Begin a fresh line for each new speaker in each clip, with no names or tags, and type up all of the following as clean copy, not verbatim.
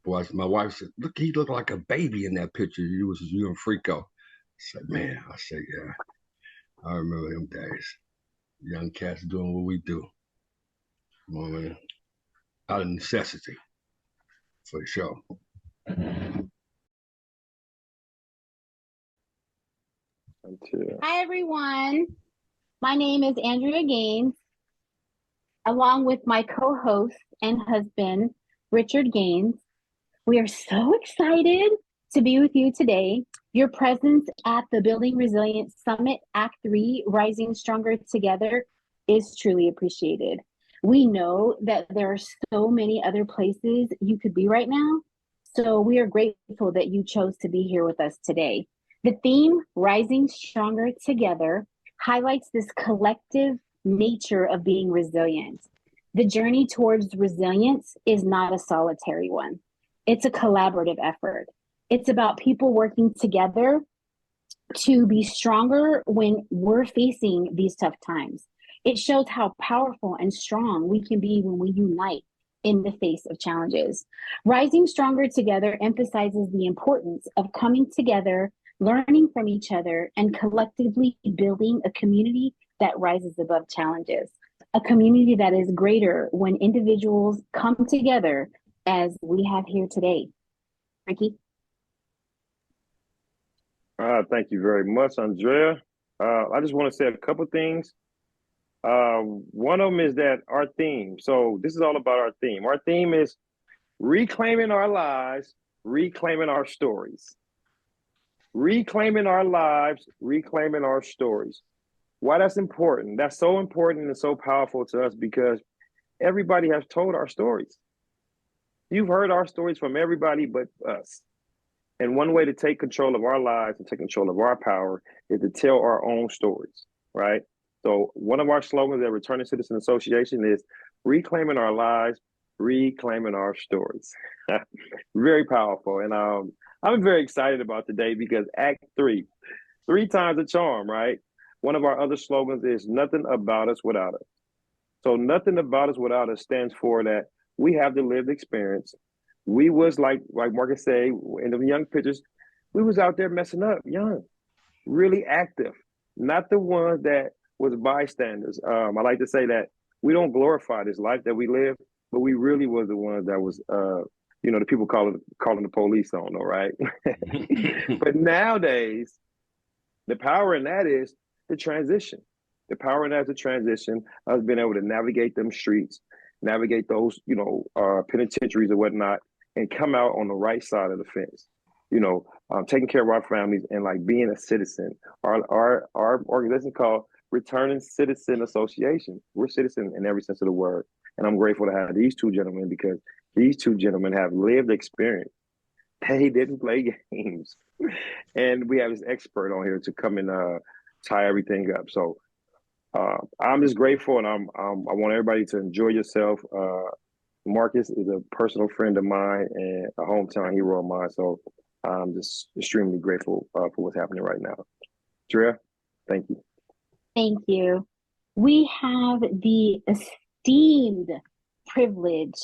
Boy, my wife said, "Look, he looked like a baby in that picture. You and Frico." I said, "Man," I said, "Yeah, I remember them days. Young cats doing what we do. You know what I mean? Out of necessity, for sure."
Until
Hi, everyone. My name is Andrea Gaines, along with my co host and husband, Richard Gaines. We are so excited to be with you today. Your presence at the Building Resilience Summit Act 3 Rising Stronger Together is truly appreciated. We know that there are so many other places you could be right now. So we are grateful that you chose to be here with us today. The theme, Rising Stronger Together, highlights this collective nature of being resilient. The journey towards resilience is not a solitary one. It's a collaborative effort. It's about people working together to be stronger when we're facing these tough times. It shows how powerful and strong we can be when we unite in the face of challenges. Rising Stronger Together emphasizes the importance of coming together, learning from each other, and collectively building a community that rises above challenges. A community that is greater when individuals come together as we have here today. Ricky?
thank you very much, Andrea. I just want to say a couple things. One of them is that our theme. So this is all about our theme. Our theme is reclaiming our lives, reclaiming our stories. Reclaiming our lives, reclaiming our stories. Why that's important? That's so important and so powerful to us because everybody has told our stories. You've heard our stories from everybody but us. And one way to take control of our lives and take control of our power is to tell our own stories, right? So one of our slogans at Returning Citizen Association is reclaiming our lives, reclaiming our stories. Very powerful. And I'm very excited about today because Act 3, three times the charm, right? One of our other slogans is nothing about us without us. So nothing about us without us stands for that we have the lived experience. We was like Marcus say in the young pictures, we was out there messing up, young, really active, not the ones that was bystanders. I like to say that we don't glorify this life that we live, but we really was the ones that was, the people calling the police on, all right. But nowadays, the power in that is the transition. The power in that is the transition. Us being able to navigate them streets, navigate those, penitentiaries or whatnot, and come out on the right side of the fence. Taking care of our families and like being a citizen. Our organization called Returning Citizen Association. We're citizen in every sense of the word, and I'm grateful to have these two gentlemen because these two gentlemen have lived experience. They didn't play games, and we have this expert on here to come and tie everything up. So I'm just grateful, and I want everybody to enjoy yourself. Marcus is a personal friend of mine and a hometown hero of mine. So I'm just extremely grateful for what's happening right now. Drea, thank you.
Thank you. We have the esteemed privilege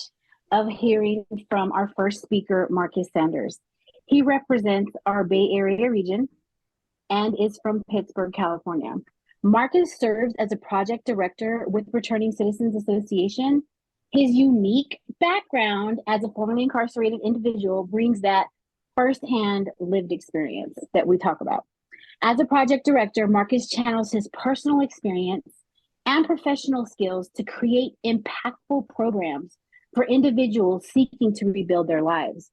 of hearing from our first speaker, Marcus Sanders. He represents our Bay Area region and is from Pittsburgh, California. Marcus serves as a project director with Returning Citizens Association. His unique background as a formerly incarcerated individual brings that firsthand lived experience that we talk about. As a project director, Marcus channels his personal experience and professional skills to create impactful programs for individuals seeking to rebuild their lives.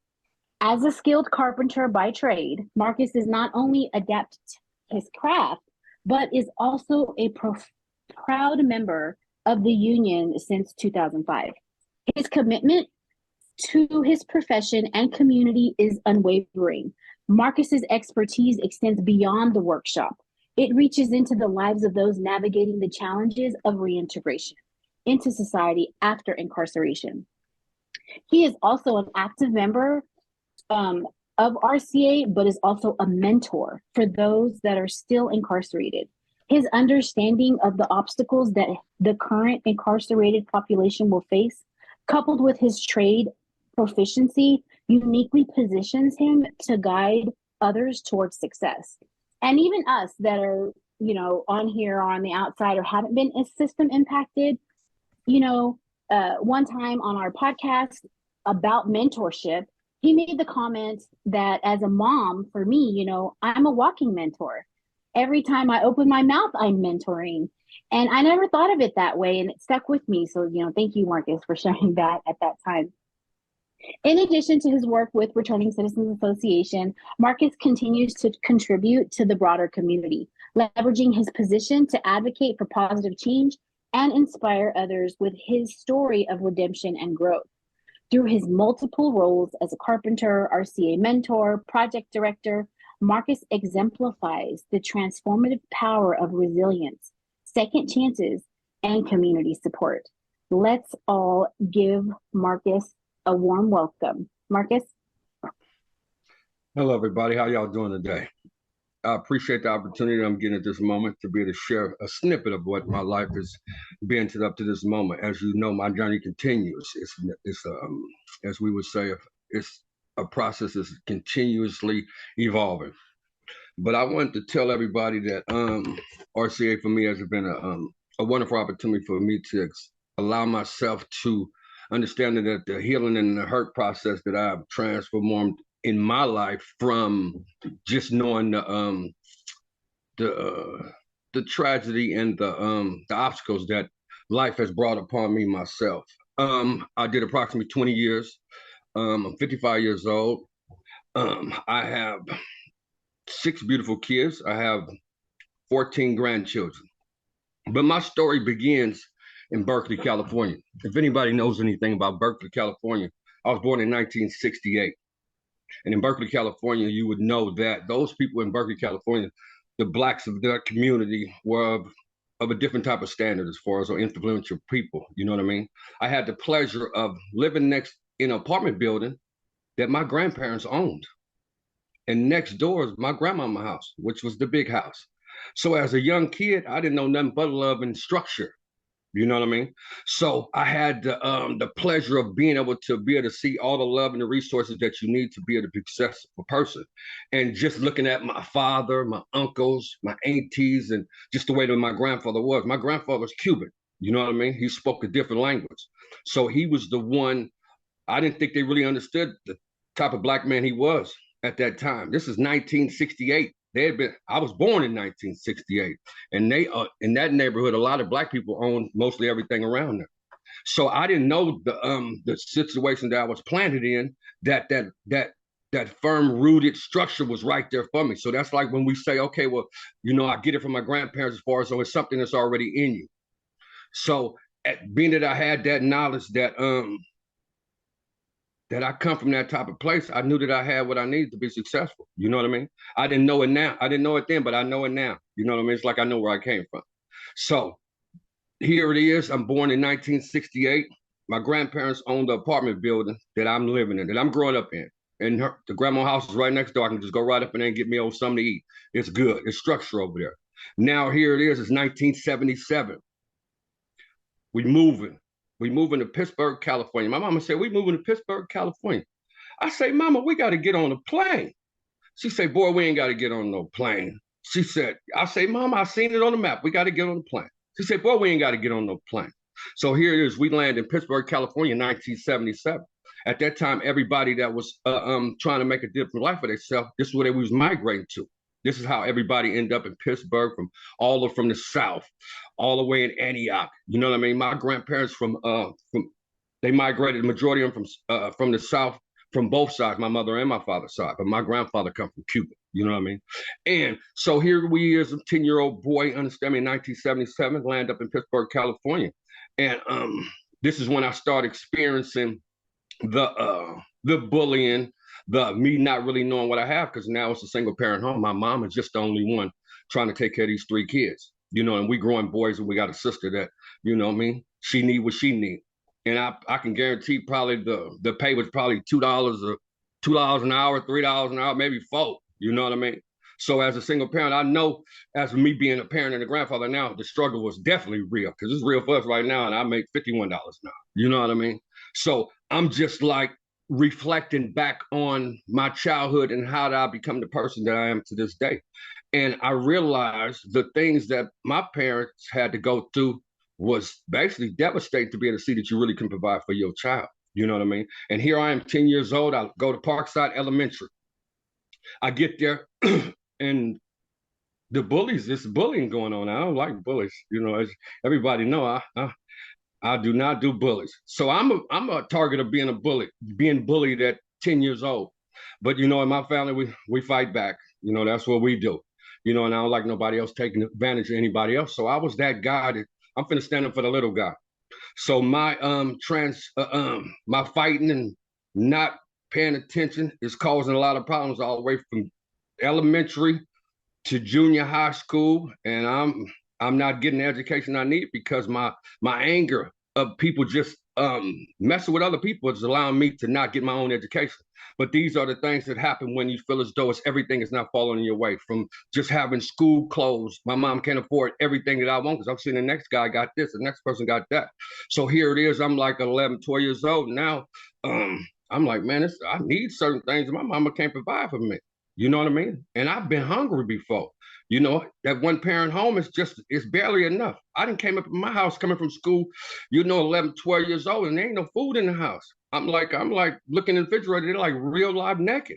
As a skilled carpenter by trade, Marcus is not only adept at his craft, but is also a proud member of the union since 2005. His commitment to his profession and community is unwavering. Marcus's expertise extends beyond the workshop. It reaches into the lives of those navigating the challenges of reintegration into society after incarceration. He is also an active member of RCA, but is also a mentor for those that are still incarcerated. His understanding of the obstacles that the current incarcerated population will face, coupled with his trade proficiency, uniquely positions him to guide others towards success. And even us that are, on here or on the outside or haven't been as system impacted, one time on our podcast about mentorship, he made the comment that as a mom, for me, I'm a walking mentor. Every time I open my mouth, I'm mentoring. And I never thought of it that way, and it stuck with me. So, thank you, Marcus, for sharing that at that time. In addition to his work with Returning Citizens Association, Marcus continues to contribute to the broader community, leveraging his position to advocate for positive change and inspire others with his story of redemption and growth. Through his multiple roles as a carpenter, RCA mentor, project director, Marcus exemplifies the transformative power of resilience, second chances, and community support. Let's all give Marcus a warm welcome. Marcus?
Hello, everybody. How y'all doing today? I appreciate the opportunity I'm getting at this moment to be able to share a snippet of what my life has been up to this moment. As you know, my journey continues. It's as we would say, it's a process that's continuously evolving. But I wanted to tell everybody that RCA for me has been a wonderful opportunity for me to allow myself to understand that the healing and the hurt process that I've transformed in my life from just knowing the tragedy and the obstacles that life has brought upon me myself. I did approximately 20 years. I'm 55 years old. I have 6 beautiful kids. I have 14 grandchildren. But my story begins in Berkeley, California. If anybody knows anything about Berkeley, California, I was born in 1968. And in Berkeley, California, you would know that those people in Berkeley, California, the blacks of that community were of a different type of standard as far as influential people. You know what I mean? I had the pleasure of living next in an apartment building that my grandparents owned. And next door is my grandmama's house, which was the big house. So as a young kid, I didn't know nothing but love and structure. You know what I mean? So I had the pleasure of being able to see all the love and the resources that you need to be a successful person. And just looking at my father, my uncles, my aunties, and just the way that my grandfather was. My grandfather was Cuban. You know what I mean? He spoke a different language. So he was the one, I didn't think they really understood the type of black man he was at that time. This is 1968. I was born in 1968, and they in that neighborhood, a lot of black people owned mostly everything around there. So I didn't know the situation that I was planted in, that firm rooted structure was right there for me. So that's like when we say, okay, well, I get it from my grandparents as far as, so it's something that's already in you. So being that I had that knowledge that I come from that type of place, I knew that I had what I needed to be successful. You know what I mean? I didn't know it now. I didn't know it then, but I know it now. You know what I mean? It's like I know where I came from. So here it is. I'm born in 1968. My grandparents owned the apartment building that I'm living in, that I'm growing up in. And the grandma house is right next door. I can just go right up in there and get me something to eat. It's good. It's structure over there. Now here it is. It's 1977. We moving to Pittsburgh, California. My mama said, we moving to Pittsburgh, California. I say, Mama, we got to get on a plane. She said, boy, we ain't got to get on no plane. She said, I say, Mama, I seen it on the map. We got to get on the plane. She said, boy, we ain't got to get on no plane. So here it is. We land in Pittsburgh, California in 1977. At that time, everybody that was trying to make a different life for themselves, this is what they was migrating to. This is how everybody ended up in Pittsburgh from the South, all the way in Antioch. You know what I mean? My grandparents they migrated, the majority of them from the South, from both sides, my mother and my father's side. But my grandfather come from Cuba. You know what I mean? And so here we is, a 10-year-old boy, understand me, in 1977, land up in Pittsburgh, California. And this is when I started experiencing the bullying, the me not really knowing what I have, because now it's a single parent home. My mom is just the only one trying to take care of these 3 kids, and we growing boys, and we got a sister that, you know what I mean, she need what she need. And I can guarantee probably the pay was probably $2 or $2 an hour, $3 an hour, maybe 4. You know what I mean? So as a single parent, I know, as me being a parent and a grandfather now, the struggle was definitely real, because it's real for us right now, and I make $51 an hour. You know what I mean? So I'm just like, reflecting back on my childhood and how did I become the person that I am to this day. And I realized the things that my parents had to go through was basically devastating to be able to see that you really can provide for your child. You know what I mean? And here I am, 10 years old. I go to Parkside Elementary. I get there and the bullies, this bullying going on. I don't like bullies. You know, as everybody know, I do not do bullies. So I'm a target of being a bully, being bullied at 10 years old. But you know, in my family, we fight back. You know, that's what we do. You know, and I don't like nobody else taking advantage of anybody else. So I was that guy that I'm finna stand up for the little guy. So my my fighting and not paying attention is causing a lot of problems all the way from elementary to junior high school, and I'm not getting the education I need because my anger of people just messing with other people is allowing me to not get my own education. But these are the things that happen when you feel as though everything is not falling your way. From just having school clothes, my mom can't afford everything that I want because I'm seeing the next guy got this, the next person got that. So here it is. I'm like 11, 12 years old now. I'm like, man, I need certain things and my mama can't provide for me. You know what I mean? And I've been hungry before. You know, that one parent home is it's barely enough. I didn't came up in my house coming from school, you know, 11, 12 years old, and there ain't no food in the house. I'm like looking in the refrigerator, they're like real live naked.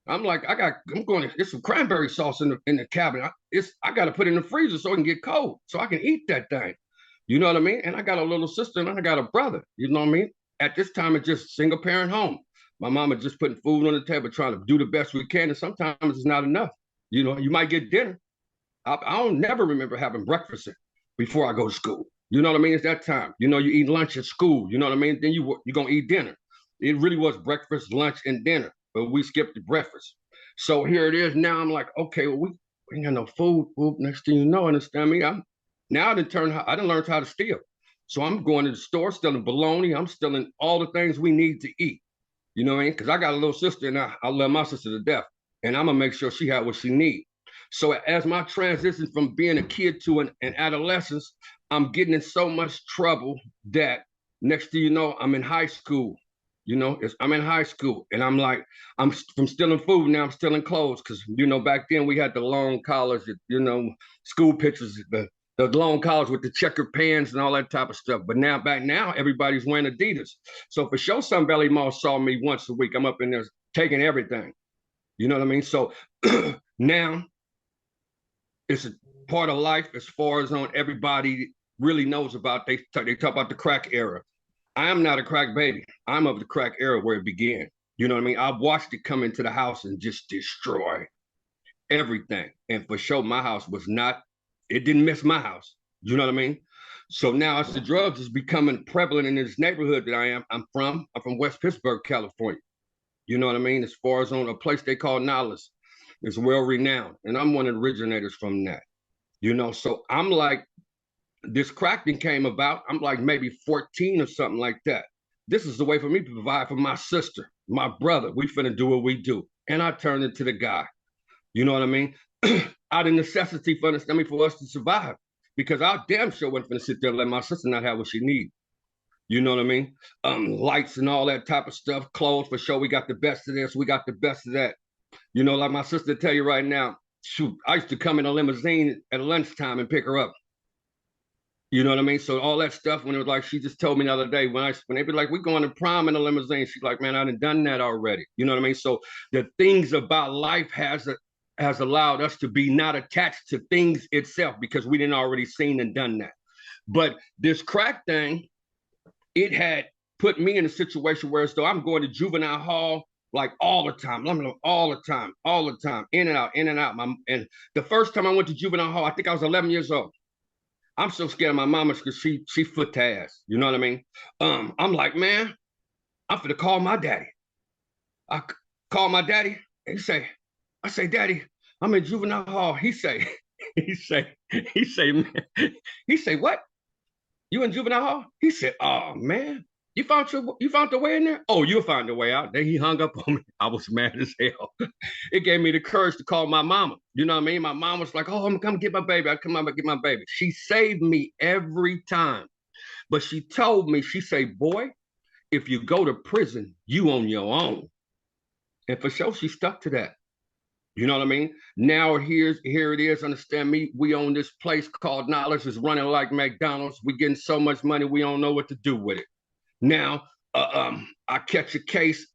I'm like, I'm going to get some cranberry sauce in the cabinet. I got to put it in the freezer so it can get cold, so I can eat that thing. You know what I mean? And I got a little sister and I got a brother. You know what I mean? At this time, it's just single parent home. My mama just putting food on the table, trying to do the best we can, and sometimes it's not enough. You know, you might get dinner. I don't never remember having breakfast before I go to school. You know what I mean? It's that time. You know, you eat lunch at school. You know what I mean? Then you're going to eat dinner. It really was breakfast, lunch, and dinner, but we skipped the breakfast. So here it is now. I'm like, okay, well, we ain't got no food. Well, next thing you know, understand me? I done learned how to steal. So I'm going to the store, stealing bologna. I'm stealing all the things we need to eat. You know what I mean? Because I got a little sister and I love my sister to death. And I'm going to make sure she had what she needs. So as my transition from being a kid to an adolescence, I'm getting in so much trouble that next thing you know, I'm in high school. You know, I'm in high school and I'm like, I'm from stealing food, now I'm stealing clothes. Because, you know, back then we had the long collars, you know, school pictures, the long collars with the checkered pants and all that type of stuff. But back now, everybody's wearing Adidas. So for sure, Sun Valley Mall saw me once a week. I'm up in there taking everything. You know what I mean? So now it's a part of life as far as on everybody really knows about. They talk about the crack era. I am not a crack baby. I'm of the crack era where it began. You know what I mean? I watched it come into the house and just destroy everything. And for sure, my house it didn't miss my house. You know what I mean? So now as the drugs is becoming prevalent in this neighborhood that I'm from West Pittsburgh, California. You know what I mean? As far as on a place they call Nollis. It's well renowned. And I'm one of the originators from that. You know, so I'm like, this crack thing came about. I'm like maybe 14 or something like that. This is the way for me to provide for my sister, my brother. We finna do what we do. And I turned into the guy. You know what I mean? Out of necessity for us to survive. Because I damn sure wasn't finna sit there and let my sister not have what she needs. You know what I mean? Lights and all that type of stuff, clothes for sure. We got the best of this, we got the best of that. You know, like my sister tell you right now, shoot, I used to come in a limousine at lunchtime and pick her up. You know what I mean? So all that stuff, when it was like, she just told me the other day, when they be like, we're going to prom in a limousine, she's like, man, I done that already. You know what I mean? So the things about life has allowed us to be not attached to things itself because we didn't already seen and done that. But this crack thing, it had put me in a situation where as though I'm going to juvenile hall like all the time, all the time, in and out. And the first time I went to juvenile hall, I think I was 11 years old. I'm so scared of my mama because she foot to ass. You know what I mean? I'm like, man, I'm finna call my daddy. I call my daddy and I say, Daddy, I'm in juvenile hall. He say, man, what? You in juvenile hall? He said, oh man, you found the way in there? Oh, you'll find the way out. Then he hung up on me. I was mad as hell. It gave me the courage to call my mama. You know what I mean? My mom was like, oh, I'm gonna come get my baby. I come out and get my baby. She saved me every time. But she told me, she said, boy, if you go to prison, you on your own. And for sure, she stuck to that. You know what I mean? Now here it is. Understand me? We own this place called Knowledge. It's running like McDonald's. We getting so much money, we don't know what to do with it. Now, I catch a case.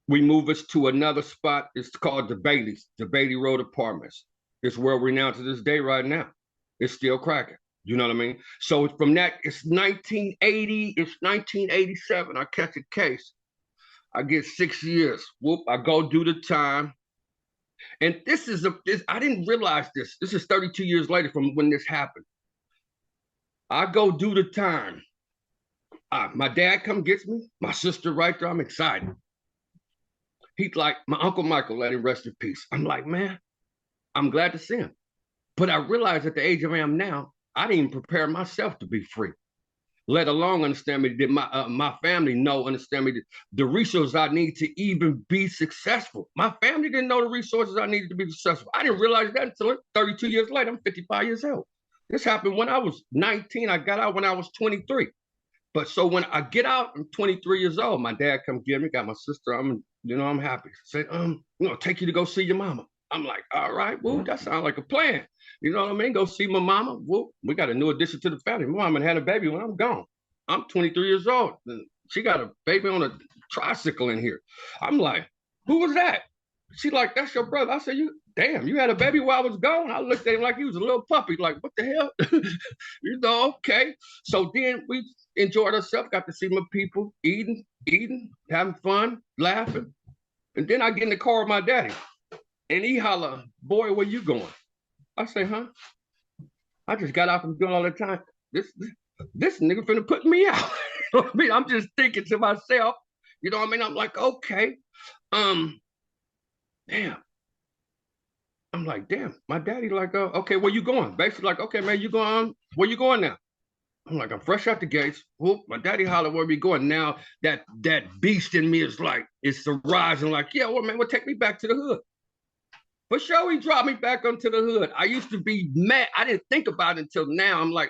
We move us to another spot. It's called the Bailey Road Apartments. It's world renowned to this day right now. It's still cracking. You know what I mean? So from that, it's 1980, it's 1987. I catch a case. I get 6 years. Whoop, I go do the time. And I didn't realize this. This is 32 years later from when this happened. I go do the time. My dad come gets me. My sister right there. I'm excited. He's like, my Uncle Michael, let him rest in peace. I'm like, man, I'm glad to see him. But I realized at the age I am now, I didn't even prepare myself to be free, let alone understand me, that my family understand me, the resources I need to even be successful. My family didn't know the resources I needed to be successful. I didn't realize that until 32 years later. I'm 55 years old. This happened when I was 19. I got out when I was 23. But so when I get out, I'm 23 years old. My dad come get me, got my sister. I'm happy. Said, take you to go see your mama. I'm like, all right, well, that sounds like a plan. You know what I mean? Go see my mama. Well, we got a new addition to the family. My mama had a baby when I'm gone. I'm 23 years old. She got a baby on a tricycle in here. I'm like, who was that? She like, that's your brother. I said, you had a baby while I was gone? I looked at him like he was a little puppy. Like, what the hell? Okay. So then we enjoyed ourselves, got to see my people, eating, having fun, laughing. And then I get in the car with my daddy. And he holler, boy, where you going? I say, huh? I just got out from doing all the time. This nigga finna put me out. You know what I mean? I'm just thinking to myself, you know what I mean? I'm like, okay. Damn. I'm like, damn, my daddy like, okay, where you going? Basically like, okay, man, where you going now? I'm like, I'm fresh out the gates. Whoop, my daddy holler, where we going? Now that beast in me is like, it's rising like, yeah, well, man, take me back to the hood. For sure, he dropped me back onto the hood. I used to be mad. I didn't think about it until now. I'm like,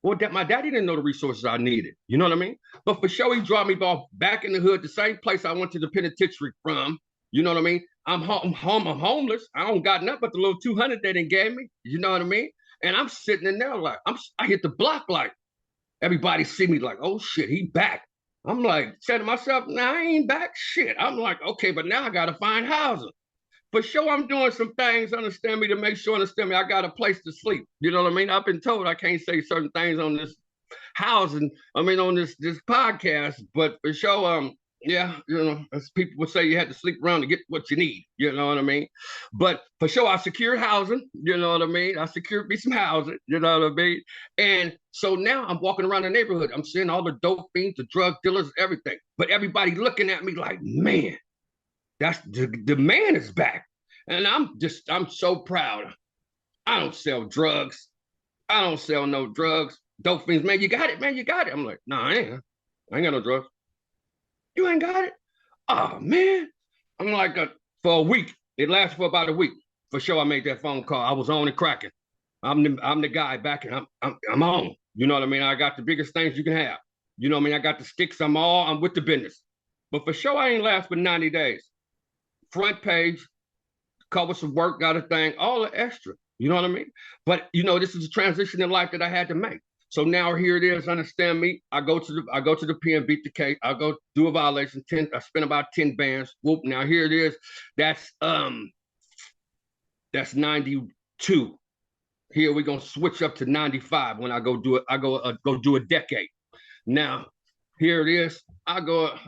well, my daddy didn't know the resources I needed. You know what I mean? But for sure, he dropped me off back in the hood, the same place I went to the penitentiary from. You know what I mean? I'm homeless. I don't got nothing but the little 200 they didn't gave me. You know what I mean? And I'm sitting in there like, I hit the block like, everybody see me like, oh shit, he back. I'm like, said to myself, nah, I ain't back. Shit. I'm like, okay, but now I got to find housing. For sure, I'm doing some things, understand me, to make sure, understand me, I got a place to sleep. You know what I mean? I've been told I can't say certain things on this housing, on this podcast, but for sure, yeah, as people would say, you had to sleep around to get what you need. You know what I mean? But for sure, I secured housing. You know what I mean? I secured me some housing. You know what I mean? And so now I'm walking around the neighborhood. I'm seeing all the dope fiends, the drug dealers, everything. But everybody looking at me like, man, that's the man is back. And I'm so proud. I don't sell drugs. I don't sell no drugs. Dope fiends, man, you got it, man, you got it. I'm like, nah, I ain't got no drugs. You ain't got it? Oh, man. I'm like, for a week. It lasted for about a week. For sure, I made that phone call. I was on and cracking. I'm the guy back, and I'm on. You know what I mean? I got the biggest things you can have. You know what I mean? I got the sticks. I'm with the business. But for sure, I ain't last but 90 days. Front page, cover some work, got a thing, all the extra. You know what I mean? But this is a transition in life that I had to make. So now here it is. Understand me? I go to the pen, beat the case. I go do a violation. I spent about 10 bands. Whoop. Now here it is. That's 92. Here we're gonna switch up to 95 when I go do it. I go do a decade. Now here it is. I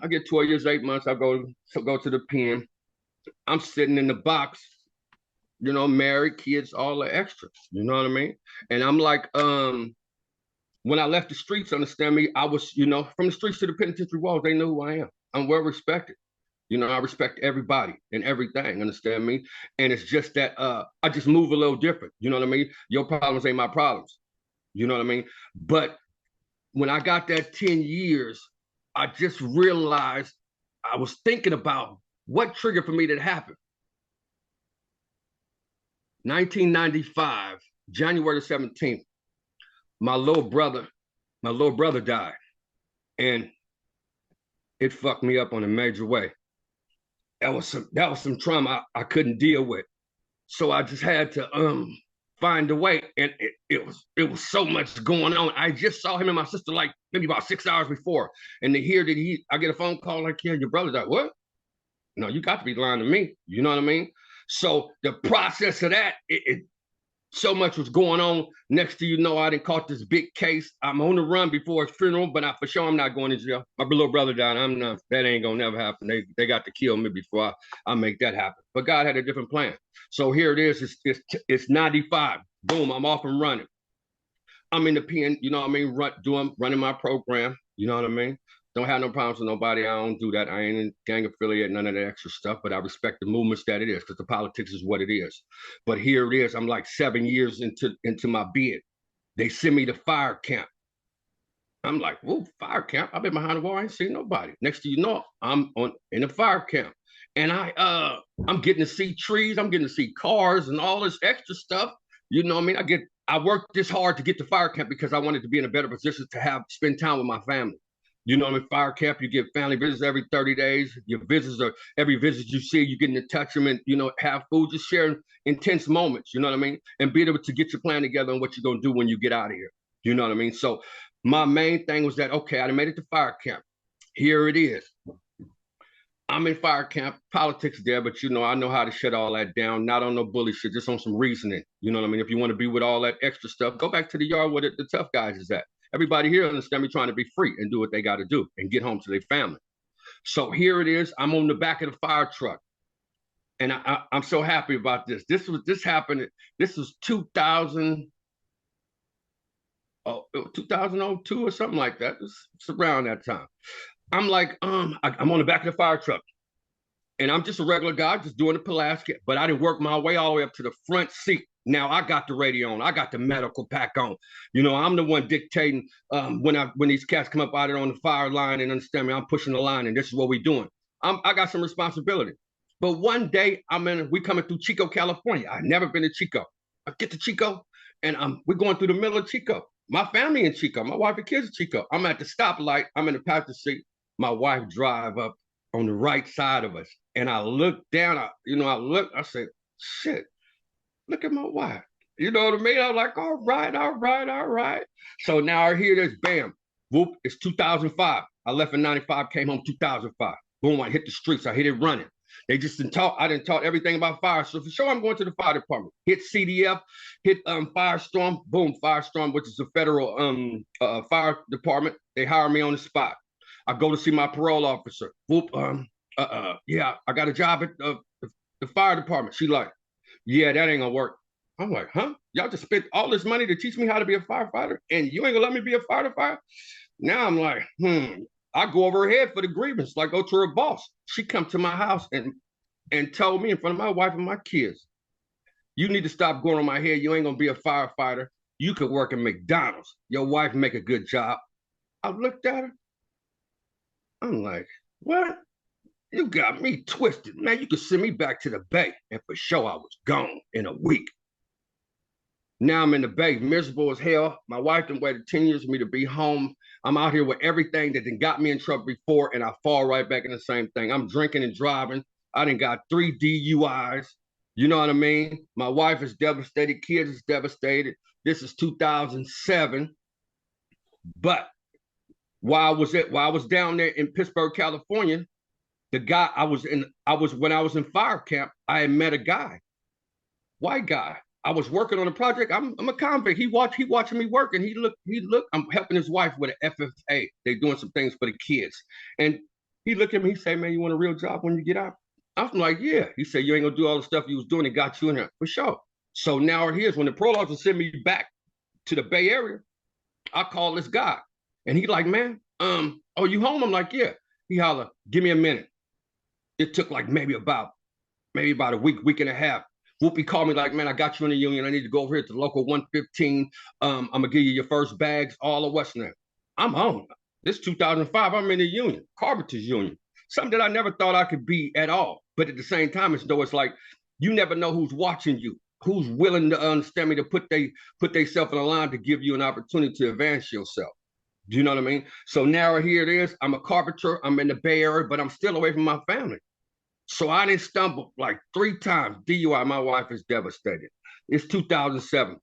get 12 years, 8 months. I go to the pen. I'm sitting in the box, married, kids, all the extras. You know what I mean? And I'm like, when I left the streets, understand me, I was, from the streets to the penitentiary walls, they know who I am. I'm well respected. I respect everybody and everything, understand me? And it's just that I just move a little different. You know what I mean? Your problems ain't my problems. You know what I mean? But when I got that 10 years, I just realized I was thinking about what triggered for me that happened. 1995, January 17th, my little brother died. And it fucked me up on a major way. That was some trauma I couldn't deal with. So I just had to find a way. And it was so much going on. I just saw him and my sister like maybe about 6 hours before. And to hear that I get a phone call like, yeah, your brother died. What? No, you got to be lying to me. You know what I mean? So the process of that, so much was going on. Next thing you know, I didn't caught this big case. I'm on the run before his funeral, but for sure I'm not going to jail. My little brother died. I'm not. That ain't gonna never happen. They got to kill me before I make that happen. But God had a different plan. So here it is. It's 95. Boom. I'm off and running. I'm in the pen. You know what I mean? Running my program. You know what I mean? Don't have no problems with nobody. I don't do that. I ain't in gang affiliate, none of that extra stuff, but I respect the movements that it is because the politics is what it is. But here it is. I'm like 7 years into my bid. They send me to fire camp. I'm like, whoa, fire camp? I've been behind the wall. I ain't seen nobody. Next thing you know, I'm in a fire camp. And I'm getting to see trees. I'm getting to see cars and all this extra stuff. You know what I mean? I worked this hard to get to fire camp because I wanted to be in a better position to spend time with my family. You know, in fire camp, you get family visits every 30 days. Your visits are every visit you see, you getting to touch them and, you know, have food, just sharing intense moments, you know what I mean? And being able to get your plan together on what you're going to do when you get out of here. You know what I mean? So my main thing was that, okay, I made it to fire camp. Here it is. I'm in fire camp, politics there, but, you know, I know how to shut all that down, not on no bully shit, just on some reasoning. You know what I mean? If you want to be with all that extra stuff, go back to the yard where the tough guys is at. Everybody here understand me trying to be free and do what they got to do and get home to their family. So here it is. I'm on the back of the fire truck. And I'm so happy about this. This happened. This was 2002 or something like that. It's around that time. I'm like, I'm on the back of the fire truck. And I'm just a regular guy, just doing the Pulaski, but I didn't work my way all the way up to the front seat. Now I got the radio on, I got the medical pack on. You know, I'm the one dictating when these cats come up out there on the fire line and understand me, I'm pushing the line and this is what we're doing. I got some responsibility. But one day we coming through Chico, California. I've never been to Chico. I get to Chico and we're going through the middle of Chico. My family in Chico, my wife and kids in Chico. I'm at the stoplight, I'm in the passenger seat. My wife drive up on the right side of us. And I look down, I said, shit, look at my wife. You know what I mean? I'm like, all right. So now I hear this, bam, whoop, it's 2005. I left in 95, came home 2005. Boom, I hit the streets, I hit it running. They just didn't talk, I didn't talk everything about fire. So for sure, I'm going to the fire department. Hit CDF, hit Firestorm, boom, Firestorm, which is a federal fire department. They hire me on the spot. I go to see my parole officer. Whoop, yeah, I got a job at the fire department. She like, yeah, that ain't gonna work. I'm like, huh? Y'all just spent all this money to teach me how to be a firefighter, and you ain't gonna let me be a firefighter? Now I'm like, I go over her head for the grievance, like go to her boss. She come to my house and told me in front of my wife and my kids, you need to stop going on my head. You ain't gonna be a firefighter. You could work at McDonald's. Your wife make a good job. I looked at her. I'm like, what? You got me twisted, man. You could send me back to the Bay, and for sure I was gone in a week. Now I'm in the Bay, miserable as hell. My wife done waited 10 years for me to be home. I'm out here with everything that done got me in trouble before, and I fall right back in the same thing. I'm drinking and driving. I done got 3 DUIs. You know what I mean? My wife is devastated. Kids is devastated. This is 2007. But while I was down there in Pittsburgh, California, the guy when I was in fire camp, I had met a guy, white guy. I was working on a project. I'm a convict. He watching me work, and he looked. I'm helping his wife with an FFA. They doing some things for the kids, and he looked at me. He said, "Man, you want a real job when you get out?" I was like, "Yeah." He said, "You ain't gonna do all the stuff you was doing. It got you in here for sure." So now here's when the parole officer sent me back to the Bay Area. I call this guy, and he like, "Man, oh, you home?" I'm like, "Yeah." He holler, "Give me a minute." It took like maybe about a week and a half. Whoopi called me like, "Man, I got you in the union. I need to go over here to local 115. I'm gonna give you your first bags, all of Western." I'm home. This 2005, I'm in the union, Carpenter's union. Something that I never thought I could be at all. But at the same time, it's like you never know who's watching you, who's willing to understand me to put themselves in a line to give you an opportunity to advance yourself. Do you know what I mean? So now here it is. I'm a carpenter. I'm in the Bay Area, but I'm still away from my family. So I didn't stumble like 3 times. DUI. My wife is devastated. It's 2007.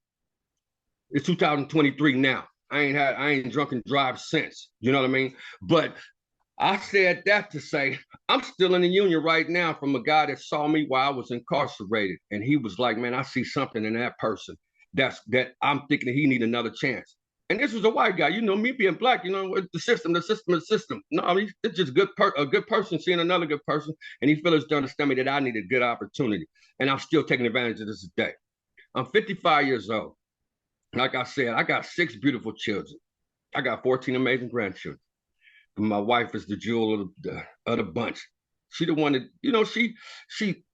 It's 2023 now. I ain't drunk and drive since. You know what I mean? But I said that to say I'm still in the union right now from a guy that saw me while I was incarcerated, and he was like, "Man, I see something in that person that I'm thinking he need another chance." And this was a white guy, you know, me being black, you know, the system. No, it's just a good person seeing another good person, and he feels to understand me that I need a good opportunity, and I'm still taking advantage of this today. I'm 55 years old. Like I said, I got 6 beautiful children. I got 14 amazing grandchildren. My wife is the jewel of the bunch. She the one that, you know, she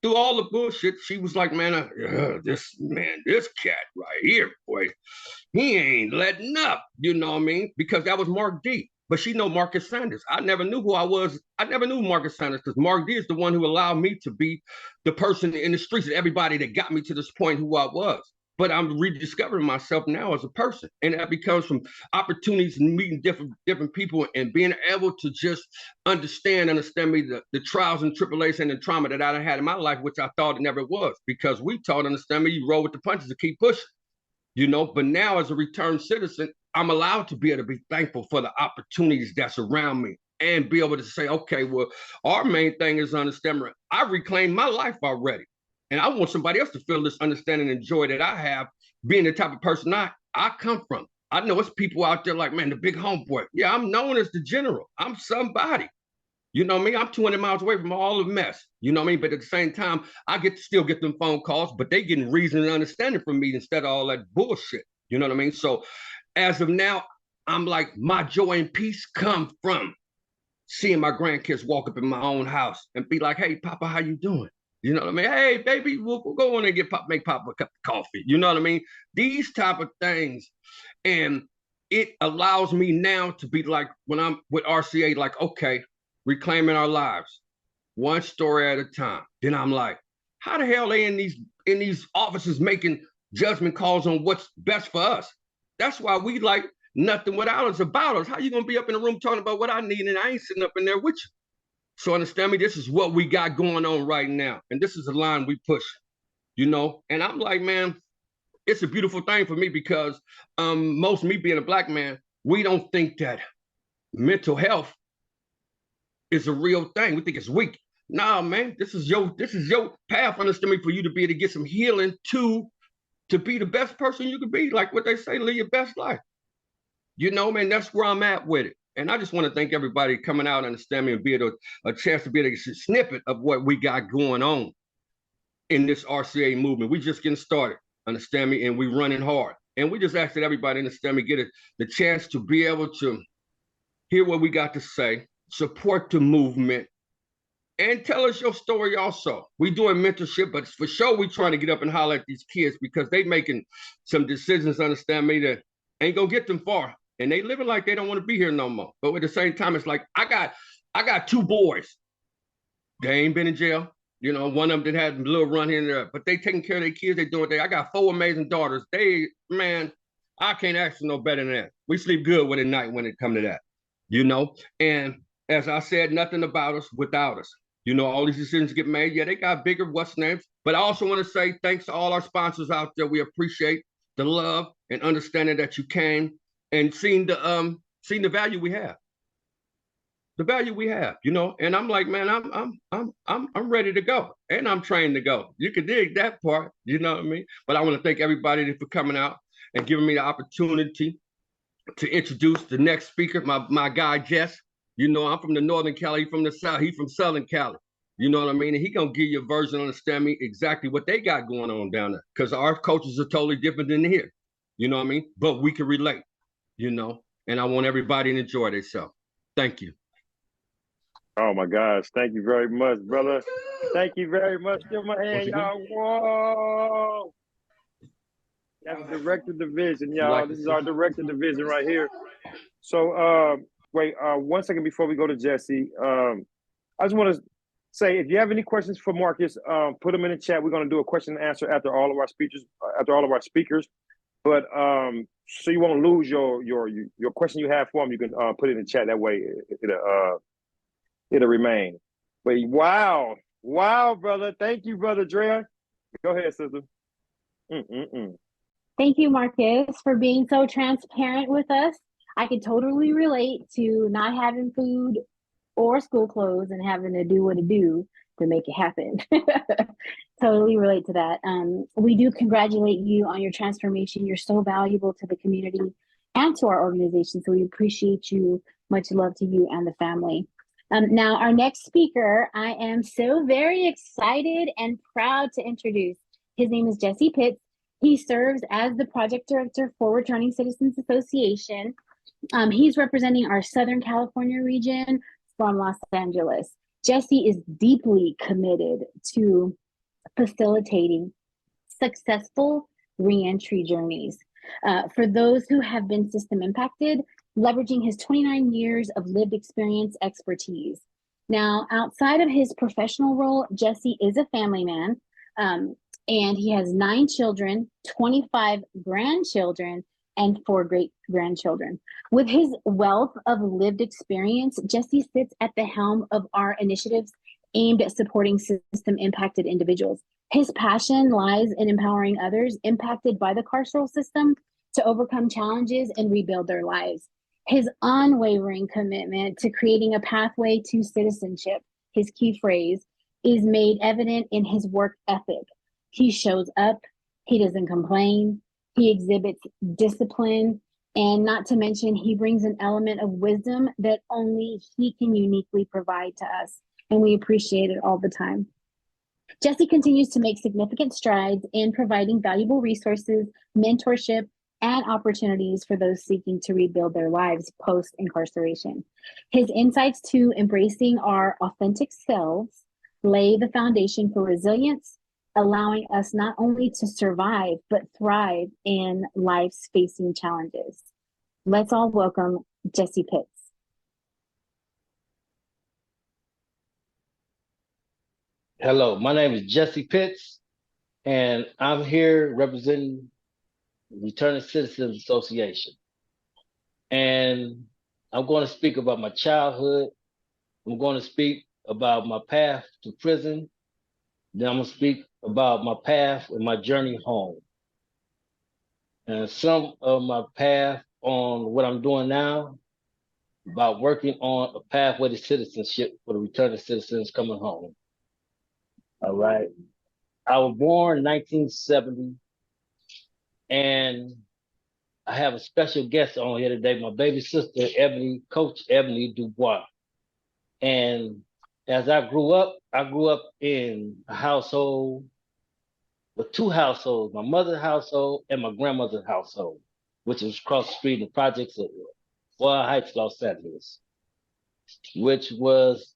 through all the bullshit, she was like, man, this cat right here, boy, he ain't letting up. You know what I mean? Because that was Mark D. But she know Marcus Sanders. I never knew who I was. I never knew Marcus Sanders because Mark D is the one who allowed me to be the person in the streets and everybody that got me to this point who I was. But I'm rediscovering myself now as a person, and that becomes from opportunities and meeting different people and being able to just understand me the trials and tribulations and trauma that I had in my life, which I thought it never was, because we taught understand me you roll with the punches and keep pushing, you know. But now as a returned citizen, I'm allowed to be able to be thankful for the opportunities that's around me and be able to say, okay, well, our main thing is understand I reclaimed my life already. And I want somebody else to feel this understanding and joy that I have, being the type of person I come from. I know it's people out there like, man, the big homeboy. Yeah, I'm known as the general. I'm somebody. You know what I mean? I'm 200 miles away from all the mess. You know what I mean? But at the same time, I still get them phone calls, but they getting reason and understanding from me instead of all that bullshit. You know what I mean? So as of now, I'm like, my joy and peace come from seeing my grandkids walk up in my own house and be like, hey, Papa, how you doing? You know what I mean? Hey, baby, we'll go in and make Papa a cup of coffee. You know what I mean? These type of things. And it allows me now to be like, when I'm with RCA, like, okay, reclaiming our lives, one story at a time. Then I'm like, how the hell they in these offices making judgment calls on what's best for us? That's why we like nothing without us about us. How you gonna be up in the room talking about what I need and I ain't sitting up in there with you? So understand me, this is what we got going on right now. And this is the line we push, you know? And I'm like, man, it's a beautiful thing for me because most me being a black man, we don't think that mental health is a real thing. We think it's weak. Nah, man, this is your path, understand me, for you to be able to get some healing to be the best person you can be. Like what they say, live your best life. You know, man, that's where I'm at with it. And I just want to thank everybody coming out and understand me and be able to, a chance to be able to get a snippet of what we got going on in this RCA movement. We just getting started, understand me, and we running hard. And we just ask that everybody understand me, get the chance to be able to hear what we got to say, support the movement, and tell us your story also. We doing mentorship, but for sure we trying to get up and holler at these kids because they making some decisions, understand me, that ain't gonna get them far. And they living like they don't want to be here no more. But at the same time, it's like, I got 2 boys. They ain't been in jail. You know, one of them that had a little run here and there, but they taking care of their kids. They doing I got 4 amazing daughters. Man, I can't ask for no better than that. We sleep good with at night when it come to that, you know? And as I said, nothing about us without us. You know, all these decisions get made. Yeah, they got bigger what's names. But I also want to say thanks to all our sponsors out there. We appreciate the love and understanding that you came and seeing the value we have. The value we have, you know. And I'm like, man, I'm ready to go. And I'm trained to go. You can dig that part, you know what I mean? But I want to thank everybody for coming out and giving me the opportunity to introduce the next speaker, my guy Jess. You know, I'm from the Northern Cali, he from the South, he from Southern Cali. You know what I mean? And he gonna give you a version, understand me, exactly what they got going on down there. Because our cultures are totally different than here. You know what I mean? But we can relate, you know, and I want everybody to enjoy themselves. Thank you.
Oh my gosh, thank you very much, brother. Thank you very much. Give my hand, y'all. Whoa. That's director division, y'all. This is our director division right here. So wait, 1 second before we go to Jesse. I just want to say, if you have any questions for Marcus, put them in the chat. We're going to do a question and answer after all of our speakers. But so you won't lose your question you have for him. You can put it in the chat. That way it'll remain. But wow, brother. Thank you, brother Dre. Go ahead, sister.
Thank you, Marcus, for being so transparent with us. I can totally relate to not having food or school clothes and having to do what to do to make it happen. Totally relate to that. We do congratulate you on your transformation. You're so valuable to the community and to our organization. So we appreciate you. Much love to you and the family. Now, our next speaker, I am so very excited and proud to introduce. His name is Jesse Pitts. He serves as the project director for Returning Citizens Association. He's representing our Southern California region from Los Angeles. Jesse is deeply committed to facilitating successful reentry journeys for those who have been system impacted, leveraging his 29 years of lived experience expertise. Now, outside of his professional role, Jesse is a family man, and he has 9 children, 25 grandchildren, and 4 great-grandchildren. With his wealth of lived experience, Jesse sits at the helm of our initiatives aimed at supporting system-impacted individuals. His passion lies in empowering others impacted by the carceral system to overcome challenges and rebuild their lives. His unwavering commitment to creating a pathway to citizenship, his key phrase, is made evident in his work ethic. He shows up, he doesn't complain, he exhibits discipline, and not to mention, he brings an element of wisdom that only he can uniquely provide to us. And we appreciate it all the time. Jesse continues to make significant strides in providing valuable resources, mentorship, and opportunities for those seeking to rebuild their lives post-incarceration. His insights to embracing our authentic selves lay the foundation for resilience, allowing us not only to survive, but thrive in life's facing challenges. Let's all welcome Jesse Pitts.
Hello, my name is Jesse Pitts, and I'm here representing Returning Citizens Association. And I'm going to speak about my childhood. I'm going to speak about my path to prison. Then I'm going to speak about my path and my journey home. And some of my path on what I'm doing now, about working on a pathway to citizenship for the returning citizens coming home. All right. I was born in 1970, and I have a special guest on here today, my baby sister, Coach Ebony Dubois. And as I grew up in a household with 2 households, my mother's household and my grandmother's household, which was across the street in the projects of Boyle Heights, Los Angeles, which was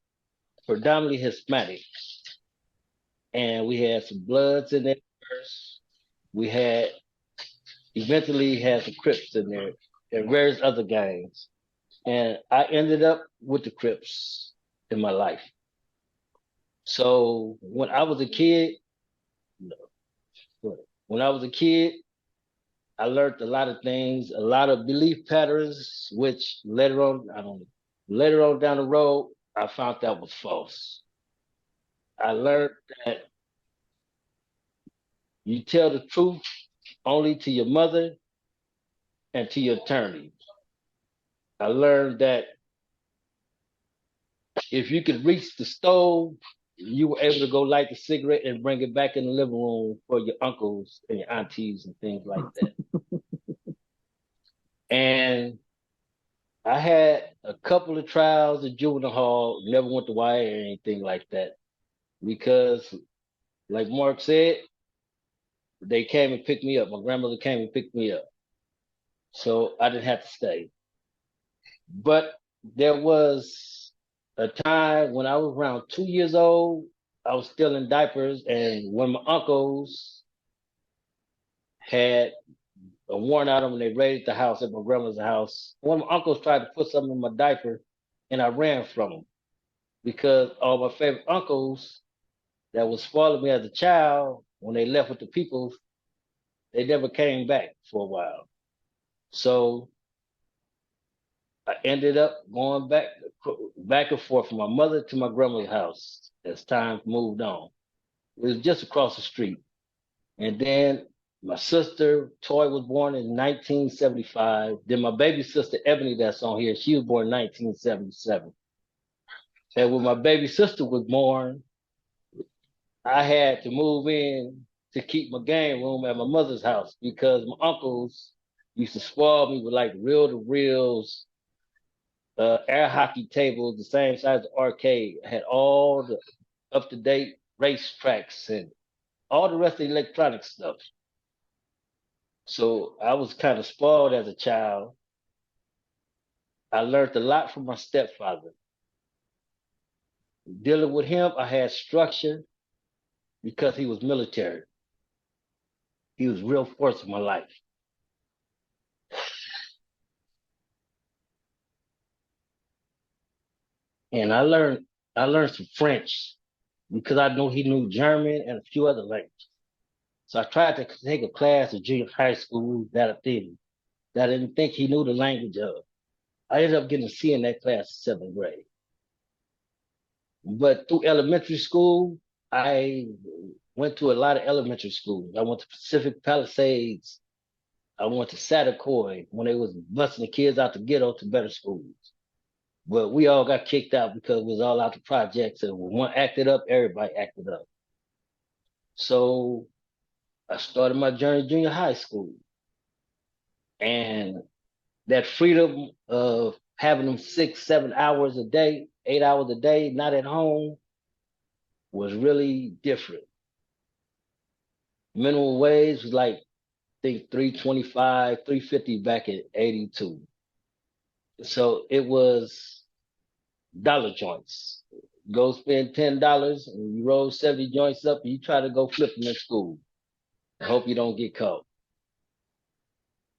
predominantly Hispanic. And we had some Bloods in there first. We eventually had some Crips in there and various other gangs. And I ended up with the Crips in my life. So when I was a kid, I learned a lot of things, a lot of belief patterns, which later on down the road, I found out was false. I learned that you tell the truth only to your mother and to your attorney. I learned that if you could reach the stove, you were able to go light the cigarette and bring it back in the living room for your uncles and your aunties and things like that. And I had a couple of trials at juvenile hall, never went to YA or anything like that. Because, like Mark said, they came and picked me up. My grandmother came and picked me up. So I didn't have to stay. But there was a time when I was around 2 years old, I was still in diapers, and when my uncles had a warrant out on them, they raided the house at my grandmother's house. One of my uncles tried to put something in my diaper, and I ran from him because all my favorite uncles that was spoiling me as a child, when they left with the people, They never came back for a while. So I ended up going back and forth from my mother to my grandmother's house as time moved on. It was just across the street. And then my sister, Toy, was born in 1975. Then my baby sister, Ebony, that's on here, she was born in 1977. And when my baby sister was born, I had to move in to keep my game room at my mother's house because my uncles used to spoil me with like reel-to-reels, air hockey tables, the same size as the arcade. I had all the up-to-date racetracks and all the rest of the electronic stuff. So I was kind of spoiled as a child. I learned a lot from my stepfather. Dealing with him, I had structure because he was military. He was real force in my life. And I learned some French because I knew he knew German and a few other languages. So I tried to take a class in junior high school that I didn't think he knew the language of. I ended up getting a C in that class in 7th grade. But through elementary school, I went to a lot of elementary schools. I went to Pacific Palisades. I went to Satacoy when they was busing the kids out the ghetto to better schools. But we all got kicked out because it was all out the projects, and when one acted up, everybody acted up. So I started my journey in junior high school. And that freedom of having them 6, 7 hours a day, 8 hours a day, not at home, was really different. Minimum wage was like, I think 325, 350 back in 82. So it was dollar joints. Go spend $10 and you roll 70 joints up and you try to go flip them in school. I hope you don't get caught.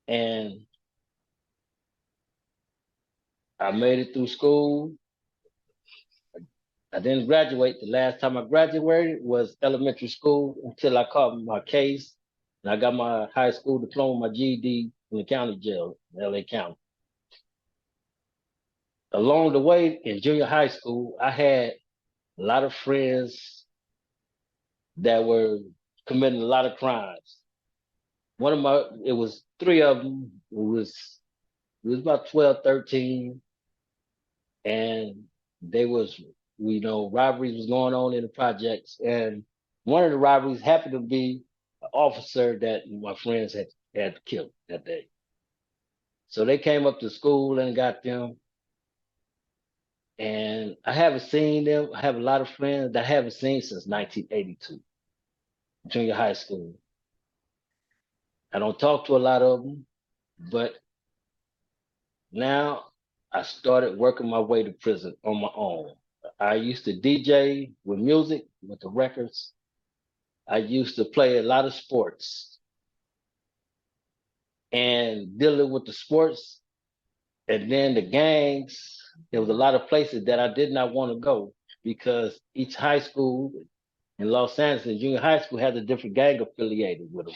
And I made it through school. I didn't graduate. The last time I graduated was elementary school until I caught my case. And I got my high school diploma, my GED in the county jail in LA County. Along the way in junior high school, I had a lot of friends that were committing a lot of crimes. It was 3 of them. It was about 12, 13. And robberies was going on in the projects. And one of the robberies happened to be an officer that my friends had killed that day. So they came up to school and got them. And I haven't seen them. I have a lot of friends that I haven't seen since 1982, junior high school. I don't talk to a lot of them, but now I started working my way to prison on my own. I used to DJ with music, with the records. I used to play a lot of sports. And dealing with the sports and then the gangs, there was a lot of places that I did not want to go because each high school in Los Angeles, junior high school, had a different gang affiliated with them.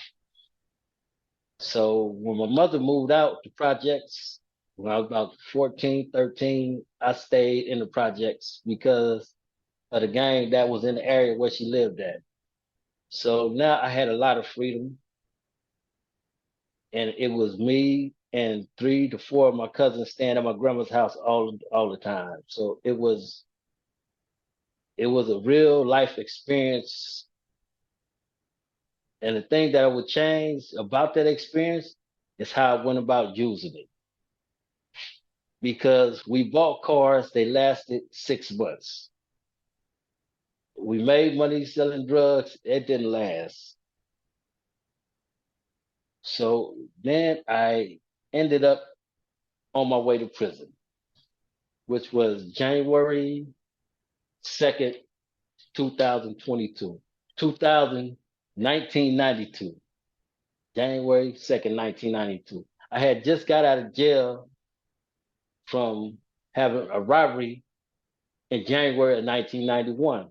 So when my mother moved out to projects, when I was about 14, 13, I stayed in the projects because of the gang that was in the area where she lived at. So now I had a lot of freedom. And it was me and 3 to 4 of my cousins staying at my grandma's house all the time. So it was a real life experience. And the thing that I would change about that experience is how I went about using it. Because we bought cars, they lasted 6 months. We made money selling drugs, it didn't last. So then I ended up on my way to prison, which was January 2nd, 2022, 1992, January 2nd, 1992. I had just got out of jail from having a robbery in January of 1991,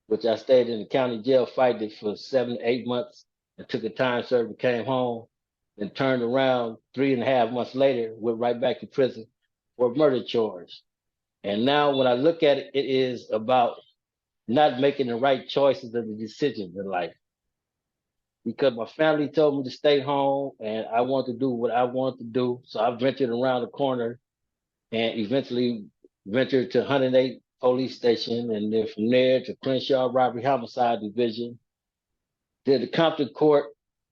which I stayed in the county jail fighting for 7, 8 months. and took a time server, came home, and turned around 3.5 months later, went right back to prison for a murder charge. And now when I look at it, it is about not making the right choices and the decisions in life. Because my family told me to stay home and I wanted to do what I wanted to do. So I ventured around the corner and eventually ventured to 108 police station, and then from there to Crenshaw Robbery Homicide Division, did the Compton Court.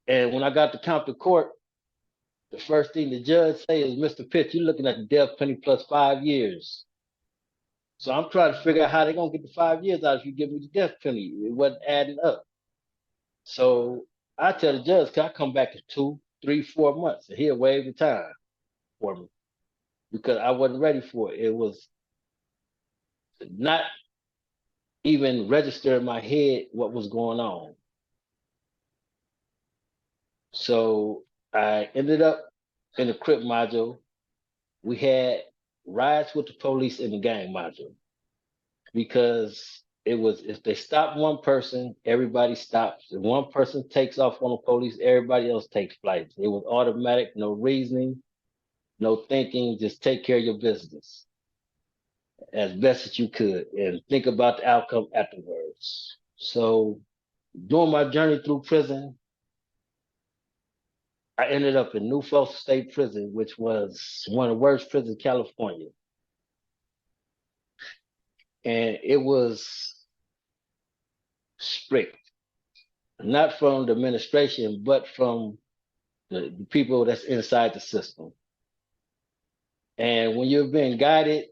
And when I got to Compton Court, the first thing the judge say is, Mr. Pitts, you're looking at the death penalty plus 5 years. So I'm trying to figure out how they're gonna get the 5 years out if you give me the death penalty. It wasn't adding up. So I tell the judge, can I come back in 2, 3, 4 months? And he'll waive the time for me because I wasn't ready for it. It was not even register in my head what was going on. So I ended up in the Crip module. We had riots with the police in the gang module because it was, if they stop one person, everybody stops. If one person takes off on the police, everybody else takes flight. It was automatic, no reasoning, no thinking, just take care of your business as best as you could and think about the outcome afterwards. So during my journey through prison, I ended up in New Folsom State Prison, which was one of the worst prisons in California. And it was strict, not from the administration, but from the people that's inside the system. And when you're being guided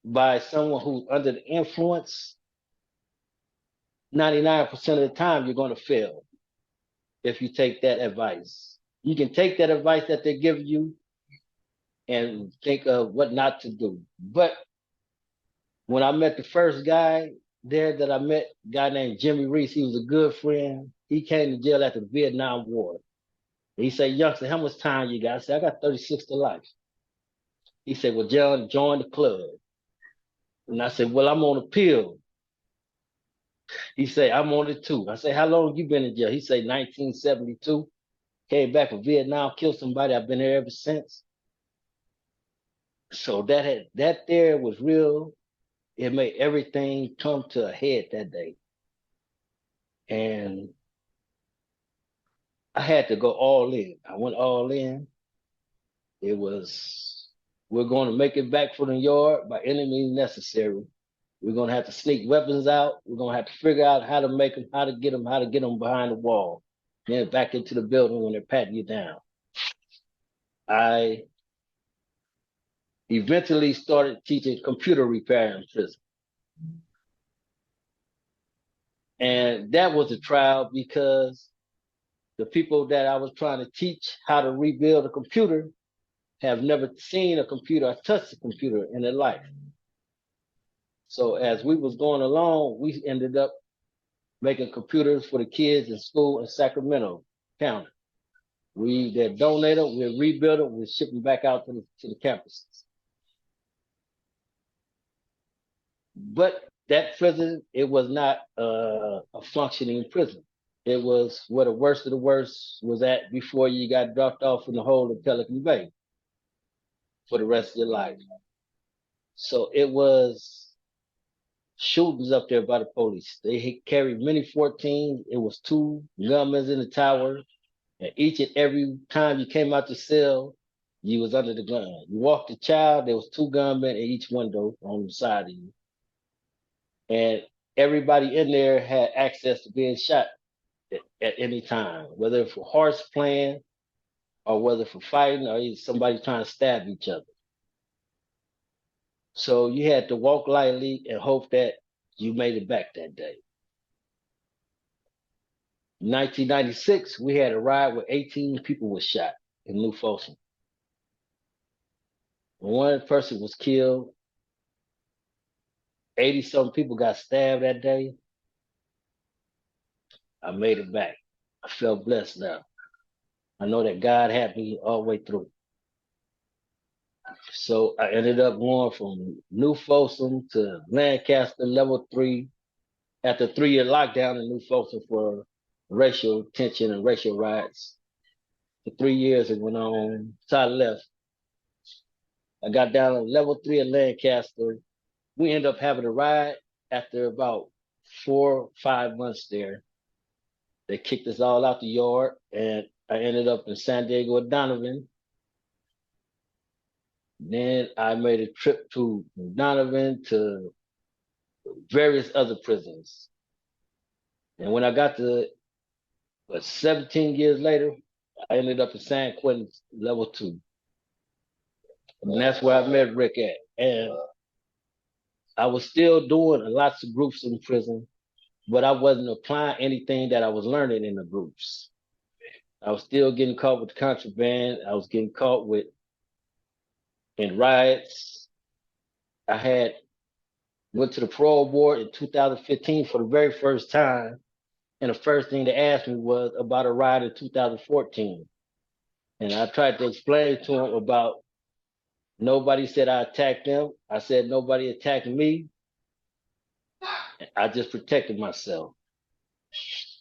by someone who's under the influence, 99% of the time, you're going to fail if you take that advice. You can take that advice that they're giving you and think of what not to do. But when I met the first guy there that I met, a guy named Jimmy Reese, he was a good friend. He came to jail after the Vietnam War. He said, youngster, how much time you got? I said, I got 36 to life. He said, well, John, join the club. And I said, well, I'm on a pill. He said, I'm on it too. I said, how long you been in jail? He said, 1972. Came back from Vietnam, killed somebody. I've been there ever since. So that there was real. It made everything come to a head that day. And I had to go all in. I went all in. It was, we're going to make it back from the yard by any means necessary. We're going to have to sneak weapons out. We're going to have to figure out how to make them, how to get them behind the wall. Then back into the building when they're patting you down. I eventually started teaching computer repair in prison. And that was a trial because the people that I was trying to teach how to rebuild a computer have never seen a computer or touched a computer in their life. So as we was going along, we ended up making computers for the kids in school in Sacramento County. They donate them, we rebuild them, we ship them back out to the campuses. But that prison, it was not a functioning prison. It was where the worst of the worst was at before you got dropped off in the hole of Pelican Bay for the rest of your life. So it was shootings up there by the police. They carried many 14s. It was 2 gunmen in the tower. And each and every time you came out the cell, you was under the gun. You walked the child, there was 2 gunmen in each window on the side of you. And everybody in there had access to being shot at any time, whether for horse playing or whether for fighting or somebody trying to stab each other. So you had to walk lightly and hope that you made it back that day. In 1996, we had a riot where 18 people were shot in New Folsom. One person was killed. 80-something people got stabbed that day. I made it back. I felt blessed now. I know that God had me all the way through. So I ended up going from New Folsom to Lancaster level 3 after 3-year lockdown in New Folsom for racial tension and racial riots. For 3 years it went on. So I left. I got down to level 3 at Lancaster. We ended up having a ride after about 4 or 5 months there. They kicked us all out the yard, and I ended up in San Diego with Donovan. Then I made a trip to Donovan to various other prisons. And when I got to 17 years later, I ended up in San Quentin level 2. And that's where I met Rick at. And I was still doing lots of groups in prison, but I wasn't applying anything that I was learning in the groups. I was still getting caught with contraband. I was getting caught with in riots. I had went to the parole board in 2015 for the very first time. And the first thing they asked me was about a riot in 2014. And I tried to explain to them about nobody said I attacked them. I said nobody attacked me. I just protected myself.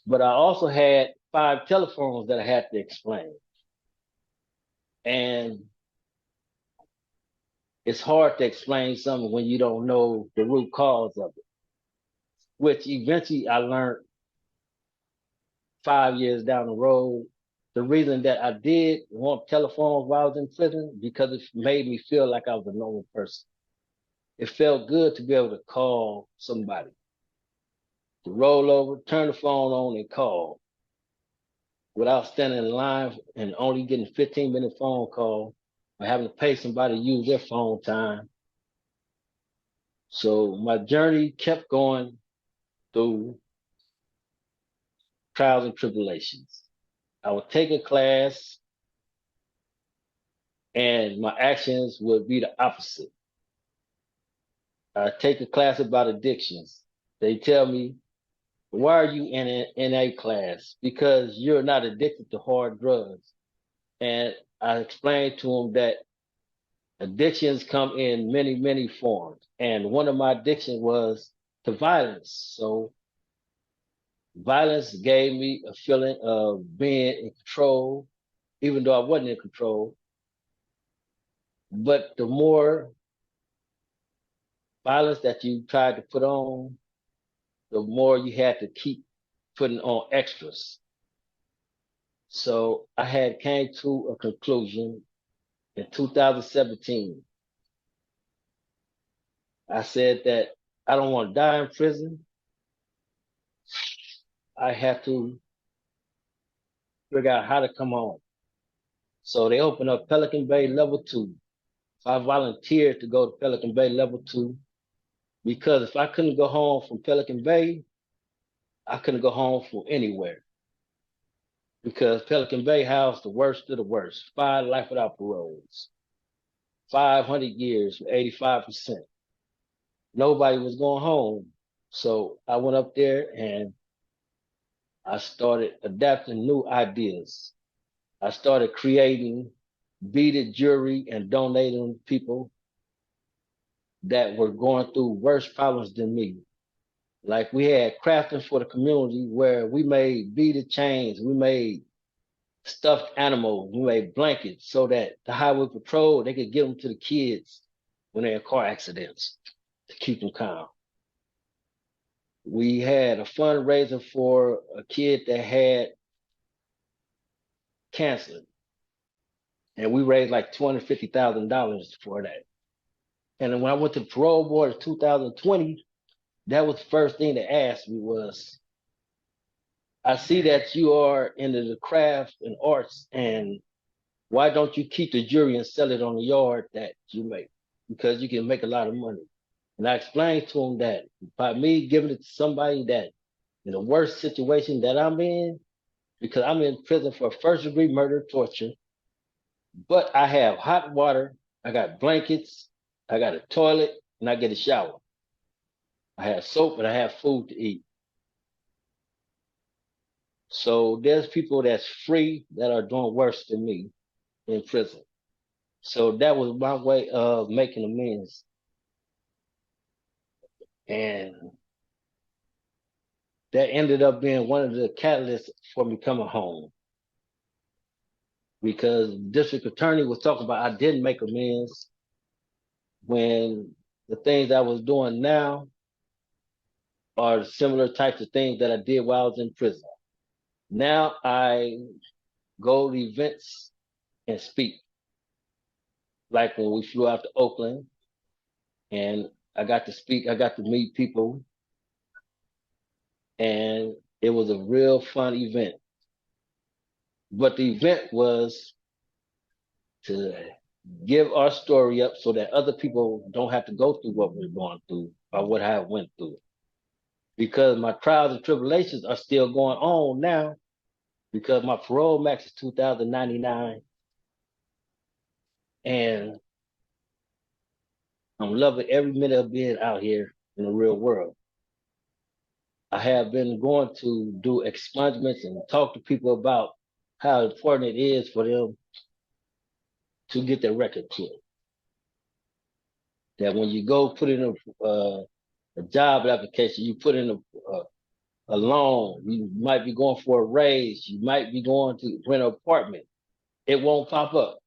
But I also had 5 telephones that I had to explain. And it's hard to explain something when you don't know the root cause of it, which eventually I learned 5 years down the road. The reason that I did want telephones while I was in prison, because it made me feel like I was a normal person. It felt good to be able to call somebody, to roll over, turn the phone on and call without standing in line and only getting a 15-minute phone call or having to pay somebody to use their phone time. So my journey kept going through trials and tribulations. I would take a class and my actions would be the opposite. I take a class about addictions. They tell me, why are you in an NA class? Because you're not addicted to hard drugs. And I explained to them that addictions come in many, many forms. And one of my addictions was to violence. So violence gave me a feeling of being in control, even though I wasn't in control. But the more violence that you tried to put on, the more you had to keep putting on extras. So I had came to a conclusion in 2017. I said that I don't want to die in prison. I have to figure out how to come home. So they opened up Pelican Bay level 2. So I volunteered to go to Pelican Bay level 2 because if I couldn't go home from Pelican Bay, I couldn't go home from anywhere. Because Pelican Bay housed the worst of the worst. 5 life without paroles. 500 years with 85%. Nobody was going home. So I went up there and I started adapting new ideas. I started creating beaded jewelry and donating to people that were going through worse problems than me. Like we had crafting for the community where we made beaded chains, we made stuffed animals, we made blankets so that the highway patrol, they could give them to the kids when they're in car accidents to keep them calm. We had a fundraiser for a kid that had cancer. And we raised like $250,000 for that. And then when I went to the parole board in 2020, that was the first thing they asked me was, I see that you are into the craft and arts, and why don't you keep the jewelry and sell it on the yard that you make? Because you can make a lot of money. And I explained to them that by me giving it to somebody that in the worst situation that I'm in, because I'm in prison for first-degree murder, torture, but I have hot water, I got blankets, I got a toilet, and I get a shower. I have soap and I have food to eat. So there's people that's free that are doing worse than me in prison. So that was my way of making amends. And that ended up being one of the catalysts for me coming home. Because the district attorney was talking about I didn't make amends when the things I was doing now are similar types of things that I did while I was in prison. Now I go to events and speak. Like when we flew out to Oakland and I got to speak, I got to meet people, and it was a real fun event. But the event was to give our story up so that other people don't have to go through what we're going through or what I went through. Because my trials and tribulations are still going on now because my parole max is 2,099. And I'm loving every minute of being out here in the real world. I have been going to do expungements and talk to people about how important it is for them to get their record clear. That when you go put in a job application, you put in a loan, you might be going for a raise, you might be going to rent an apartment. It won't pop up.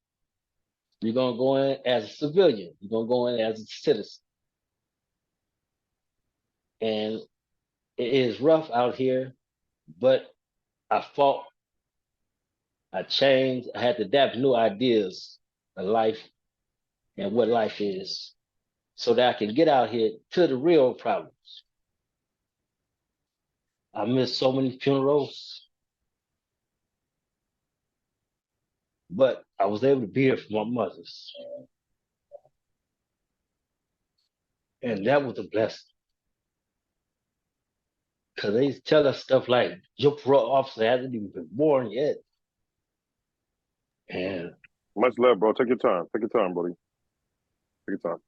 You're going to go in as a civilian. You're going to go in as a citizen. And it is rough out here, but I fought, I changed, I had to adapt new ideas of life and what life is so that I can get out here to the real problems. I missed so many funerals, but I was able to be here for my mothers. And that was a blessing. Because they tell us stuff like, your parole officer hasn't even been born yet. And
much love, bro. Take your time. Take your time, buddy. Take your time.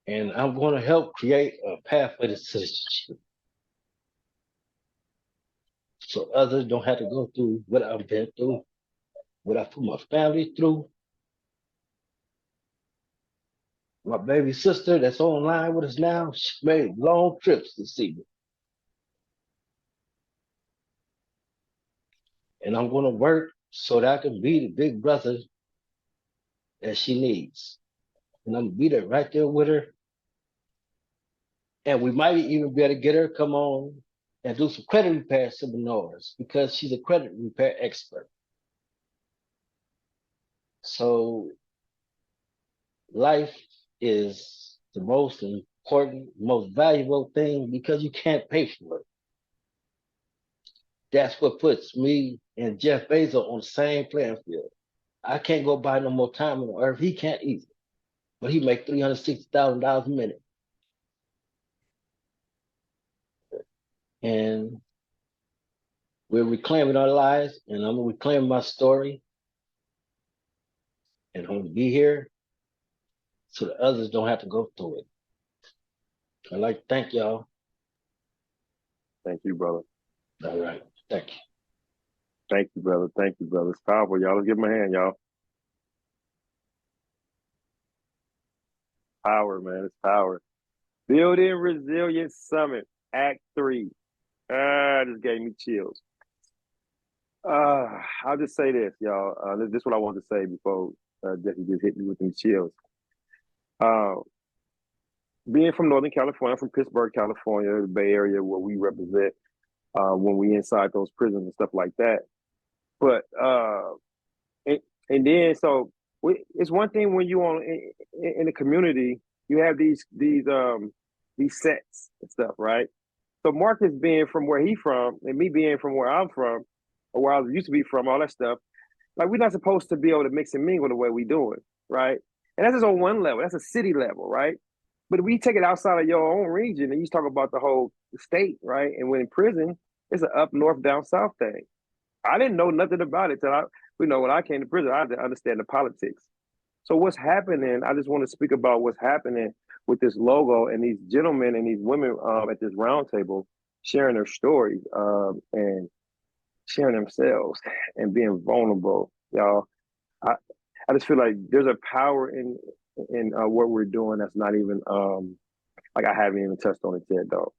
And I'm going to help create a pathway to citizenship so others don't have to go through what I've been through, what I put my family through. My baby sister that's online with us now, she made long trips to see me. And I'm going to work so that I can be the big brother that she needs. And I'm going to be there right there with her. And we might even be able to get her to come on and do some credit repair seminars because she's a credit repair expert. So life is the most important, most valuable thing because you can't pay for it. That's what puts me and Jeff Bezos on the same playing field. I can't go buy no more time on earth. He can't either. But he make $360,000 a minute. And we're reclaiming our lives, and I'm gonna reclaim my story. And I'm gonna be here so that others don't have to go through it. I'd like to thank y'all.
Thank you, brother.
All right. Thank you.
Thank you, brother. Thank you, brother. It's powerful, y'all. Let's give him a hand, y'all. Power, man. It's power. Building Resilience Summit, Act 3. This gave me chills. I'll just say this, y'all. This is what I wanted to say before Jesse just hit me with them chills. Being from Northern California, from Pittsburgh, California, the Bay Area, where we represent when we inside those prisons and stuff like that. But and then so it's one thing when you on in the community, you have these sets and stuff, right? So Marcus being from where he from, and me being from where I'm from, or where I used to be from, all that stuff, like we're not supposed to be able to mix and mingle the way we do it, right? And that's just on one level. That's a city level, right? But if we take it outside of your own region and you talk about the whole state, right? And when in prison, it's an up north, down south thing. I didn't know nothing about it till when I came to prison, I had to understand the politics. So what's happening? I just want to speak about what's happening with this logo and these gentlemen and these women at this round table sharing their stories and sharing themselves and being vulnerable, y'all. I just feel like there's a power in what we're doing that's not even like I haven't even touched on it yet though.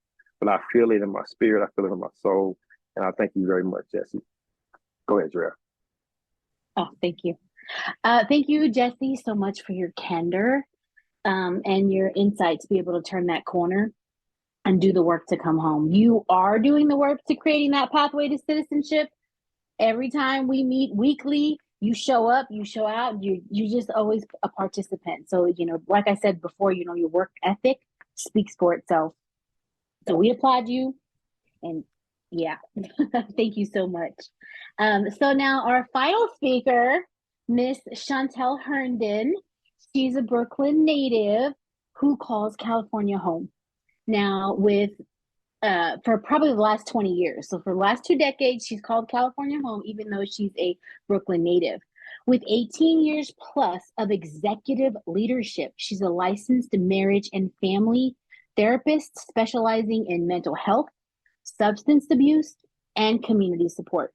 but I feel it in my spirit. I feel it in my soul. And I thank you very much, Jesse. Go ahead, Drea.
Oh, thank you. Thank you, Jesse, so much for your candor and your insight to be able to turn that corner and do the work to come home. You are doing the work to creating that pathway to citizenship. Every time we meet weekly, you show up, you show out, you just always a participant. So, like I said before, your work ethic speaks for itself. So we applaud you. And yeah, thank you so much. So now our final speaker, Miss Chantel Herndon. She's a Brooklyn native who calls California home. Now, for probably the last 20 years. So for the last 2 decades, she's called California home, even though she's a Brooklyn native. With 18 years plus of executive leadership, she's a licensed marriage and family therapist specializing in mental health, substance abuse, and community support.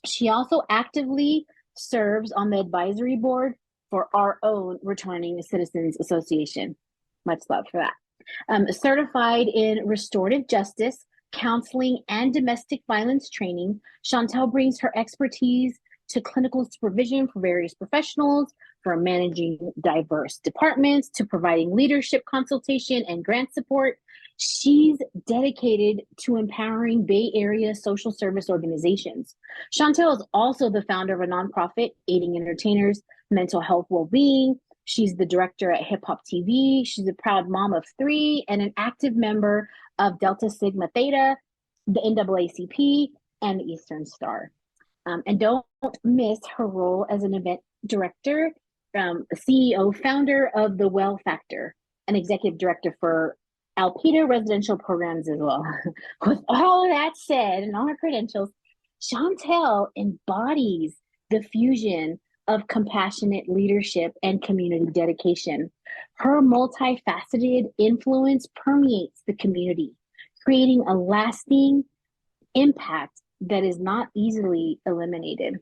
She also actively serves on the advisory board for our own Returning Citizens Association. Much love for that. Certified in restorative justice, counseling, and domestic violence training, Chantel brings her expertise to clinical supervision for various professionals, from managing diverse departments to providing leadership consultation and grant support. She's dedicated to empowering Bay Area social service organizations. Chantel is also the founder of a nonprofit aiding entertainers' mental health well-being. She's the director at Hip Hop TV. She's a proud mom of 3 and an active member of Delta Sigma Theta, the NAACP, and the Eastern Star. And don't miss her role as an event director, CEO, founder of the Well Factor, an executive director for Alpita residential programs as well. With all of that said and all her credentials, Chantel embodies the fusion of compassionate leadership and community dedication. Her multifaceted influence permeates the community, creating a lasting impact that is not easily eliminated.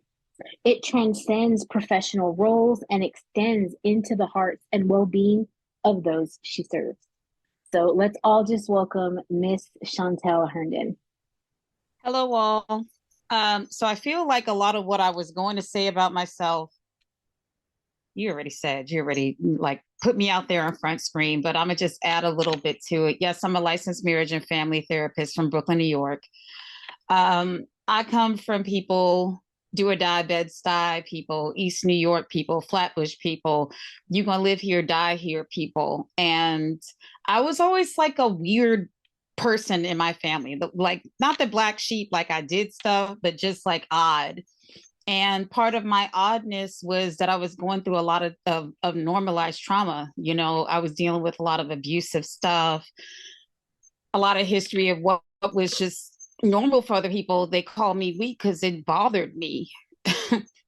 It transcends professional roles and extends into the hearts and well-being of those she serves. So let's all just welcome Miss Chantel Herndon.
Hello, all. So I feel like a lot of what I was going to say about myself, you already like put me out there on front screen, but I'm gonna just add a little bit to it. Yes, I'm a licensed marriage and family therapist from Brooklyn, New York. I come from people, do or die Bed-Stuy people, East New York people, Flatbush people, you gonna live here, die here people. And I was always like a weird person in my family, like not the black sheep, like I did stuff, but just like odd. And part of my oddness was that I was going through a lot of normalized trauma. I was dealing with a lot of abusive stuff, a lot of history of what was just normal for other people. They called me weak because it bothered me.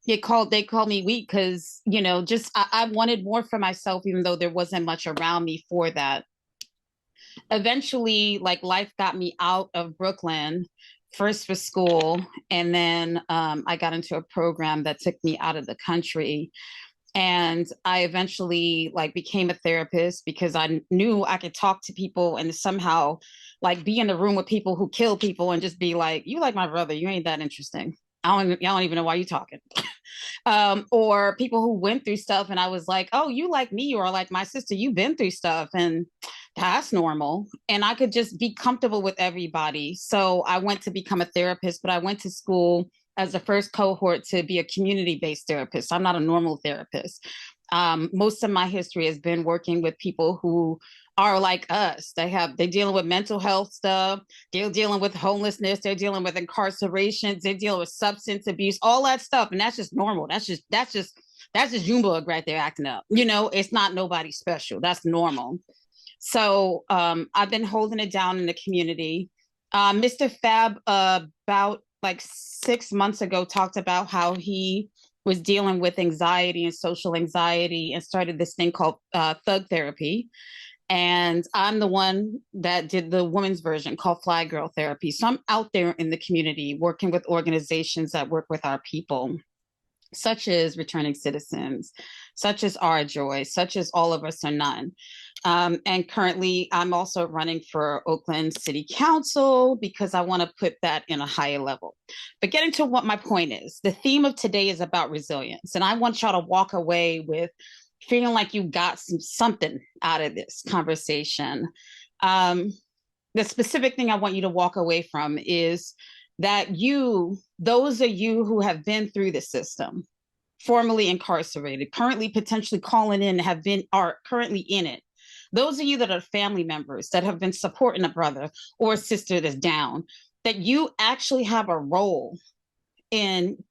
They called me weak because, just I wanted more for myself, even though there wasn't much around me for that. Eventually, like life got me out of Brooklyn, first for school, and then I got into a program that took me out of the country. And I eventually became a therapist because I knew I could talk to people and somehow be in the room with people who kill people and just be like, you like my brother, you ain't that interesting. Y'all don't even know why you're talking. Or people who went through stuff and I was like, oh, you like me, or like my sister, you've been through stuff and that's normal. And I could just be comfortable with everybody. So I went to become a therapist, but I went to school as the first cohort to be a community-based therapist. I'm not a normal therapist. Most of my history has been working with people who are like us. They're dealing with mental health stuff. They're dealing with homelessness. They're dealing with incarcerations. They're dealing with substance abuse, all that stuff. And that's just normal. That's just Junebug right there acting up. It's not nobody special. That's normal. So I've been holding it down in the community. Mr. Fab, about 6 months ago, talked about how he was dealing with anxiety and social anxiety and started this thing called thug therapy. And I'm the one that did the women's version called Fly Girl Therapy. So I'm out there in the community working with organizations that work with our people, such as Returning Citizens, such as Our Joy, such as All of Us or None. And currently, I'm also running for Oakland City Council because I want to put that in a higher level. But getting to what my point is, the theme of today is about resilience. And I want y'all to walk away with feeling like you got something out of this conversation. The specific thing I want you to walk away from is that those of you who have been through the system, formerly incarcerated, currently potentially calling in, are currently in it. Those of you that are family members that have been supporting a brother or a sister that's down, that you actually have a role in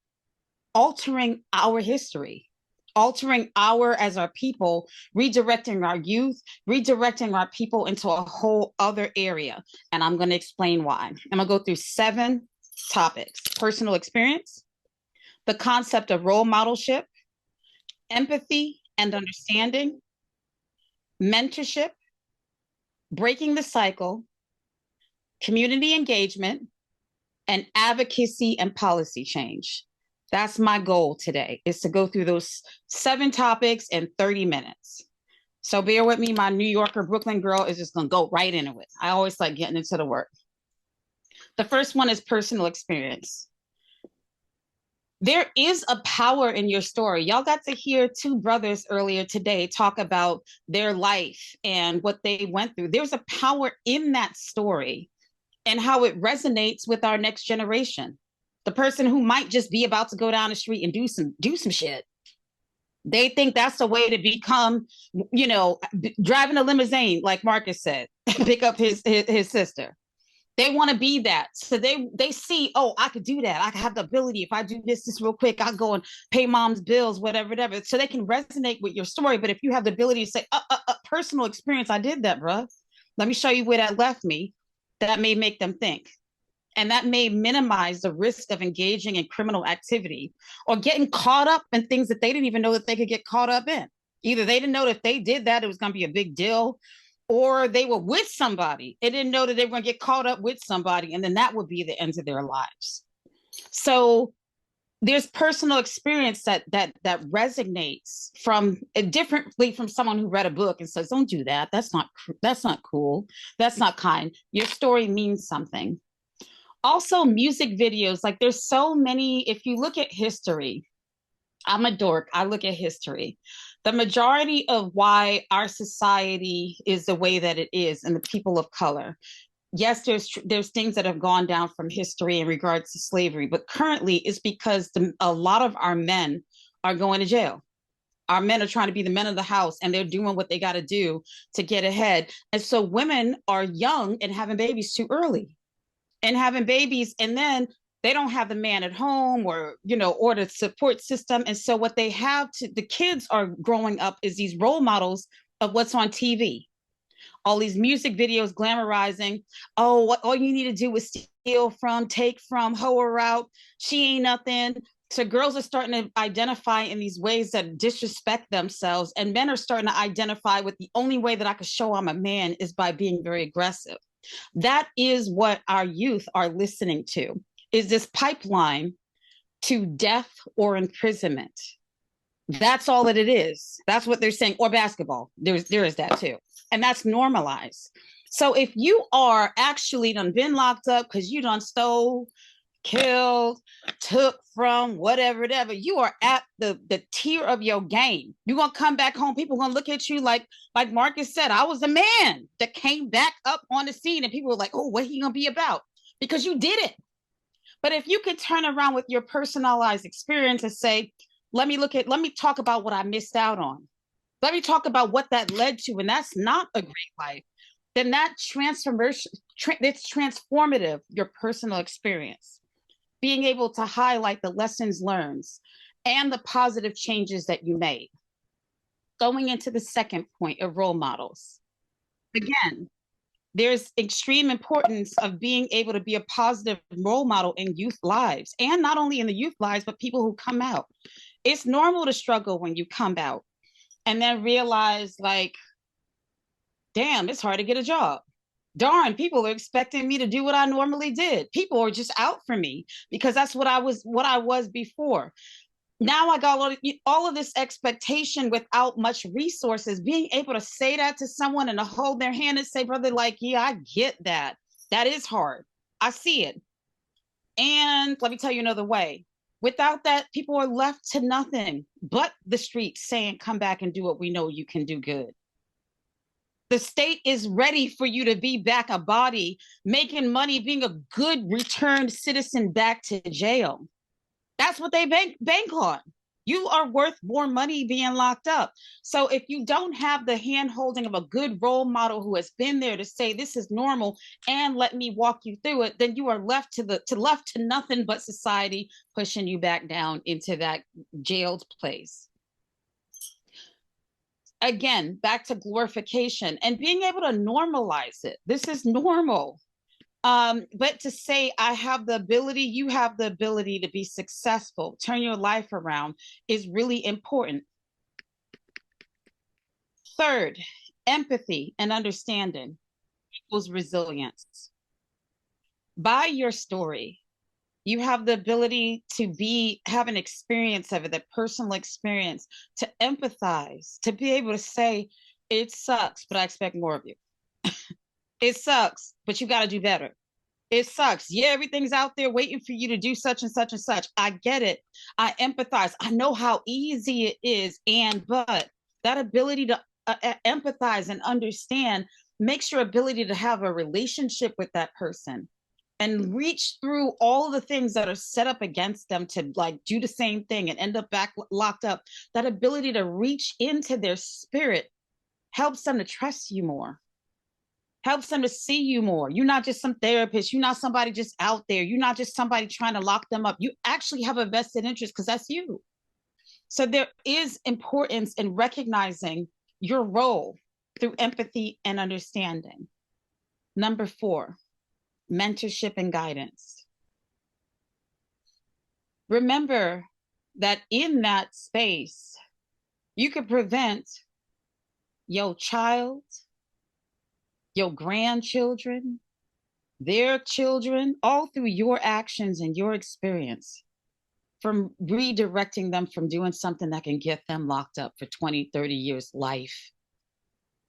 altering our history, altering as our people, redirecting our youth, redirecting our people into a whole other area. And I'm going to explain why. I'm going to go through 7 topics: personal experience, the concept of role modelship, empathy and understanding, mentorship, breaking the cycle, community engagement, and advocacy and policy change. That's my goal today, is to go through those 7 topics in 30 minutes. So bear with me, my New Yorker Brooklyn girl is just gonna go right into it. I always like getting into the work. The first one is personal experience. There is a power in your story. Y'all got to hear 2 brothers earlier today talk about their life and what they went through. There's a power in that story and how it resonates with our next generation. The person who might just be about to go down the street and do some shit. They think that's the way to become, driving a limousine, like Marcus said, pick up his sister. They want to be that. So they see, oh, I could do that. I could have the ability. If I do this real quick, I'll go and pay mom's bills, whatever. So they can resonate with your story. But if you have the ability to say, personal experience, I did that, bro. Let me show you where that left me. That may make them think. And that may minimize the risk of engaging in criminal activity or getting caught up in things that they didn't even know that they could get caught up in. Either they didn't know that if they did that, it was going to be a big deal, or they were with somebody and didn't know that they were going to get caught up with somebody, and then that would be the end of their lives. So there's personal experience that resonates differently from someone who read a book and says, don't do that. That's not cool. That's not kind. Your story means something. Also, music videos, like there's so many. If you look at history, I'm a dork. I look at history. The majority of why our society is the way that it is, and the people of color, yes, there's things that have gone down from history in regards to slavery, but currently it's because a lot of our men are going to jail. Our men are trying to be the men of the house, and they're doing what they got to do to get ahead. And so women are young and having babies too early. And having babies, and then they don't have the man at home or the support system. And so what they have the kids are growing up is these role models of what's on TV. All these music videos glamorizing, all you need to do is steal from, take from, hoe her out. She ain't nothing. So girls are starting to identify in these ways that disrespect themselves. And men are starting to identify with the only way that I can show I'm a man is by being very aggressive. That is what our youth are listening to, is this pipeline to death or imprisonment. That's all that it is. That's what they're saying. Or basketball. There is that too. And that's normalized. So if you are actually done been locked up because you done stole, killed, took from, whatever, you are at the tier of your game. You're going to come back home. People are going to look at you like Marcus said, I was a man that came back up on the scene, and people were like, oh, what he going to be about? Because you did it. But if you can turn around with your personalized experience and say, let me talk about what I missed out on. Let me talk about what that led to. And that's not a great life. Then that transformation, it's transformative, your personal experience. Being able to highlight the lessons learned and the positive changes that you made. Going into the second point of role models. Again, there's extreme importance of being able to be a positive role model in youth lives, and not only in the youth lives, but people who come out. It's normal to struggle when you come out and then realize, like, damn, it's hard to get a job. Darn, people are expecting me to do what I normally did. People are just out for me because that's what I was before. now I got all of this expectation without much resources. Being able to say that to someone and to hold their hand and say, brother, like, yeah, I get that. That is hard. I see it. And let me tell you another way. Without that, people are left to nothing but the streets saying, come back and do what we know you can do good. The state is ready for you to be back a body, making money, being a good returned citizen back to jail. That's what they bank on. You are worth more money being locked up. So if you don't have the hand holding of a good role model who has been there to say this is normal and let me walk you through it, then you are left to nothing but society pushing you back down into that jailed place. Again, back to glorification and being able to normalize it. This is normal. But to say I have the ability, you have the ability to be successful, turn your life around is really important. Third, empathy and understanding equals resilience. By your story, you have the ability to have an experience of it, the personal experience, to empathize, to be able to say, it sucks, but I expect more of you. It sucks, but you got to do better. It sucks. Yeah, everything's out there waiting for you to do such and such and such. I get it. I empathize. I know how easy it is. But that ability to empathize and understand makes your ability to have a relationship with that person and reach through all the things that are set up against them to like do the same thing and end up back locked up. That ability to reach into their spirit helps them to trust you more. Helps them to see you more. You're not just some therapist. You're not somebody just out there. You're not just somebody trying to lock them up. You actually have a vested interest because that's you. So there is importance in recognizing your role through empathy and understanding. Number 4, mentorship and guidance. Remember that in that space, you could prevent your child, your grandchildren, their children, all through your actions and your experience, from redirecting them from doing something that can get them locked up for 20, 30 years life.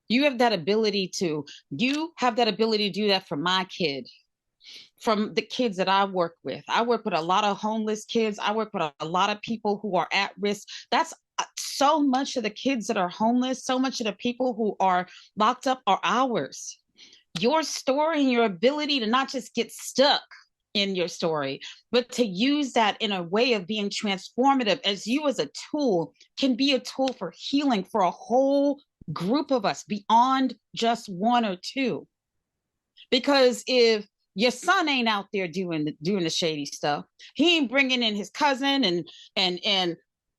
You have that ability to do that for my kid, from the kids that I work with. I work with a lot of homeless kids. I work with a lot of people who are at risk. That's so much of the kids that are homeless, so much of the people who are locked up are ours. Your story and your ability to not just get stuck in your story, but to use that in a way of being transformative as you as a tool can be a tool for healing for a whole group of us beyond just one or two. Because if your son ain't out there doing the shady stuff, he ain't bringing in his cousin and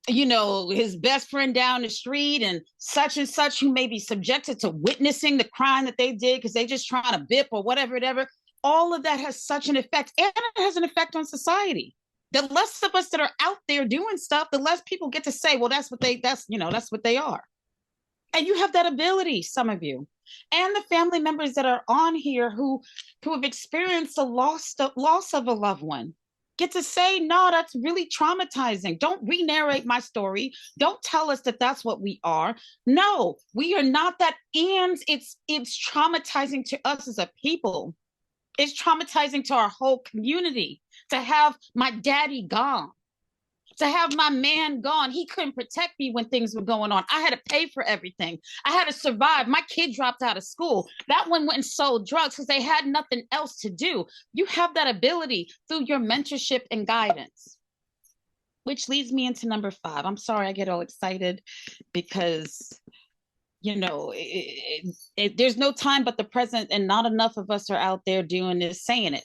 you know, his best friend down the street and such who may be subjected to witnessing the crime that they did because they just trying to bip or whatever. All of that has such an effect, and it has an effect on society. The less of us that are out there doing stuff, the less people get to say, well, that's what they are. And you have that ability, some of you, and the family members that are on here who have experienced the loss of a loved one. Get to say, no, that's really traumatizing. Don't re-narrate my story. Don't tell us that that's what we are. No, we are not that. And it's traumatizing to us as a people. It's traumatizing to our whole community to have my daddy gone, to have my man gone. He couldn't protect me when things were going on. I had to pay for everything. I had to survive. My kid dropped out of school. That one went and sold drugs because they had nothing else to do. You have that ability through your mentorship and guidance, which leads me into number 5. I'm sorry I get all excited because, you know, there's no time but the present, and not enough of us are out there doing this, saying it.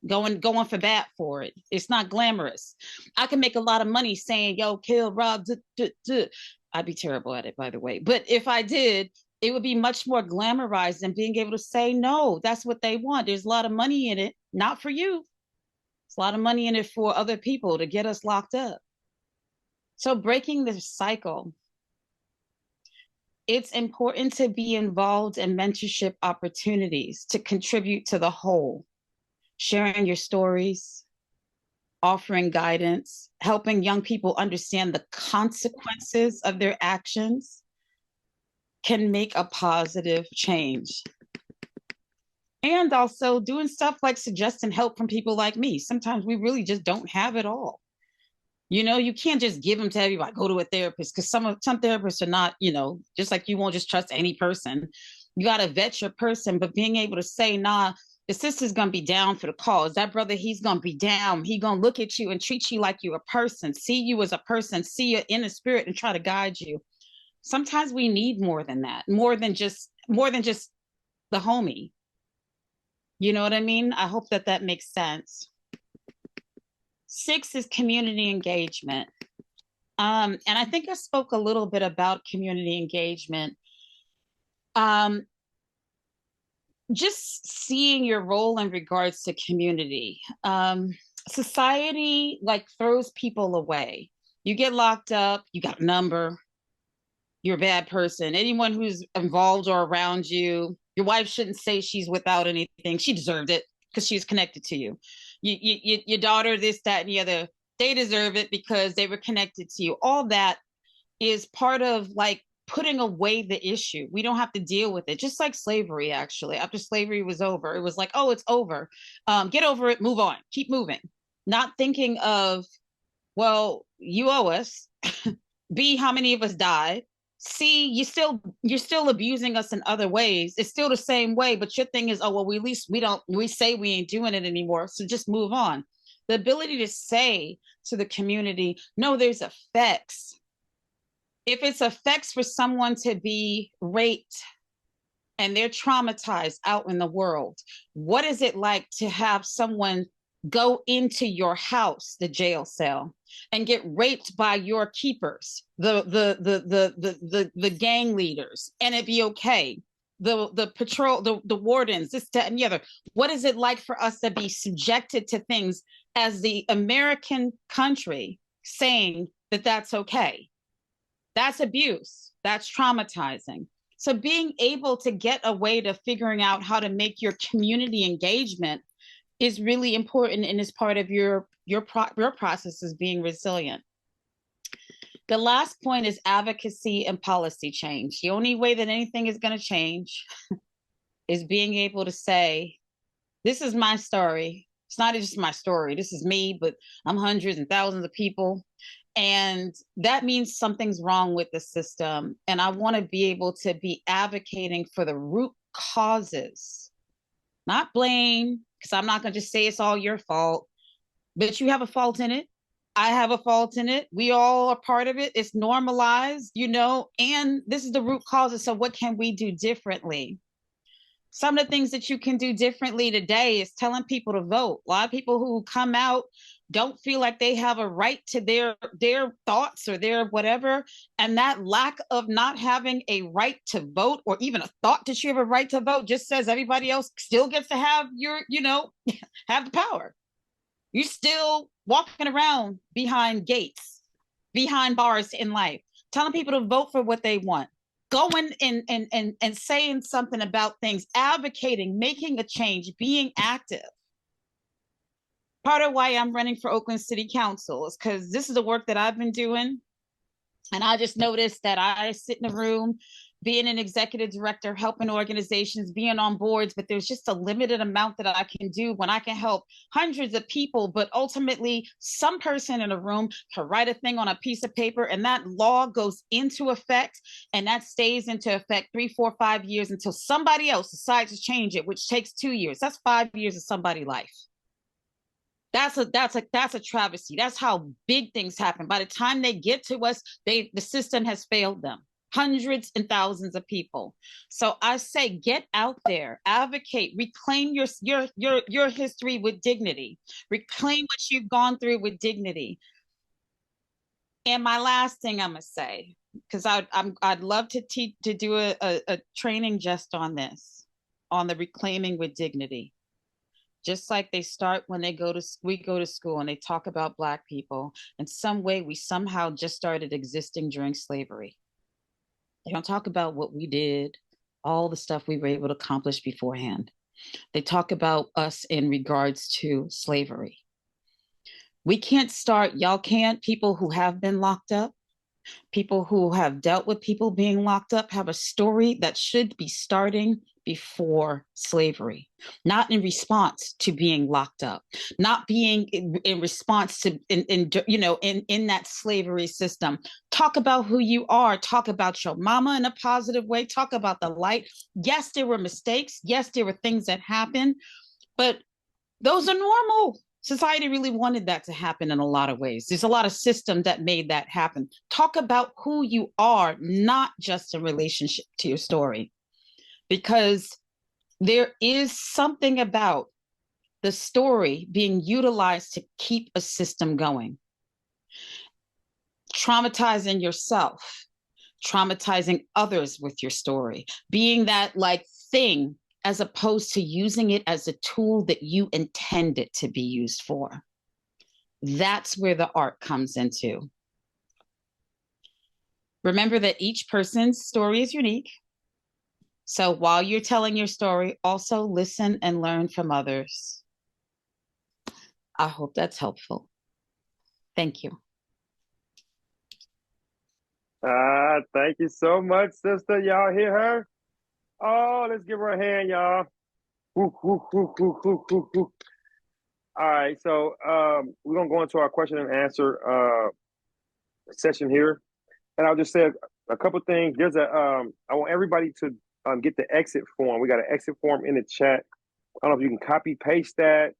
Going for bat for it. It's not glamorous. I can make a lot of money saying, yo, kill, rob, I'd be terrible at it, by the way. But if I did, it would be much more glamorized than being able to say, no, that's what they want. There's a lot of money in it, not for you. There's a lot of money in it for other people to get us locked up. So breaking the cycle, it's important to be involved in mentorship opportunities to contribute to the whole. Sharing your stories, offering guidance, helping young people understand the consequences of their actions can make a positive change. And also doing stuff like suggesting help from people like me. Sometimes we really just don't have it all. You know, you can't just give them to everybody, go to a therapist, because some therapists are not, you know, just like you won't just trust any person. You got to vet your person, but being able to say, nah, the sister's going to be down for the cause. That brother, he's going to be down. He's going to look at you and treat you like you're a person, see you as a person, see your inner spirit and try to guide you. Sometimes we need more than that, more than just the homie. You know what I mean? I hope that that makes sense. 6 is community engagement. And I think I spoke a little bit about community engagement. Just seeing your role in regards to community. Society like throws people away. You get locked up, you got a number, you're a bad person. Anyone who's involved or around you, your wife shouldn't say she's without anything. She deserved it because she's connected to you. Your daughter, this, that, and the other, they deserve it because they were connected to you. All that is part of like putting away the issue. We don't have to deal with it. Just like slavery, actually. After slavery was over, it was like, oh, it's over. Get over it, move on, keep moving. Not thinking of, well, you owe us. B, how many of us died? C, you're still abusing us in other ways. It's still the same way, but your thing is, oh, well, we say we ain't doing it anymore. So just move on. The ability to say to the community, no, there's effects. If it's effects for someone to be raped and they're traumatized out in the world, what is it like to have someone go into your house, the jail cell, and get raped by your keepers, the gang leaders, and it be okay? The patrol, the wardens, this, that, and the other. What is it like for us to be subjected to things as the American country saying that that's okay? That's abuse. That's traumatizing. So being able to get a way to figuring out how to make your community engagement is really important and is part of your process as being resilient. The last point is advocacy and policy change. The only way that anything is going to change is being able to say, this is my story. It's not just my story. This is me, but I'm hundreds and thousands of people. And that means something's wrong with the system. And I want to be able to be advocating for the root causes, not blame, because I'm not going to just say it's all your fault, but you have a fault in it. I have a fault in it. We all are part of it. It's normalized, you know, and this is the root causes. So what can we do differently? Some of the things that you can do differently today is telling people to vote. A lot of people who come out don't feel like they have a right to their thoughts or their whatever. And that lack of not having a right to vote or even a thought that you have a right to vote just says everybody else still gets to have your, you know, have the power. You're still walking around behind gates, behind bars in life, telling people to vote for what they want. Going and saying something about things, advocating, making a change, being active. Part of why I'm running for Oakland City Council is because this is the work that I've been doing. And I just noticed that I sit in a room, being an executive director, helping organizations, being on boards, but there's just a limited amount that I can do when I can help hundreds of people. But ultimately, some person in a room can write a thing on a piece of paper and that law goes into effect and that stays into effect 3, 4, 5 years until somebody else decides to change it, which takes 2 years. That's 5 years of somebody's life. That's a travesty. That's how big things happen. By the time they get to us, the system has failed them. Hundreds and thousands of people. So I say, get out there, advocate, reclaim your history with dignity, reclaim what you've gone through with dignity. And my last thing I'm gonna say, because I'd love to do a training just on this, on the reclaiming with dignity. Just like they start when we go to school and they talk about Black people. In some way, we somehow just started existing during slavery. They don't talk about what we did, all the stuff we were able to accomplish beforehand. They talk about us in regards to slavery. We can't start, y'all can't, people who have been locked up, people who have dealt with people being locked up have a story that should be starting before slavery, not in response to being locked up, not being in response to in that slavery system. Talk about who you are, talk about your mama in a positive way, talk about the light. Yes, there were mistakes, yes, there were things that happened, but those are normal. Society really wanted that to happen in a lot of ways. There's a lot of system that made that happen. Talk about who you are, not just in relationship to your story, because there is something about the story being utilized to keep a system going. Traumatizing yourself, traumatizing others with your story, being that like thing as opposed to using it as a tool that you intend it to be used for. That's where the art comes into. Remember that each person's story is unique. So while you're telling your story, also listen and learn from others. I hope that's helpful. Thank you.
Thank you so much, sister. Y'all hear her? Oh, let's give her a hand, y'all. Woo, woo, woo, woo, woo, woo, woo. All right, so we're gonna go into our question and answer session here, and I'll just say a couple things. There's I want everybody to get the exit form. We got an exit form in the chat. I don't know if you can copy paste that.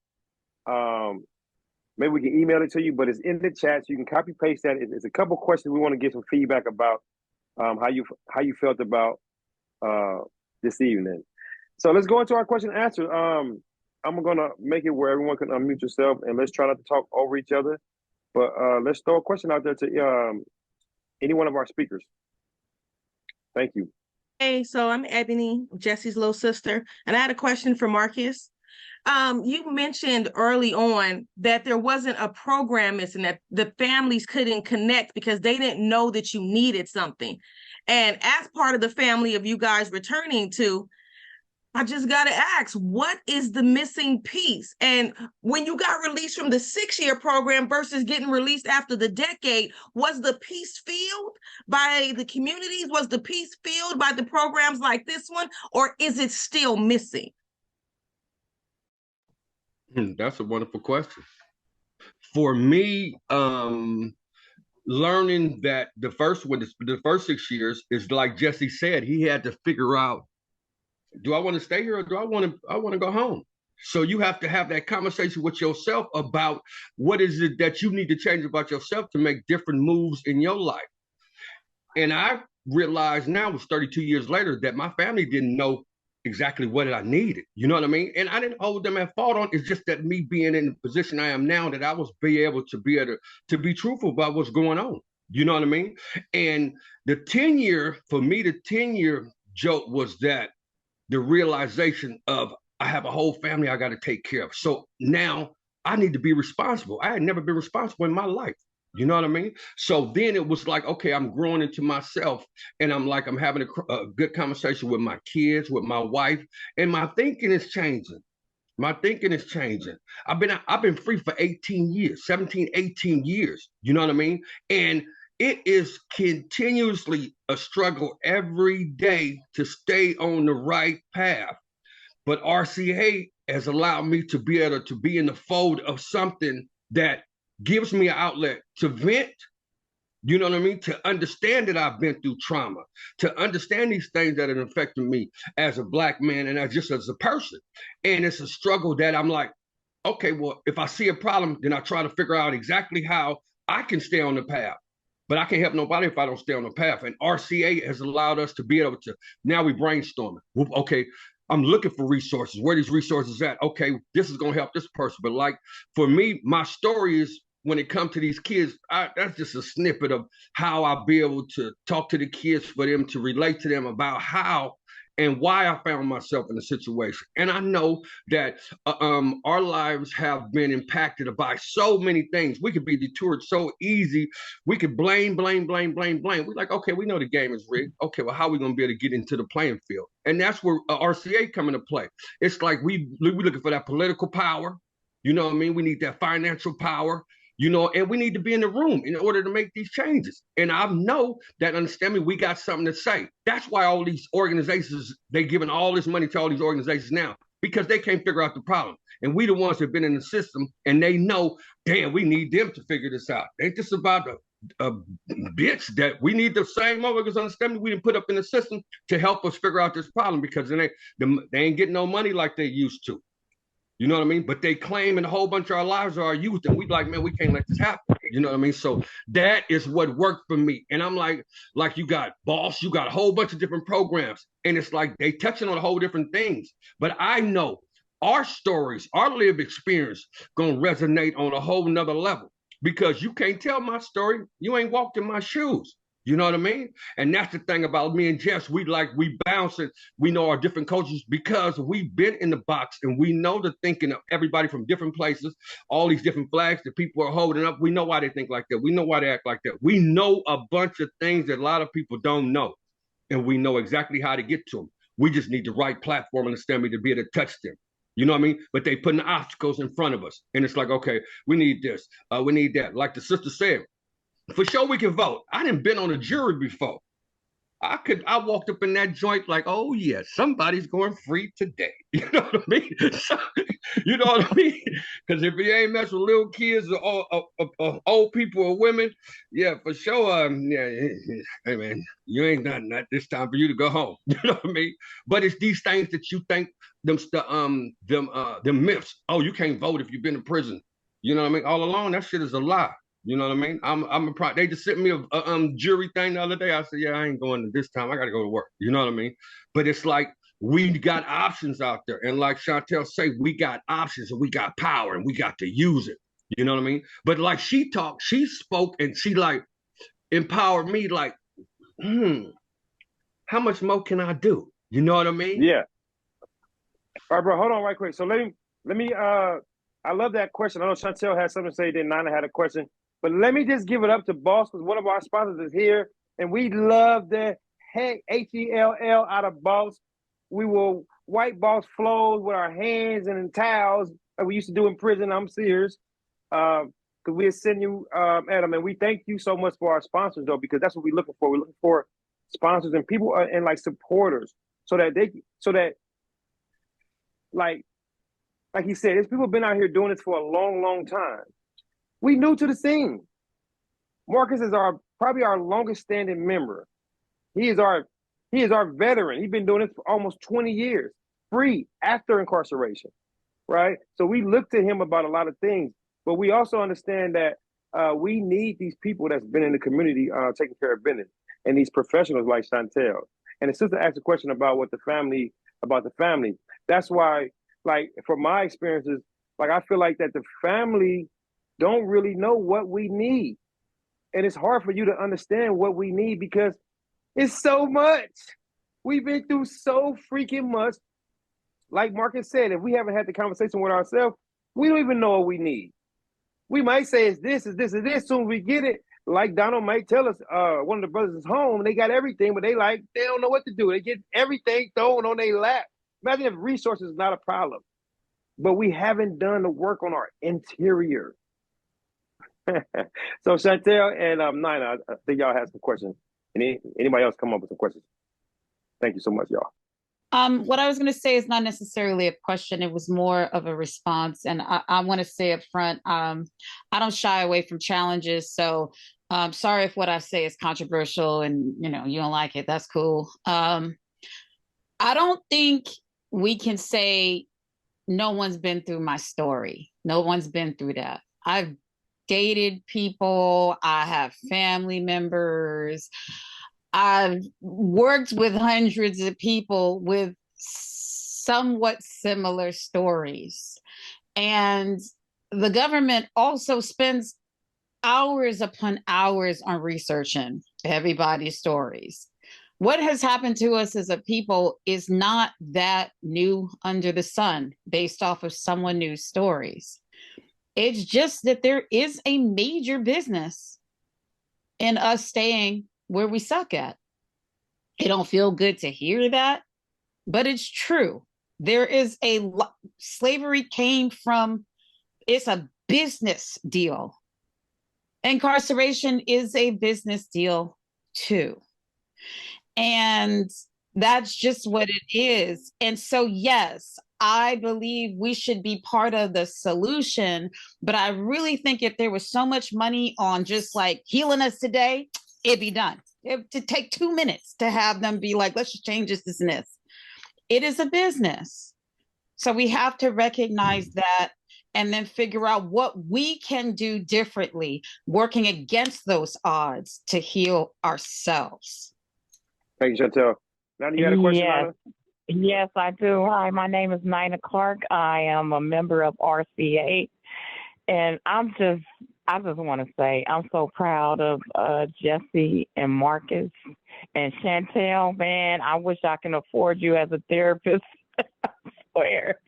Maybe we can email it to you, but it's in the chat, so you can copy paste that. It's a couple questions we want to get some feedback about how you felt about this evening. So let's go into our question and answer. I'm gonna make it where everyone can unmute yourself, and let's try not to talk over each other. But let's throw a question out there to any one of our speakers. Thank you.
Hey, so I'm Ebony, Jesse's little sister, and I had a question for Marcus. You mentioned early on that there wasn't a program missing, that the families couldn't connect because they didn't know that you needed something. And as part of the family of you guys returning to, I just got to ask, what is the missing piece? And when you got released from the 6-year program versus getting released after the decade, was the piece filled by the communities? Was the piece filled by the programs like this one? Or is it still missing?
That's a wonderful question. For me, learning that the first 6 years is like Jesse said, he had to figure out, do I want to stay here or do I want to go home? So you have to have that conversation with yourself about what is it that you need to change about yourself to make different moves in your life. And I realize now, it's 32 years later, that my family didn't know exactly what I needed. You know what I mean? And I didn't hold them at fault on. It's just that me being in the position I am now, that I was able to be truthful about what's going on. You know what I mean? And the 10-year, for me, the 10-year joke was that the realization of I have a whole family I got to take care of. So now I need to be responsible. I had never been responsible in my life. You know what I mean? So then it was like, okay, I'm growing into myself, and I'm having a good conversation with my kids, with my wife, and my thinking is changing. My thinking is changing. I've been free for 18 years, 17, 18 years. You know what I mean? And it is continuously a struggle every day to stay on the right path. But RCA has allowed me to be able to be in the fold of something that gives me an outlet to vent, you know what I mean? To understand that I've been through trauma, to understand these things that have affected me as a Black man and as a person. And it's a struggle that I'm like, okay, well, if I see a problem, then I try to figure out exactly how I can stay on the path. But I can't help nobody if I don't stay on the path. And RCA has allowed us to be able to, now we brainstorming. Okay, I'm looking for resources. Where these resources at? Okay, this is going to help this person. But like for me, my story is, when it comes to these kids, that's just a snippet of how I'll be able to talk to the kids, for them to relate to them about how and why I found myself in the situation. And I know that our lives have been impacted by so many things. We could be detoured so easy. We could blame. We're like, okay, we know the game is rigged. Okay, well, how are we going to be able to get into the playing field? And that's where RCA come into play. It's like we're looking for that political power. You know what I mean? We need that financial power. you know, and we need to be in the room in order to make these changes. And I know that, understand me, we got something to say. That's why all these organizations, they giving all this money to all these organizations now, because they can't figure out the problem. And we the ones that have been in the system, and they know, damn, we need them to figure this out. Ain't this about the bitch that we need the same motherfuckers, understand me, we didn't put up in the system to help us figure out this problem, because they ain't getting no money like they used to. You know what I mean? But they claiming a whole bunch of our lives are our youth, and we like, man, we can't let this happen. You know what I mean? So that is what worked for me. And I'm like you got Boss, you got a whole bunch of different programs, and it's like they touching on a whole different things. But I know our stories, our lived experience, gonna resonate on a whole nother level, because you can't tell my story. You ain't walked in my shoes. You know what I mean? And that's the thing about me and Jess. We bounce it. We know our different cultures because we've been in the box, and we know the thinking of everybody from different places, all these different flags that people are holding up. We know why they think like that. We know why they act like that. We know a bunch of things that a lot of people don't know, and we know exactly how to get to them. We just need the right platform and the STEMI to be able to touch them. You know what I mean? But they putting the obstacles in front of us. And it's like, okay, we need this. We need that. Like the sister said, for sure we can vote. I didn't been on a jury before. I walked up in that joint like, oh yeah, somebody's going free today. You know what I mean? So, you know what I mean? Because if you ain't mess with little kids or old people or women, yeah, for sure. Yeah, hey man, you ain't done that. This time for you to go home. You know what I mean? But it's these things that you think them myths. Oh, you can't vote if you've been in prison. You know what I mean? All along, that shit is a lie. You know what I mean? They just sent me a jury thing the other day. I said, yeah, I ain't going to this time. I got to go to work. You know what I mean? But it's like we got options out there. And like Chantel say, we got options and we got power and we got to use it. You know what I mean? But like she spoke and she like empowered me like, how much more can I do? You know what I mean?
Yeah. All right, bro, hold on right quick. So let me I love that question. I know Chantel had something to say, then Nina had a question. But let me just give it up to Boss, because one of our sponsors is here, and we love the HELL out of Boss. We will wipe Boss flows with our hands and in towels like we used to do in prison. I'm serious. Because we'll send you at them. And we thank you so much for our sponsors, though, because that's what we're looking for. We're looking for sponsors and people and like supporters so that like he said, there's people been out here doing this for a long, long time. We new to the scene. Marcus is probably our longest standing member. He is our veteran. He's been doing this for almost 20 years, free after incarceration, right? So we look to him about a lot of things, but we also understand that we need these people that's been in the community taking care of business, and these professionals like Chantel. And the sister asked a question about the family. That's why, like, from my experiences, like I feel like that the family don't really know what we need. And it's hard for you to understand what we need because it's so much. We've been through so freaking much. Like Marcus said, if we haven't had the conversation with ourselves, we don't even know what we need. We might say it's this, it's this, it's this. Soon as we get it, like Donald might tell us, one of the brothers is home and they got everything, but they don't know what to do. They get everything thrown on their lap. Imagine if resources is not a problem, but we haven't done the work on our interior. So Chantel and Nina, I think y'all have some questions. Anybody else come up with some questions? Thank you so much, y'all.
What I was going to say is not necessarily a question. It was more of a response. And I want to say up front, I don't shy away from challenges. So sorry if what I say is controversial and, you don't like it. That's cool. I don't think we can say no one's been through my story. No one's been through that. I've dated people. I have family members. I've worked with hundreds of people with somewhat similar stories. And the government also spends hours upon hours on researching everybody's stories. What has happened to us as a people is not that new under the sun based off of someone new's stories. It's just that there is a major business in us staying where we suck at. It don't feel good to hear that, but it's true. There is slavery came from, it's a business deal. Incarceration is a business deal too. And that's just what it is. And so, yes, I believe we should be part of the solution. But I really think if there was so much money on just like healing us today, it'd be done. It'd take 2 minutes to have them be like, let's just change this and this. It is a business. So we have to recognize that and then figure out what we can do differently, working against those odds to heal ourselves.
Thank you, Chantel. Now, you had a question,
Yes.
Nina?
Yes, I do. Hi, my name is Nina Clark. I am a member of RCA, and I just want to say I'm so proud of Jesse and Marcus and Chantel. Man, I wish I can afford you as a therapist. I swear,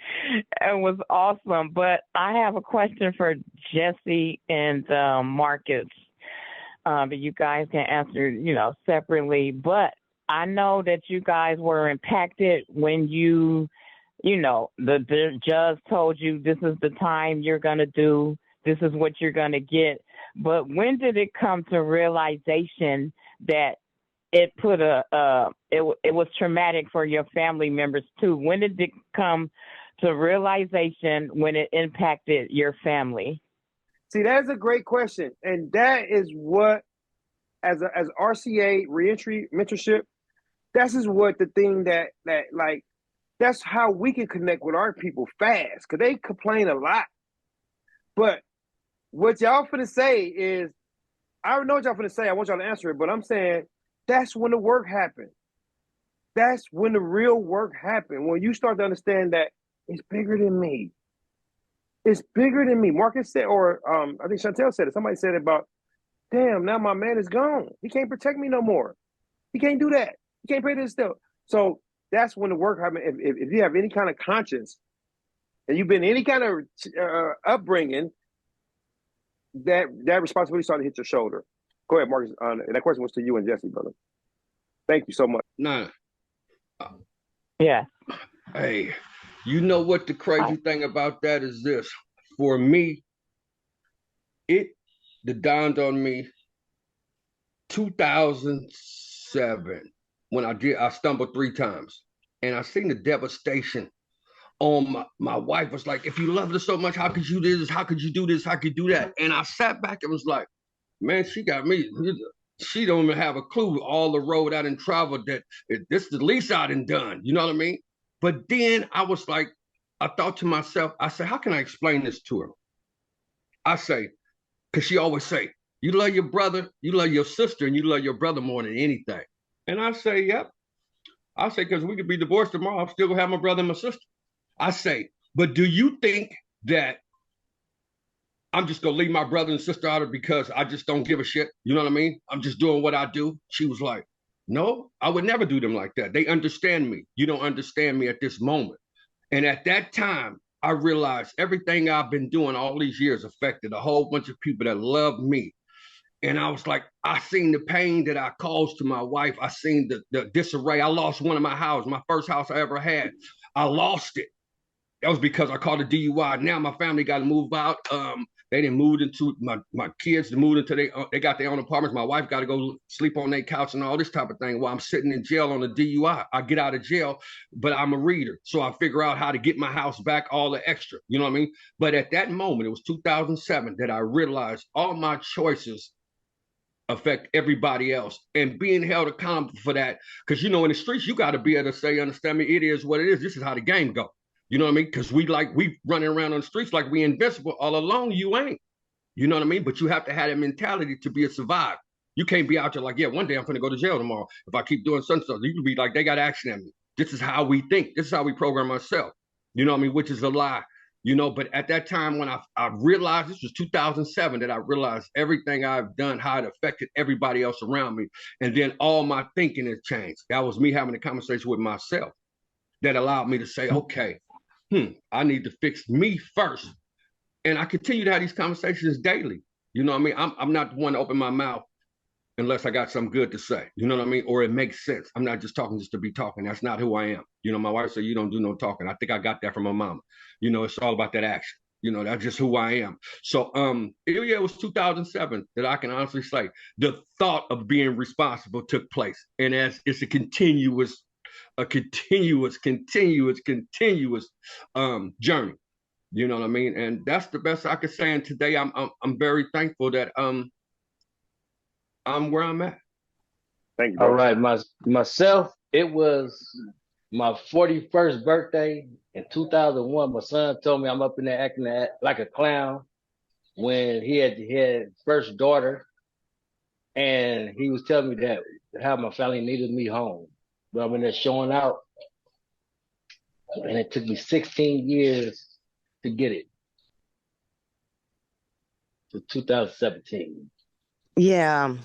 it was awesome. But I have a question for Jesse and Marcus. But you guys can answer, separately. But I know that you guys were impacted when the judge told you this is the time you're going to do, this is what you're going to get. But when did it come to realization that it put it was traumatic for your family members too? When did it come to realization when it impacted your family?
See, that's a great question. And that is what, as RCA reentry mentorship, this is what the thing that that's how we can connect with our people fast, because they complain a lot. But what y'all finna say is, I already know what y'all finna say. I want y'all to answer it, but I'm saying that's when the work happened. That's when the real work happened. When you start to understand that it's bigger than me. It's bigger than me. Marcus said, or I think Chantel said it. Somebody said about, damn, now my man is gone. He can't protect me no more. He can't do that. He can't pay this stuff. So that's when the work happened. If you have any kind of conscience and you've been any kind of upbringing, that responsibility started to hit your shoulder. Go ahead, Marcus. That question was to you and Jesse, brother. Thank you so much.
Nah.
Yeah.
Hey, you know what the crazy thing about that is this? For me, it dawned on me 2007 when I stumbled 3 times and I seen the devastation on my wife. Was like, if you love her so much, how could you do this? How could you do this? How could you do that? And I sat back and was like, man, she got me. She don't even have a clue all the road I done traveled, that this is the least I done. You know what I mean? But then I was like, I thought to myself, I said, how can I explain this to her? I say, because she always say, you love your brother, you love your sister, and you love your brother more than anything. And I say, yep. I say, because we could be divorced tomorrow, I'm still gonna have my brother and my sister. I say, but do you think that I'm just gonna leave my brother and sister out of it because I just don't give a shit? You know what I mean? I'm just doing what I do. She was like, no, I would never do them like that. They understand me. You don't understand me at this moment. And at that time, I realized everything I've been doing all these years affected a whole bunch of people that love me. And I was like, I seen the pain that I caused to my wife. I seen the disarray. I lost one of my houses, my first house I ever had. I lost it. That was because I caught a DUI. Now my family got to move out. They didn't move into my kids to move into they got their own apartments. My wife got to go sleep on their couch and all this type of thing while I'm sitting in jail on a DUI. I get out of jail, but I'm a reader. So I figure out how to get my house back, all the extra, you know what I mean? But at that moment, it was 2007 that I realized all my choices affect everybody else, and being held accountable for that. Because, in the streets, you got to be able to say, understand me, it is what it is. This is how the game go. You know what I mean? Because we running around on the streets like we invincible. All along, you ain't. You know what I mean? But you have to have that mentality to be a survivor. You can't be out there like, yeah, one day I'm going to go to jail tomorrow. If I keep doing some stuff, you can be like, they got action at me. This is how we think. This is how we program ourselves. You know what I mean? Which is a lie. But at that time when I realized, this was 2007, that I realized everything I've done, how it affected everybody else around me. And then all my thinking has changed. That was me having a conversation with myself that allowed me to say, okay, I need to fix me first. And I continue to have these conversations daily. You know what I mean? I'm not the one to open my mouth unless I got something good to say. You know what I mean? Or it makes sense. I'm not just talking just to be talking. That's not who I am. My wife said, you don't do no talking. I think I got that from my mama. It's all about that action. You know, that's just who I am. So it was 2007 that I can honestly say the thought of being responsible took place. And as it's a continuous journey. You know what I mean? And that's the best I could say. And today I'm very thankful that I'm where I'm at.
Thank you,
All
bro.
right, myself, it was my 41st birthday in 2001. My son told me I'm up in there acting like a clown when he had his first daughter, and he was telling me that how my family needed me home. But I'm in there showing out, and it took me 16 years to get it to 2017.
Yeah.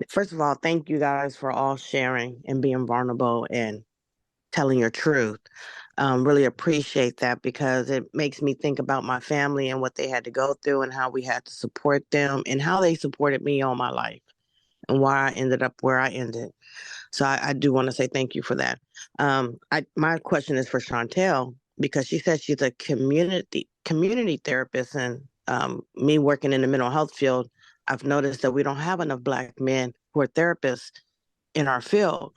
First of all, thank you guys for all sharing and being vulnerable and telling your truth. Really appreciate that because it makes me think about my family and what they had to go through and how we had to support them and how they supported me all my life and why I ended up where I ended. So I do want to say thank you for that. My question is for Chantel because she says she's a community therapist, and me working in the mental health field, I've noticed that we don't have enough Black men who are therapists in our field.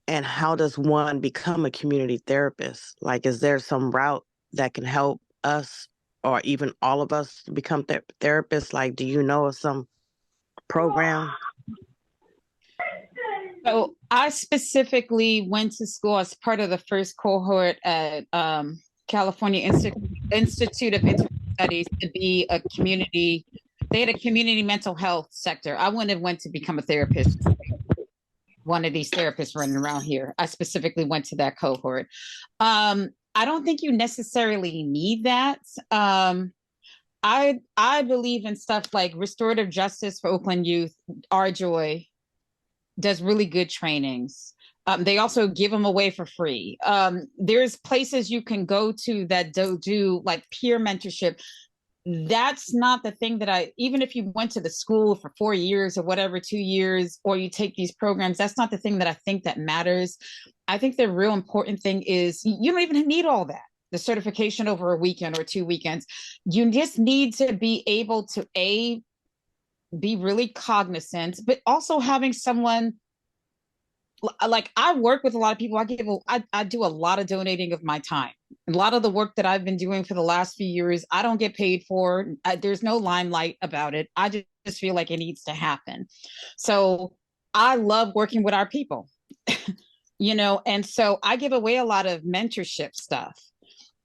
And how does one become a community therapist? Like, is there some route that can help us or even all of us become therapists? Like, do you know of some program?
So I specifically went to school as part of the first cohort at California Institute of Internet Studies to be a community. They had a community mental health sector. I wouldn't have went to become a therapist. One of these therapists running around here. I specifically went to that cohort. I don't think you necessarily need that. I believe in stuff like restorative justice for Oakland youth. Our Joy does really good trainings. They also give them away for free. There's places you can go to that do like peer mentorship. That's not the thing that even if you went to the school for 4 years or whatever, 2 years, or you take these programs, that's not the thing that I think that matters. I think the real important thing is you don't even need all that, the certification over a weekend or 2 weekends. You just need to be able to be really cognizant, but also having someone like I work with a lot of people. I do a lot of donating of my time. A lot of the work that I've been doing for the last few years, I don't get paid for. There's no limelight about it. I just feel like it needs to happen. So I love working with our people, and so I give away a lot of mentorship stuff.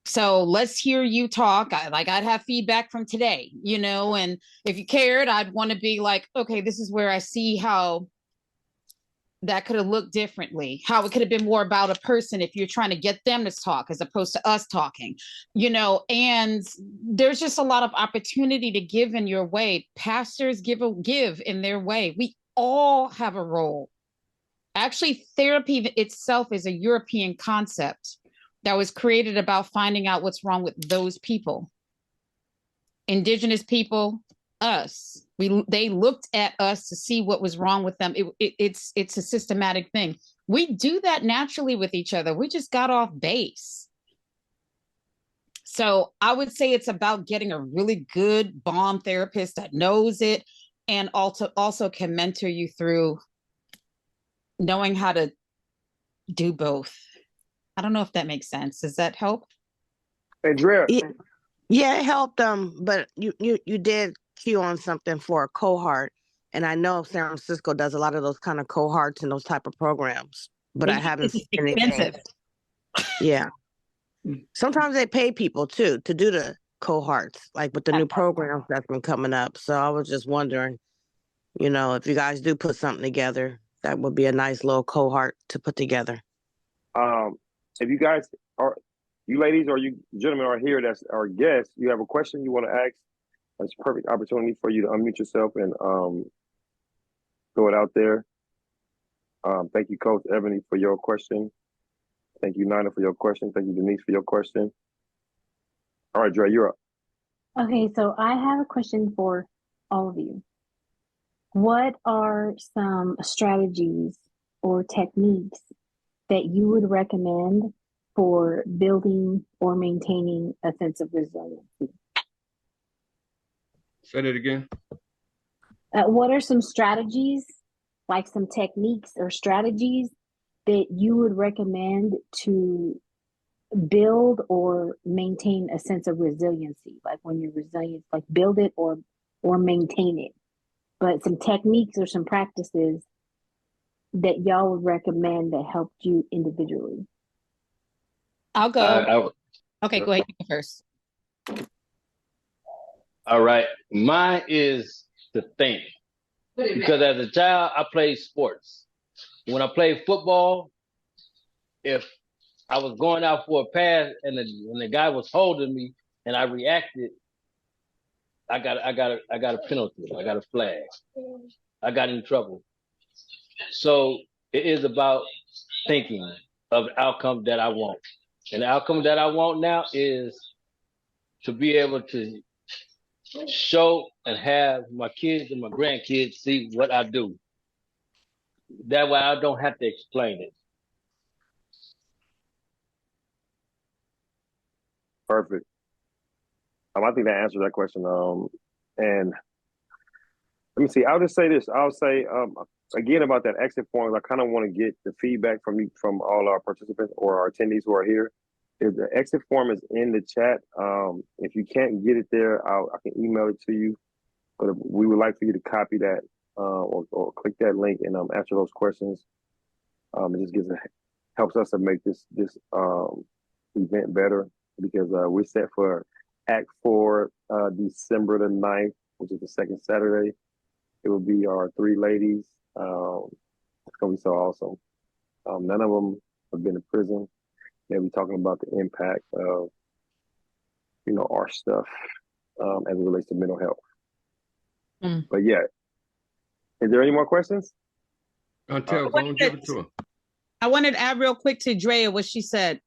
So let's hear you talk. I'd have feedback from today, and if you cared, I'd want to be like, okay, this is where I see how that could have looked differently, how it could have been more about a person if you're trying to get them to talk as opposed to us talking, and there's just a lot of opportunity to give in your way. Pastors give in their way. We all have a role. Actually, therapy itself is a European concept that was created about finding out what's wrong with those people. Indigenous people, us. They looked at us to see what was wrong with them. It's a systematic thing. We do that naturally with each other. We just got off base. So I would say it's about getting a really good bomb therapist that knows it and also can mentor you through knowing how to do both. I don't know if that makes sense. Does that help?
Andrea.
Yeah, it helped them, but you did cue on something for a cohort, and I know San Francisco does a lot of those kind of cohorts and those type of programs, but I haven't seen anything. Yeah, sometimes they pay people too to do the cohorts, like with the new programs that's been coming up. So I was just wondering, if you guys do put something together, that would be a nice little cohort to put together.
If you guys you ladies or you gentlemen are here that's our guests, you have a question you want to ask, that's a perfect opportunity for you to unmute yourself and throw it out there. Thank you, Coach Ebony, for your question. Thank you, Nina, for your question. Thank you, Denise, for your question. All right, Dre, you're up.
Okay, so I have a question for all of you. What are some strategies or techniques that you would recommend for building or maintaining a sense of resiliency?
Say that again.
What are some strategies, like some techniques or strategies that you would recommend to build or maintain a sense of resiliency? Like when you're resilient, like build it or maintain it. But some techniques or some practices that y'all would recommend that helped you individually.
I'll go. Okay, go ahead. You go first.
All right. Mine is to think. Because as a child, I played sports. When I played football, if I was going out for a pass and the guy was holding me and I reacted, I got a penalty. I got a flag. I got in trouble. So it is about thinking of the outcome that I want. And the outcome that I want now is to be able to show and have my kids and my grandkids see what I do. That way I don't have to explain it.
Perfect. I think that answers that question. And let me see. I'll just say this. I'll say again about that exit form. I kind of want to get the feedback from all our participants or our attendees who are here. If the exit form is in the chat, if you can't get it there, I can email it to you. But we would like for you to copy that or click that link and answer those questions. It just helps us to make this event better, because we're set for Act 4, December the 9th, which is the second Saturday. It will be our 3 ladies. It's going to be so awesome. None of them have been in prison. They'll be talking about the impact of, our stuff as it relates to mental health. But yeah, is there any more questions?
Go and give it to him.
I wanted to add real quick to Drea what she said.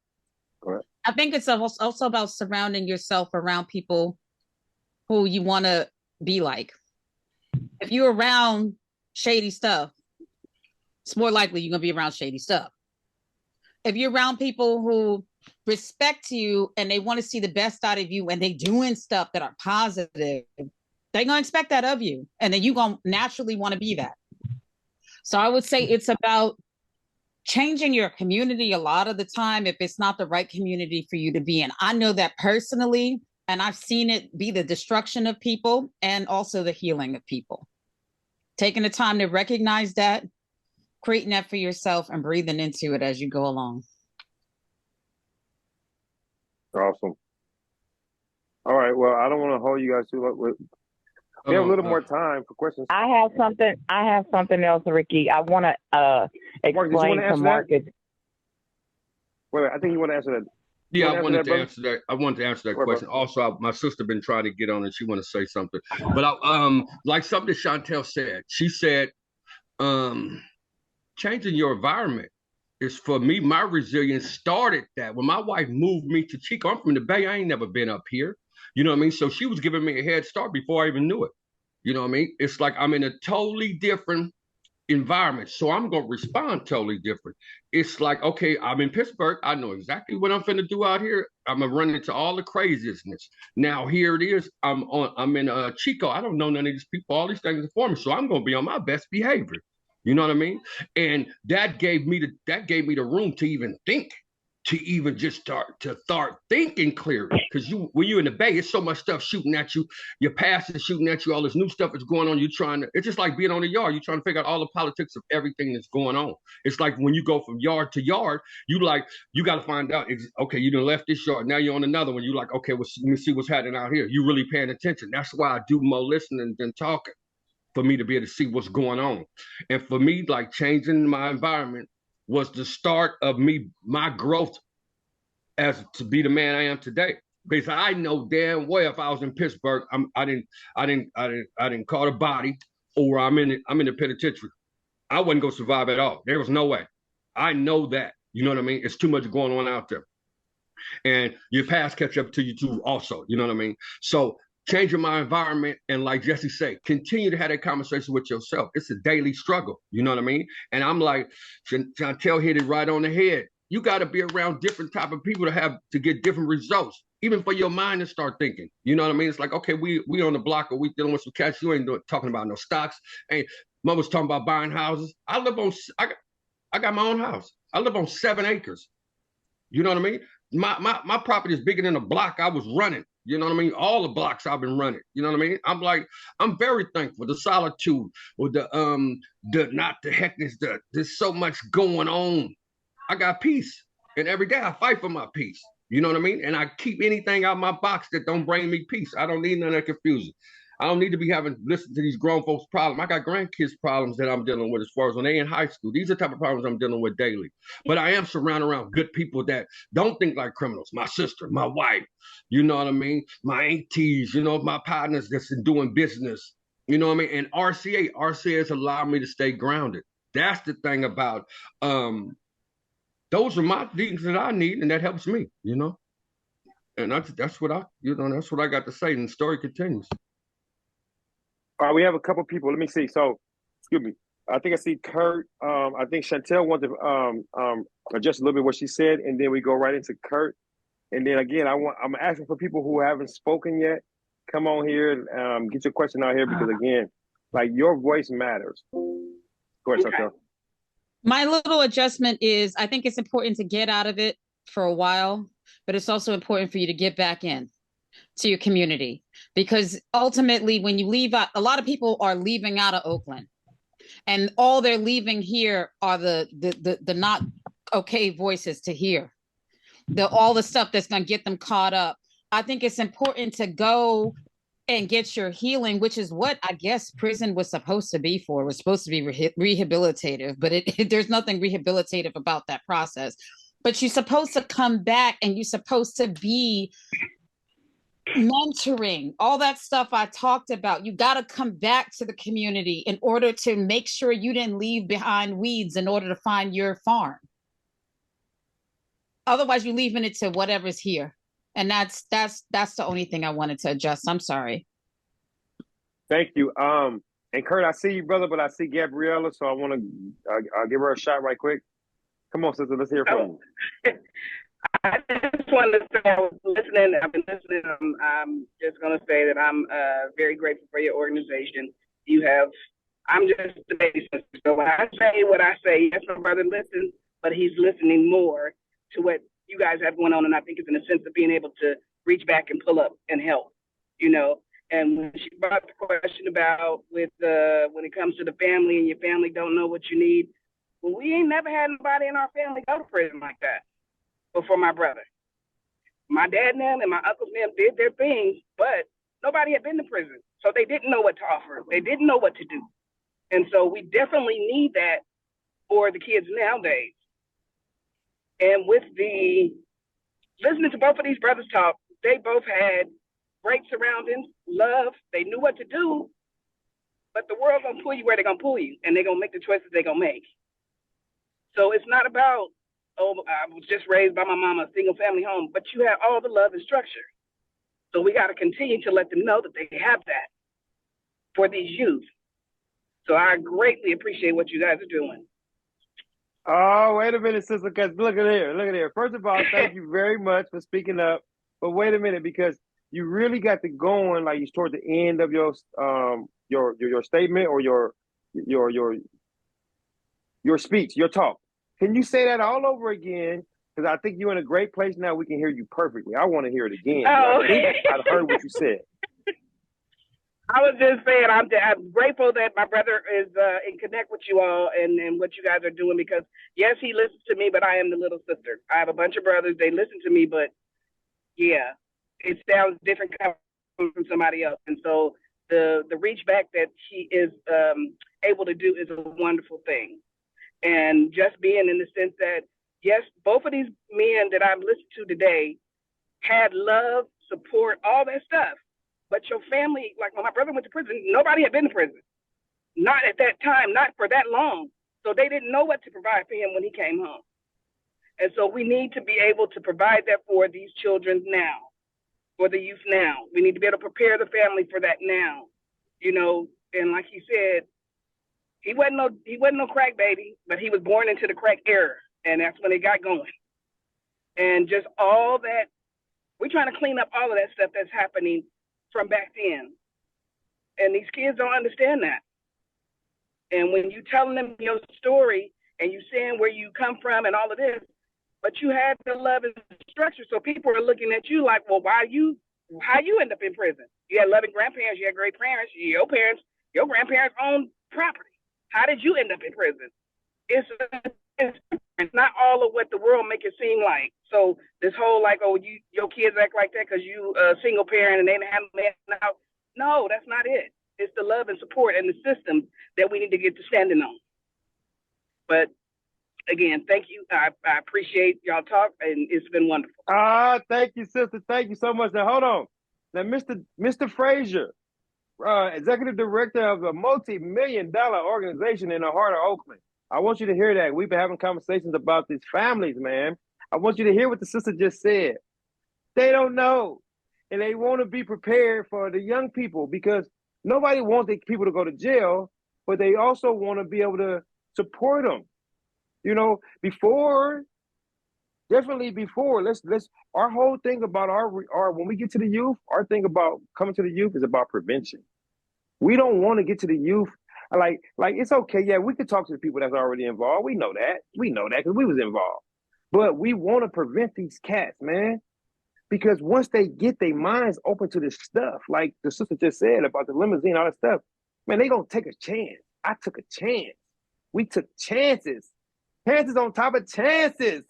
Correct.
I think it's also about surrounding yourself around people who you want to be like. If you're around shady stuff, it's more likely you're going to be around shady stuff. If you're around people who respect you and they want to see the best out of you and they doing stuff that are positive, they're going to expect that of you. And then you're going to naturally want to be that. So I would say it's about changing your community a lot of the time if it's not the right community for you to be in. I know that personally, and I've seen it be the destruction of people and also the healing of people. Taking the time to recognize that, creating that for yourself and breathing into it as you go along.
Awesome. All right. Well, I don't want to hold you guys too long. We have a little more time for questions.
I have something else, Ricky. I want to explain to Marcus.
Wait, I think you want to answer that.
Yeah, I wanted to answer that. I wanted to answer that question. Also, my sister been trying to get on, and she want to say something. But like something Chantel said. She said, changing your environment is, for me, my resilience started that when my wife moved me to Chico. I'm from the Bay. I ain't never been up here. You know what I mean? So she was giving me a head start before I even knew it. You know what I mean? It's like I'm in a totally different environment, so I'm going to respond totally different. It's like, okay, I'm in Pittsburgh. I know exactly what I'm finna do out here. I'm going to run into all the craziness. Now, here it is. I'm in Chico. I don't know none of these people. All these things are for me, so I'm going to be on my best behavior. You know what I mean? And that gave me the room to even think, to even just start thinking clearly. Because when you're in the Bay, it's so much stuff shooting at you. Your past is shooting at you. All this new stuff is going on. It's just like being on the yard. You're trying to figure out all the politics of everything that's going on. It's like when you go from yard to yard, you got to find out, okay, you done left this yard. Now you're on another one. You're like, okay, well, let me see what's happening out here. You really paying attention. That's why I do more listening than talking, for me to be able to see what's going on. And for me, like, changing my environment was the start of my growth as to be the man I am today. Because I know damn well if I was in Pittsburgh, I didn't caught a body, or I'm in the penitentiary, I wasn't gonna survive at all. There was no way. I know that. You know what I mean? It's too much going on out there, and your past catch up to you too. Also, you know what I mean? So changing my environment, and like Jesse said, continue to have that conversation with yourself. It's a daily struggle. You know what I mean? And I'm like, Chantel hit it right on the head. You got to be around different type of people to get different results. even for your mind to start thinking. You know what I mean? It's like, okay, we on the block, or we dealing with some cats. You ain't talking about no stocks. Ain't mother's talking about buying houses. I got my own house. I live on 7 acres. You know what I mean? My property is bigger than the block I was running. You know what I mean? All the blocks I've been running. You know what I mean? I'm very thankful. The solitude, or the not the heckness. There's so much going on. I got peace, and every day I fight for my peace. You know what I mean? And I keep anything out my box that don't bring me peace. I don't need none of that confusion. I don't need to be listen to these grown folks' problems. I got grandkids' problems that I'm dealing with as far as when they in high school. These are the type of problems I'm dealing with daily. But I am surrounded around good people that don't think like criminals. My sister, my wife, you know what I mean? My aunties, you know, my partners that's in doing business. You know what I mean? And RCA has allowed me to stay grounded. That's the thing about those are my things that I need, and that helps me, you know. And that's what I got to say, and the story continues.
All right, we have a couple people. Let me see. So, excuse me. I think I see Kurt. I think Chantel wanted to adjust a little bit what she said, and then we go right into Kurt. And then again, I'm asking for people who haven't spoken yet. Come on here and get your question out here, because again, like, your voice matters. Go ahead, Chantel.
My little adjustment is, I think it's important to get out of it for a while, but it's also important for you to get back in to your community, because ultimately when you leave out, a lot of people are leaving out of Oakland, and all they're leaving here are the not okay voices to hear, all the stuff that's going to get them caught up. I think it's important to go and get your healing, which is what I guess prison was supposed to be for. It was supposed to be rehabilitative, but there's nothing rehabilitative about that process. But you're supposed to come back, and you're supposed to be mentoring, all that stuff I talked about. You got to come back to the community in order to make sure you didn't leave behind weeds in order to find your farm. Otherwise, you're leaving it to whatever's here. And that's the only thing I wanted to adjust. I'm sorry.
Thank you. And Kurt, I see you, brother, but I see Gabriella, so I want to I'll give her a shot right quick. Come on, sister, let's hear from you.
I just wanted to say I was listening. I've been listening. I'm just going to say that I'm very grateful for your organization. I'm just the baby sister. So when I say what I say, yes, my brother listens, but he's listening more to what you guys have going on. And I think it's in a sense of being able to reach back and pull up and help, you know. And when she brought the question about when it comes to the family and your family don't know what you need, well, we ain't never had anybody in our family go to prison like that before my brother. My dad and them and my uncles and them did their things, but nobody had been to prison. So they didn't know what to offer. They didn't know what to do. And so we definitely need that for the kids nowadays. And with listening to both of these brothers talk, they both had great surroundings, love, they knew what to do, but the world's gonna pull you where they're gonna pull you, and they're gonna make the choices they're gonna make. So it's not about, oh, I was just raised by my mama, a single family home, but you have all the love and structure. So we gotta continue to let them know that they have that for these youth. So I greatly appreciate what you guys are doing.
Oh, wait a minute, sister, because look at here. First of all, thank you very much for speaking up. But wait a minute, because you really got to go on, like, you toward the end of your statement or your speech, your talk. Can you say that all over again? Because I think you're in a great place now. We can hear you perfectly. I want to hear it again.
Oh.
I think I heard what you said.
I was just saying, I'm grateful that my brother is in connect with you all and what you guys are doing, because yes, he listens to me, but I am the little sister. I have a bunch of brothers. They listen to me, but yeah, it sounds different coming from somebody else. And so the reach back that he is able to do is a wonderful thing. And just being in the sense that, yes, both of these men that I've listened to today had love, support, all that stuff. But your family, like when my brother went to prison, nobody had been to prison. Not at that time, not for that long. So they didn't know what to provide for him when he came home. And so we need to be able to provide that for these children now, for the youth now. We need to be able to prepare the family for that now. You know, and like he said, he wasn't no crack baby, but he was born into the crack era. And that's when it got going. And just all that We're trying to clean up all of that stuff that's happening from back then. And these kids don't understand that. And when you telling them your story and you saying where you come from and all of this, but you had the love and structure, so people are looking at you like, well, how you end up in prison? You had loving grandparents, you had great parents, your grandparents owned property. How did you end up in prison? It's not all of what the world make it seem like. So this whole like, oh, your kids act like that because you a single parent and they didn't have man out. No, that's not it. It's the love and support and the systems that we need to get to standing on. But again, thank you. I appreciate y'all talk, and it's been wonderful.
Thank you, sister. Thank you so much. Now, hold on. Now, Mr. Frazier, executive director of a multi-million-dollar organization in the heart of Oakland. I want you to hear that. We've been having conversations about these families, man. I want you to hear what the sister just said. They don't know, and they want to be prepared for the young people because nobody wants the people to go to jail, but they also want to be able to support them. You know, definitely before, let's our whole thing about our when we get to the youth, our thing about coming to the youth is about prevention. We don't want to get to the youth like it's okay. Yeah, we could talk to the people that's already involved. We know that because we was involved. But we want to prevent these cats, man. Because once they get their minds open to this stuff, like the sister just said about the limousine, all that stuff, man, they gonna take a chance. I took a chance. We took chances. Chances on top of chances.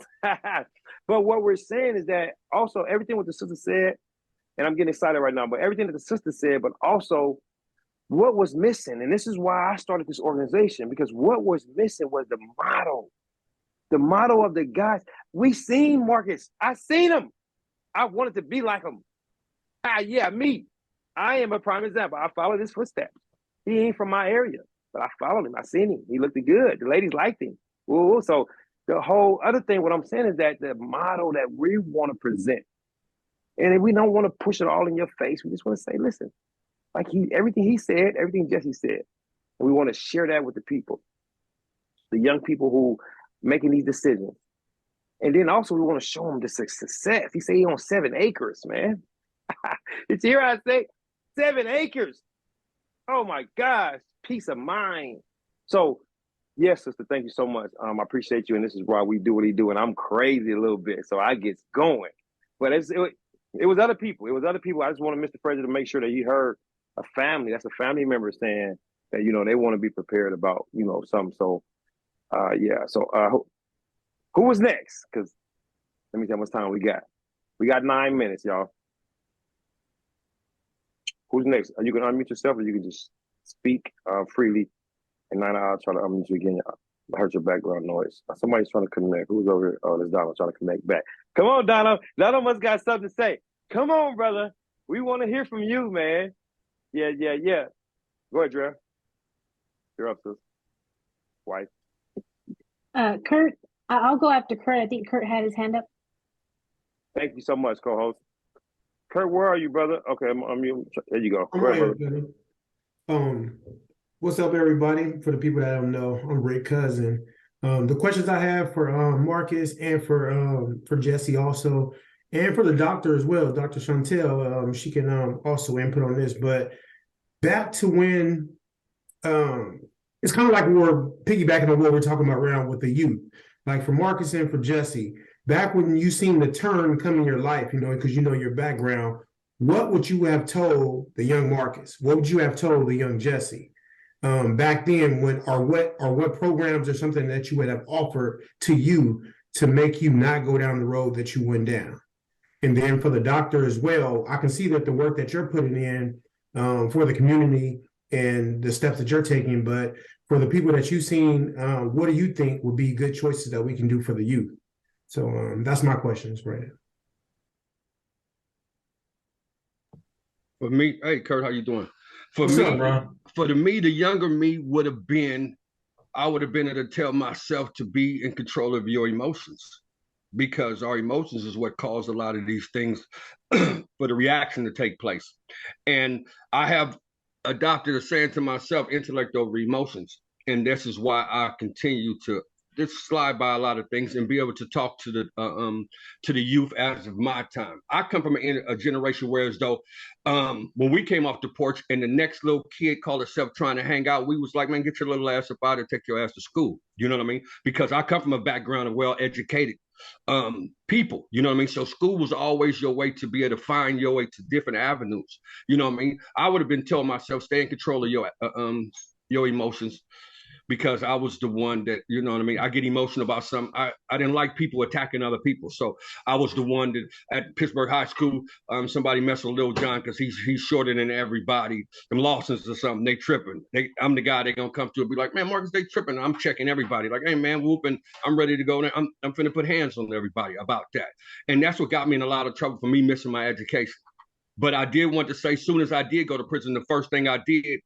But what we're saying is that also everything what the sister said, and I'm getting excited right now, but everything that the sister said, but also what was missing, and this is why I started this organization, because what was missing was the model of the guys. We seen Marcus. I seen him. I wanted to be like him. Yeah, me. I am a prime example. I followed his footsteps. He ain't from my area, but I followed him. I seen him. He looked good. The ladies liked him. Ooh, so the whole other thing, what I'm saying is that the model that we want to present, and we don't want to push it all in your face. We just want to say, listen, like everything he said, everything Jesse said, and we want to share that with the people, the young people who making these decisions. And then also we want to show them the success. He said he owns 7 acres, man. Did you hear I say 7 acres? Oh my gosh, peace of mind. So yes, sister, thank you so much. I appreciate you, and this is why we do what we do. And I'm crazy a little bit, so I get going. But it was other people. It was other people. I just wanted Mr. President to make sure that he heard a family. That's a family member saying that they want to be prepared about something. So yeah. So who was next? Because let me tell you how much time we got. We got 9 minutes, y'all. Who's next? Are you gonna unmute yourself, or you can just speak freely? And then I'll try to unmute you again. I heard your background noise. Somebody's trying to connect. Who's over here? Oh, there's Donald trying to connect back. Come on, Donald. Donald must got something to say. Come on, brother. We want to hear from you, man. Yeah. Go ahead, Dre. You're up, sis. Wife.
Kurt, I'll go after Kurt. I think Kurt had his hand up.
Thank you so much, co-host. Kurt, where are you, brother? Okay, there you go. Go ahead,
brother. What's up, everybody? For the people that don't know, I'm Rick Cousin. The questions I have for Marcus and for Jesse also, and for the doctor as well, Dr. Chantel, she can also input on this. But back to when it's kind of like we're piggybacking on what we're talking about around with the youth. Like for Marcus and for Jesse, back when you seen the turn come in your life, because your background, what would you have told the young Marcus? What would you have told the young Jesse? Back then, what programs or something that you would have offered to you to make you not go down the road that you went down? And then for the doctor as well, I can see that the work that you're putting in for the community and the steps that you're taking, but for the people that you've seen, what do you think would be good choices that we can do for the youth? So that's my questions right now.
For me, hey Kurt, how you doing?
What's up, bro?
For me, the younger me would have been able to tell myself to be in control of your emotions, because our emotions is what caused a lot of these things for the reaction to take place. And I have adopted a saying to myself, intellect over emotions. And this is why I continue to just slide by a lot of things and be able to talk to the youth as of my time. I come from a generation where as though when we came off the porch and the next little kid called herself trying to hang out, we was like, man, get your little ass up out and take your ass to school. You know what I mean? Because I come from a background of well-educated people, you know what I mean? So school was always your way to be able to find your way to different avenues. You know what I mean? I would have been telling myself, stay in control of your emotions, because I was the one that, you know what I mean? I get emotional about something. I didn't like people attacking other people. So I was the one that at Pittsburgh High School, somebody messed with Lil John because he's shorter than everybody. Them Lawsons or something, they tripping. I'm the guy they gonna come to and be like, man, Marcus, they tripping. I'm checking everybody. Like, hey, man, whooping. I'm ready to go there. I'm finna put hands on everybody about that. And that's what got me in a lot of trouble for me missing my education. But I did want to say, as soon as I did go to prison, the first thing I did,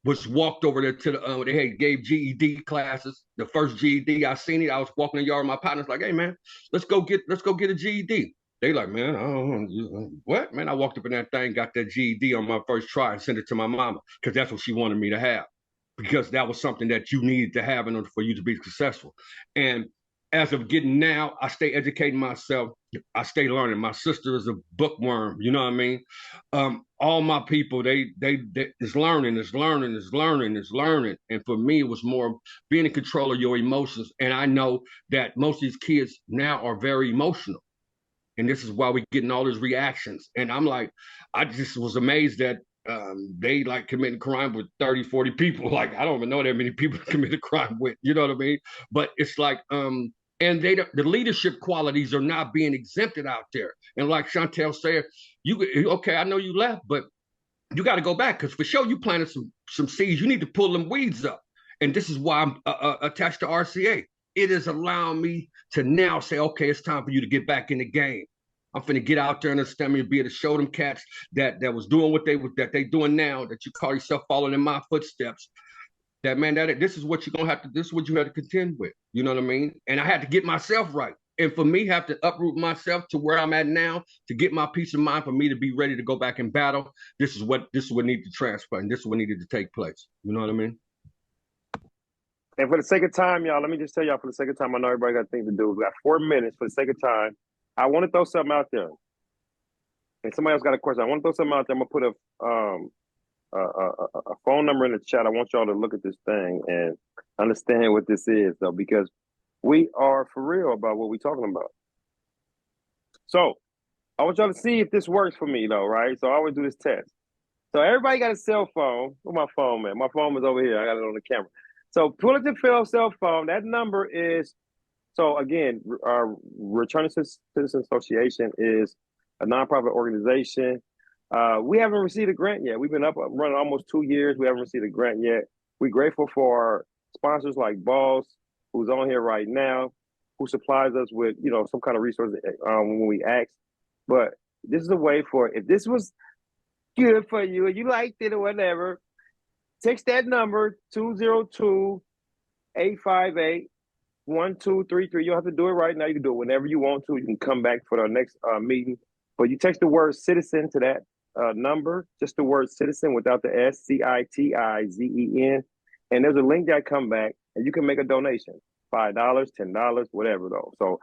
was walked over there to the they had gave GED classes. The first GED I seen it, I was walking in the yard with my partners like, hey man, let's go get a GED. They like, man, I don't know what, man. I walked up in that thing, got that GED on my first try and sent it to my mama because that's what she wanted me to have, because that was something that you needed to have in order for you to be successful. And as of getting now, I stay educating myself. I stay learning. My sister is a bookworm. You know what I mean? All my people, they is learning. And for me, it was more being in control of your emotions. And I know that most of these kids now are very emotional. And this is why we're getting all these reactions. And I'm like, I just was amazed that they like committing crime with 30, 40 people. Like, I don't even know that many people committed crime with, you know what I mean? But it's like, and the leadership qualities are not being exempted out there. And like Chantel said, okay, I know you left, but you got to go back, because for sure you planted some seeds. You need to pull them weeds up. And this is why I'm attached to RCA. It is allowing me to now say, okay, it's time for you to get back in the game. I'm finna get out there and understand me and be able to show them cats that was doing what they doing now, that you call yourself following in my footsteps. That man, this is what you're gonna have to. This is what you have to contend with. You know what I mean? And I had to get myself right. And for me, have to uproot myself to where I'm at now to get my peace of mind, for me to be ready to go back and battle. This is what needed to transfer, and this is what needed to take place. You know what I mean?
And for the sake of time, y'all, let me just tell y'all, for the sake of time, I know everybody got things to do. We got 4 minutes. For the sake of time, I want to throw something out there. And somebody else got a question. I want to throw something out there. I'm gonna put a phone number in the chat. I want y'all to look at this thing and understand what this is, though, because we are for real about what we're talking about. So I want y'all to see if this works for me, though, right? So I always do this test. So everybody got a cell phone. Where's my phone, man? My phone is over here. I got it on the camera. So pull it to Phil's cell phone. That number is, so again, our Returning Citizen Association is a nonprofit organization. We haven't received a grant yet. We've been up running almost 2 years. We haven't received a grant yet. We're grateful for our sponsors like Boss, who's on here right now, who supplies us with, some kind of resource when we ask. But this is a way for, if this was good for you and you liked it or whatever, text that number 202-858-1233. You don't have to do it right now. You can do it whenever you want to. You can come back for the next meeting. But you text the word citizen to that number, just the word citizen without the S, CITIZEN. And there's a link that come back and you can make a donation, $5, $10, whatever though. So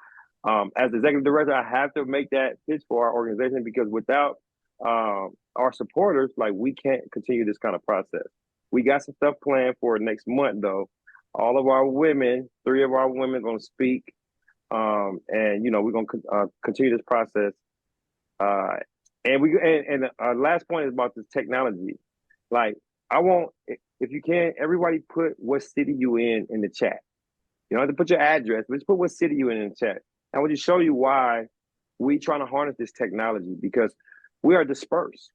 as the executive director, I have to make that pitch for our organization, because without our supporters, like, we can't continue this kind of process. We got some stuff planned for next month though. All of our women, 3 of our women gonna speak. And we're gonna continue this process. And our last point is about this technology. Like, I want, if you can, everybody put what city you in the chat. You don't have to put your address, but just put what city you in the chat. I want to show you why we trying to harness this technology, because we are dispersed.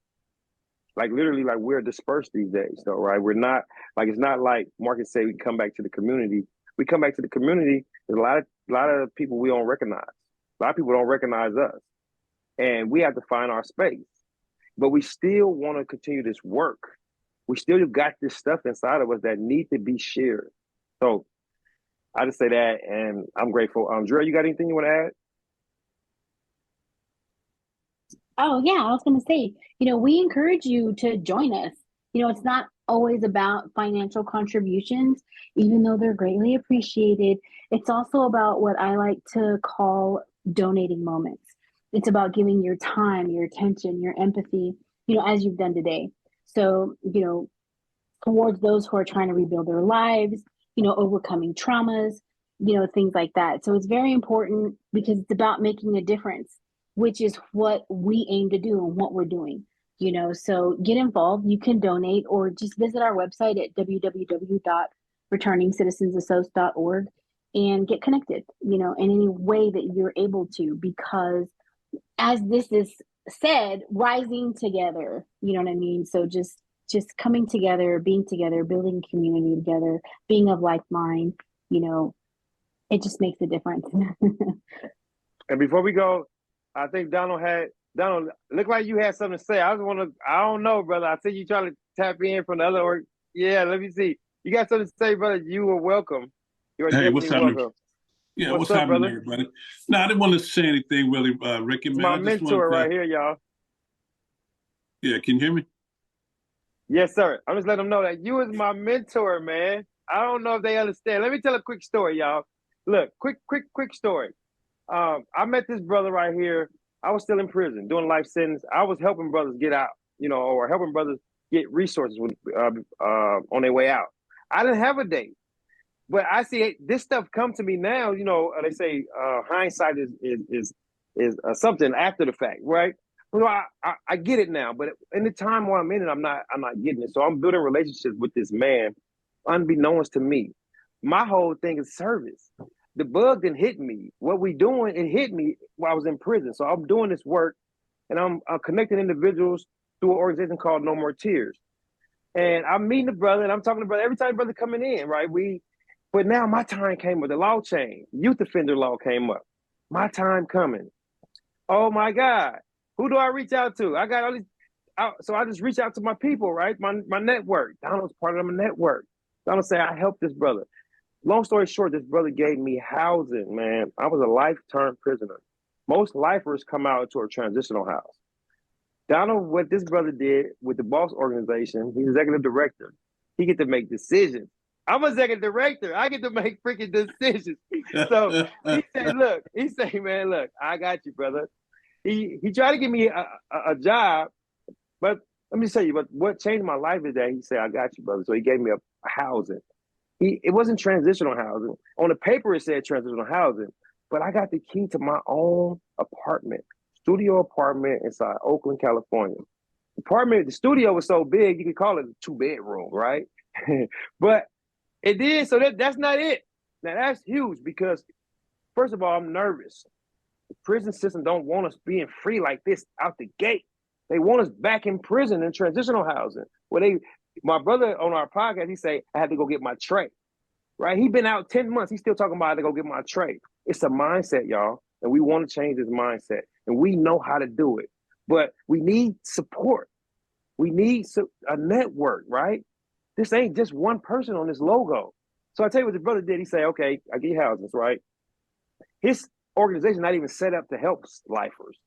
Like, literally, like, we're dispersed these days, though, right? We're not, like, it's not like Marcus say we come back to the community. We come back to the community, there's a lot of people we don't recognize. A lot of people don't recognize us. And we have to find our space. But we still want to continue this work. We still got this stuff inside of us that need to be shared. So I just say that, and I'm grateful. Dre, you got anything you want to add?
Oh, yeah, I was going to say, we encourage you to join us. It's not always about financial contributions, even though they're greatly appreciated. It's also about what I like to call donating moments. It's about giving your time, your attention, your empathy, as you've done today. So, towards those who are trying to rebuild their lives, overcoming traumas, things like that. So it's very important because it's about making a difference, which is what we aim to do and what we're doing. So get involved. You can donate or just visit our website at www.returningscitizensassociates.org and get connected, in any way that you're able to, because as this is said, rising together, you know what I mean? So just coming together, being together, building community together, being of like mind, it just makes a difference.
And before we go, I think Donald looked like you had something to say. I don't know, brother. I see you trying to tap in from the other org. Yeah, let me see. You got something to say, brother? You are welcome. You are
Hey, what's
definitely
happening?
welcome.
Yeah,
What's
what's
up,
happening,
brother?
everybody? No, I didn't want to say anything really, Ricky,
It's
man.
my
I just
mentor
wanted
right
to,
here, y'all.
yeah, can you hear me?
Yes, sir. I'm just letting them know that you is my mentor, man. I don't know if they understand. Let me tell a quick story, y'all. Look, quick story. I met this brother right here. I was still in prison doing life sentence. I was helping brothers get out, or helping brothers get resources on their way out. I didn't have a date, but I see this stuff come to me now. They say hindsight is something after the fact, right? I get it now, but in the time while I'm in it, I'm not getting it. So I'm building relationships with this man, unbeknownst to me. My whole thing is service. The bug didn't hit me. What we doing, it hit me while I was in prison. So I'm doing this work, and I'm connecting individuals through an organization called No More Tears. And I'm meeting the brother, and I'm talking to the brother every time the brother coming in, right? But now my time came with the law change. Youth offender law came up. My time coming. Oh my God. Who do I reach out to? I got all these. So I just reach out to my people, right? My network. Donald's part of my network. Donald say, I helped this brother. Long story short, this brother gave me housing, man. I was a life-term prisoner. Most lifers come out to a transitional house. Donald, what this brother did with the Boss organization, he's executive director. He get to make decisions. I'm executive director. I get to make freaking decisions. So he said, man, look, I got you, brother. He tried to give me a job, but let me tell you, but what changed my life is that he said, I got you, brother. So he gave me a housing. It wasn't transitional housing. On the paper, it said transitional housing, but I got the key to my own apartment, studio apartment inside Oakland, California. The studio was so big, you could call it a 2-bedroom, right? But it did, so that's not it. Now that's huge because, first of all, I'm nervous. The prison system don't want us being free like this out the gate. They want us back in prison in transitional housing. My brother on our podcast, he say, I had to go get my tray, right? He been out 10 months. He's still talking about I had to go get my tray. It's a mindset, y'all. And we want to change this mindset. And we know how to do it. But we need support. We need a network, right? This ain't just one person on this logo. So I tell you what the brother did. He said, okay, I get houses, right? His organization not even set up to help lifers.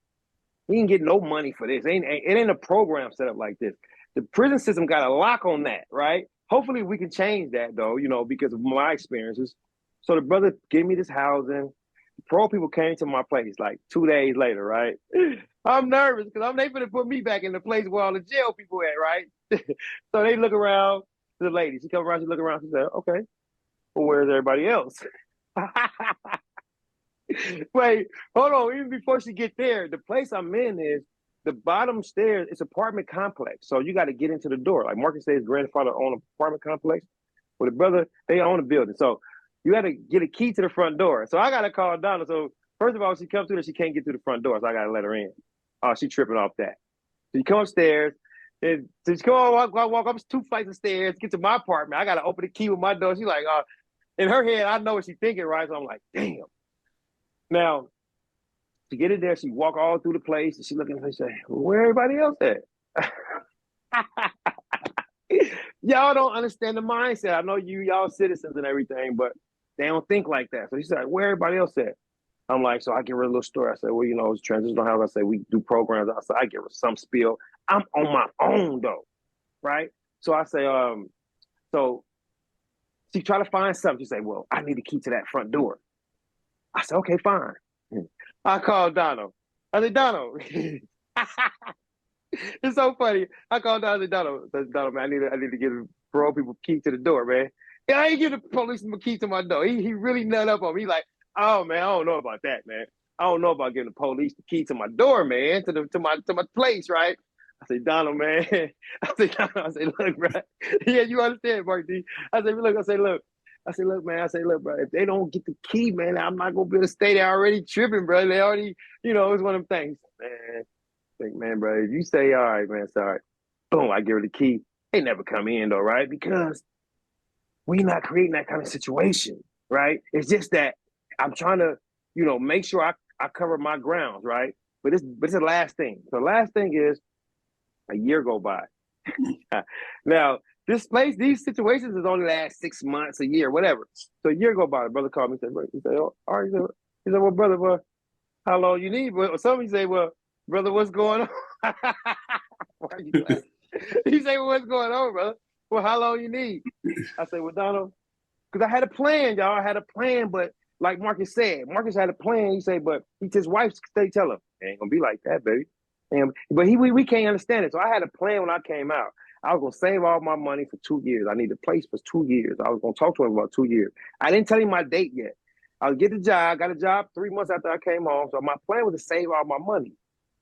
He ain't get no money for this. It ain't a program set up like this. The prison system got a lock on that, right? Hopefully we can change that though, because of my experiences. So the brother gave me this housing. The parole people came to my place like 2 days later, right? I'm nervous because they finna put me back in the place where all the jail people at, right? So they look around, the lady, she come around, she look around, she said, okay, well, where's everybody else? Wait, hold on. Even before she get there, the place I'm in is the bottom stairs. It's apartment complex, so you got to get into the door. Like Marcus said, his grandfather owned an apartment complex. Well, the brother, they own a building, so you got to get a key to the front door. So I got to call Donna. So first of all, she comes through there, she can't get through the front door, so I got to let her in. Oh, she tripping off that. So you come upstairs. And so she come on, walk up 2 flights of stairs, get to my apartment. I got to open the key with my door. She's like, in her head, I know what she's thinking, right? So I'm like, damn. Now, to get it there, she walk all through the place, and she looking at me and say, where everybody else at? Y'all don't understand the mindset. I know y'all citizens and everything, but they don't think like that. So she said, where everybody else at? I'm like, so I give her a little story. I said, well, it's transitional house. I say, we do programs outside. I give her some spiel. I'm on my own, though, right? So I say, so she try to find something. She say, well, I need a key to that front door. I said, okay, fine. I called Donald. I said, Donald. It's so funny. I called Donald. Donald, man, I need to get parole people key to the door, man. Yeah, I ain't give the police a key to my door. He really nut up on me. He like, oh man, I don't know about that, man. I don't know about giving the police the key to my door, man, to my place, right? I say, Donald, man. I say, look, bro. Yeah, you understand, Mark D. I say, look, man. I say, look, bro. If they don't get the key, man, I'm not gonna be able to stay there already tripping, bro. They already, it's one of them things, man. Think, man, bro. If you say, all right, man, sorry. Boom, I give her the key. They never come in though, right? Because we're not creating that kind of situation, right? It's just that I'm trying to, make sure I cover my grounds, right? But it's the last thing. The last thing is a year go by. Now, these situations is only last 6 months, a year, whatever. So a year go by, the brother called me and said, oh, all right. He said, well, brother, well, how long you need? Or somebody say, well, brother, what's going on? Why are you laughing? He say, well, what's going on, brother? Well, how long you need? I say, well, Donald, because I had a plan, y'all. I had a plan, but like Marcus said, Marcus had a plan. He said, but his wife stay tell him, it ain't gonna be like that, baby. But we can't understand it. So I had a plan when I came out. I was gonna save all my money for 2 years. I needed a place for 2 years. I was gonna talk to him about 2 years. I didn't tell him my date yet. I would get the job. Got a job 3 months after I came home. So my plan was to save all my money.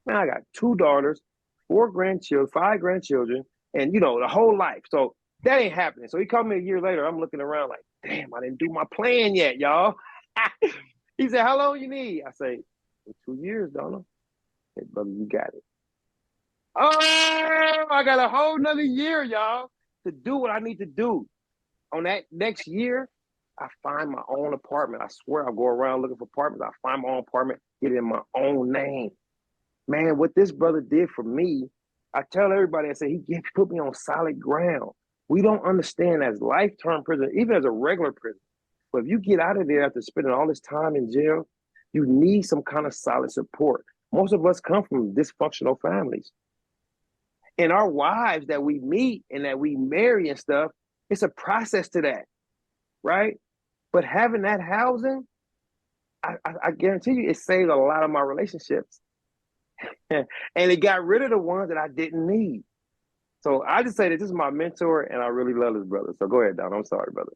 Man, I got 2 daughters, 4 grandchildren, 5 grandchildren, and the whole life. So that ain't happening. So he called me a year later. I'm looking around like, damn, I didn't do my plan yet, y'all. He said, how long you need? I say, 2 years, Donald. Hey, brother, you got it. Oh, I got a whole nother year, y'all, to do what I need to do. On that next year, I find my own apartment. I swear I go around looking for apartments. I find my own apartment, get it in my own name. Man, what this brother did for me, I tell everybody, I say, he put me on solid ground. We don't understand as lifetime prison, even as a regular prison. But if you get out of there after spending all this time in jail, you need some kind of solid support. Most of us come from dysfunctional families. And our wives that we meet and that we marry and stuff, it's a process to that, right? But having that housing, I guarantee you, it saved a lot of my relationships. And it got rid of the ones that I didn't need. So I just say that this is my mentor, and I really love this brother. So go ahead, Don. I'm sorry, brother.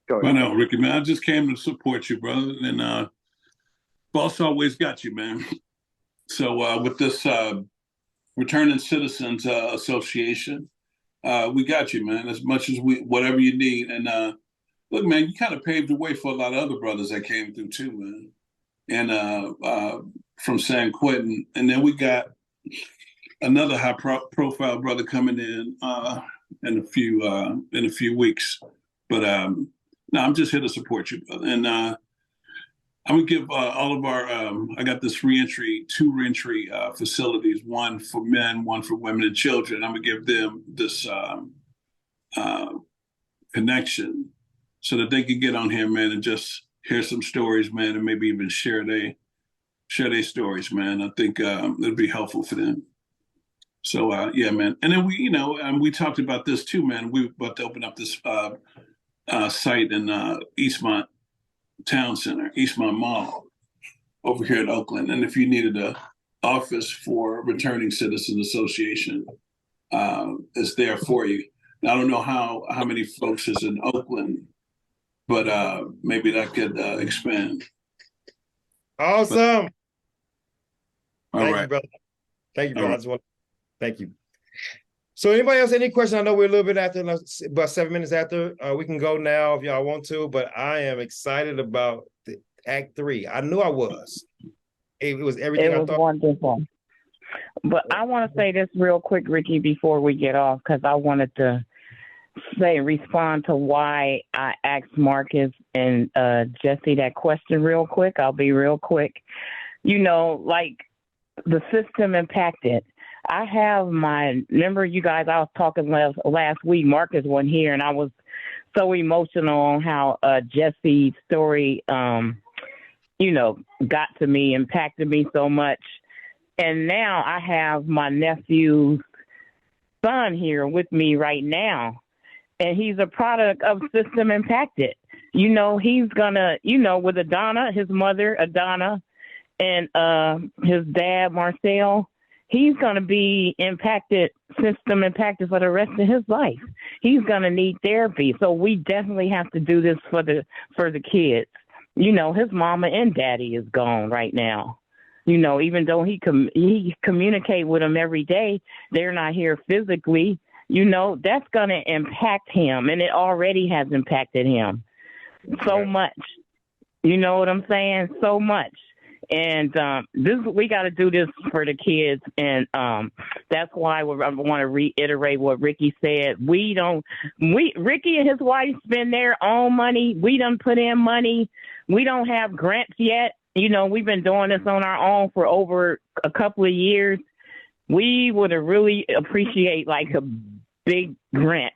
Go ahead.
I know, Ricky, man. I just came to support you, brother. And boss always got you, man. So with this Returning Citizens Association, we got you, man, as much as whatever you need. And look, man, you kind of paved the way for a lot of other brothers that came through too, man. And from San Quentin. And then we got another high profile brother coming in a few weeks. But no, I'm just here to support you, brother. And I'm gonna give all of our I got this two reentry facilities, one for men, one for women and children. I'm gonna give them this connection so that they can get on here, man, and just hear some stories, man, and maybe even share their stories, man. I think it'll be helpful for them. So yeah, man. And then we talked about this too, man. We about to open up this site in Eastmont Town Center, Eastmont Mall, over here in Oakland. And if you needed an office for Returning Citizens Association, it's there for you. Now, I don't know how many folks is in Oakland, but maybe that could expand.
Awesome.
Thank
you, brother. Thank you, brother.
Right.
I just want thank you. So anybody else, any questions? I know we're a little bit after, about 7 minutes after. We can go now if y'all want to, but I am excited about the Act 3. I knew I was. It was everything I thought.
It was wonderful. But I want to say this real quick, Ricky, before we get off, because I wanted to respond to why I asked Marcus and Jesse that question real quick. I'll be real quick. Like the system impacted. I have remember you guys, I was talking last week, Marcus wasn't here, and I was so emotional on how Jesse's story, got to me, impacted me so much. And now I have my nephews son here with me right now, and he's a product of System Impacted. You know, he's gonna, you know, with Adana, his mother Adana, and his dad Marcel, he's gonna be impacted, System Impacted for the rest of his life. He's gonna need therapy. So we definitely have to do this for the kids. You know, his mama and daddy is gone right now. You know, even though he communicate with them every day, they're not here physically. You know, that's going to impact him, and it already has impacted him so much. You know what I'm saying? So much. And we got to do this for the kids, and that's why I want to reiterate what Ricky said. Ricky and his wife spend their own money. We done put in money. We don't have grants yet. You know, we've been doing this on our own for over a couple of years. We would have really appreciate like a big grant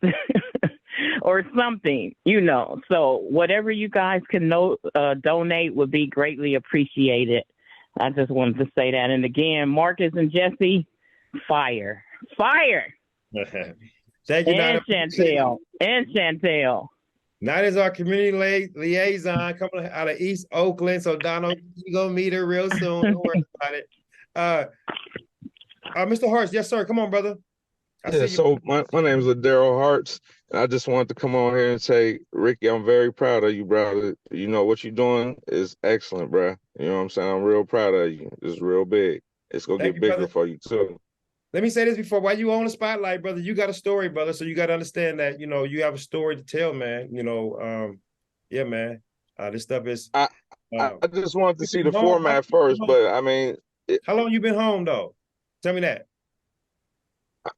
or something, you know. So whatever you guys can donate would be greatly appreciated. I just wanted to say that. And again, Marcus and Jesse, fire.
Thank you,
and Chantel.
Nina is our community liaison coming out of East Oakland. So Donald, you're gonna meet her real soon. Don't worry about it. Mr. Harts, yes, sir. Come on, brother.
So my name is Daryl Harts, and I just wanted to come on here and say, Ricky, I'm very proud of you, brother. You know what you're doing is excellent, bro. You know what I'm saying? I'm real proud of you. It's real big. It's gonna get bigger for you too.
Let me say this before, while you on the spotlight, brother, you got a story, brother. So you got to understand that, you know, you have a story to tell, man. You know, yeah, man. This stuff is.
I just wanted to see the format first, but I mean.
How long you been home, though? Tell me that.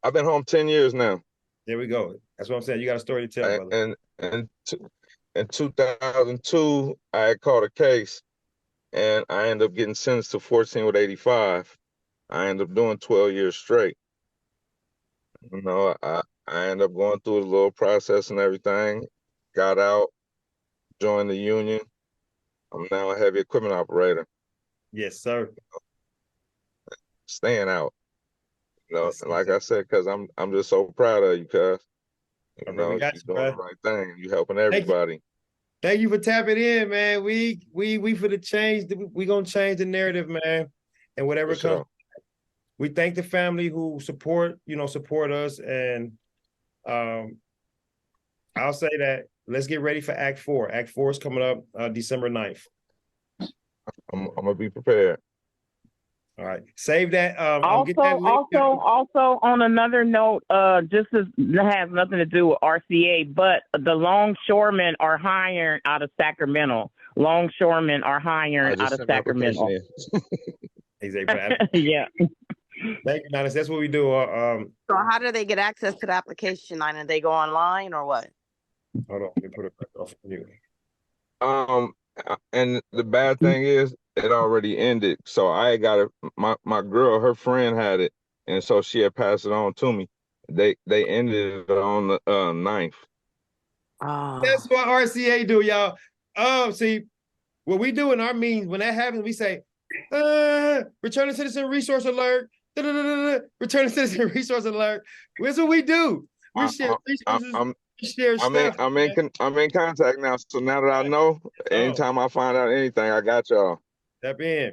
I've been home 10 years now.
There we go. That's what I'm saying. You got a story to tell, brother.
And in 2002, I had caught a case, and I ended up getting sentenced to 14 with 85. I ended up doing 12 years straight. You know, I ended up going through a little process and everything, got out, joined the union. I'm now a heavy equipment operator.
Yes, sir.
Staying out. You know, and like I said, because I'm just so proud of you, cuz. You know, you're doing the right thing. You're helping everybody.
Thank you for tapping in, man. We for the change. We gonna change the narrative, man. And whatever comes. We thank the family who support us. And I'll say that let's get ready for Act 4. Act 4 is coming up December 9th.
I'm gonna be prepared.
All right. Save that.
Also, on another note, this has nothing to do with RCA, but the longshoremen are hiring out of Sacramento. Longshoremen are hiring out of Sacramento. Yeah.
Thank you, Nina. That's what we do.
So how do they get access to the application, Nina? They go online or what?
Hold on, let me put it back off you.
And the bad thing is it already ended. So I got it. My girl, her friend had it, and so she had passed it on to me. They ended it on the 9th.
That's what RCA do, y'all. See, what we do in our meetings, when that happens, we say, returning citizen resource alert. Returning citizen resource alert. That's what we do. We share resources.
I'm in contact now. So now that I know, anytime I find out anything, I got y'all.
Tap in.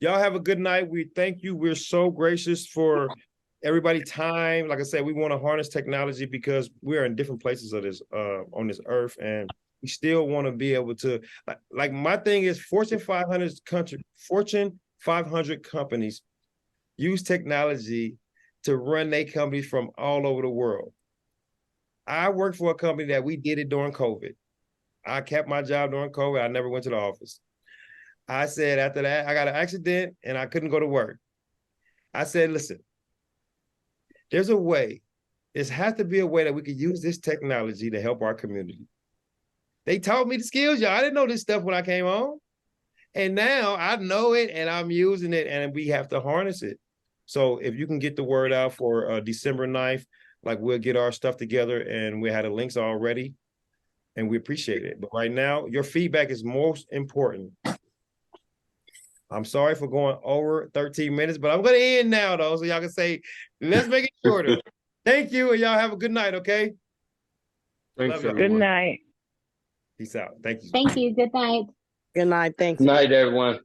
Y'all have a good night. We thank you. We're so gracious for everybody's time. Like I said, we want to harness technology because we're in different places of this on this earth, and we still want to be able to. Like my thing is, Fortune 500 companies use technology to run their companies from all over the world. I worked for a company that we did it during COVID. I kept my job during COVID. I never went to the office. I said after that, I got an accident and I couldn't go to work. I said, listen, there's a way. There has to be a way that we could use this technology to help our community. They taught me the skills, y'all. I didn't know this stuff when I came on. And now I know it and I'm using it and we have to harness it. So if you can get the word out for December 9th, like we'll get our stuff together and we had the links already and we appreciate it. But right now, your feedback is most important. I'm sorry for going over 13 minutes, but I'm going to end now though. So y'all can say, let's make it shorter. Thank you, and y'all have a good night, okay?
Thanks,
Love y'all.
Good
everyone.
night.
Peace out. Thank you.
Thank you. Good night.
Good night. Thanks.
Good night, everyone.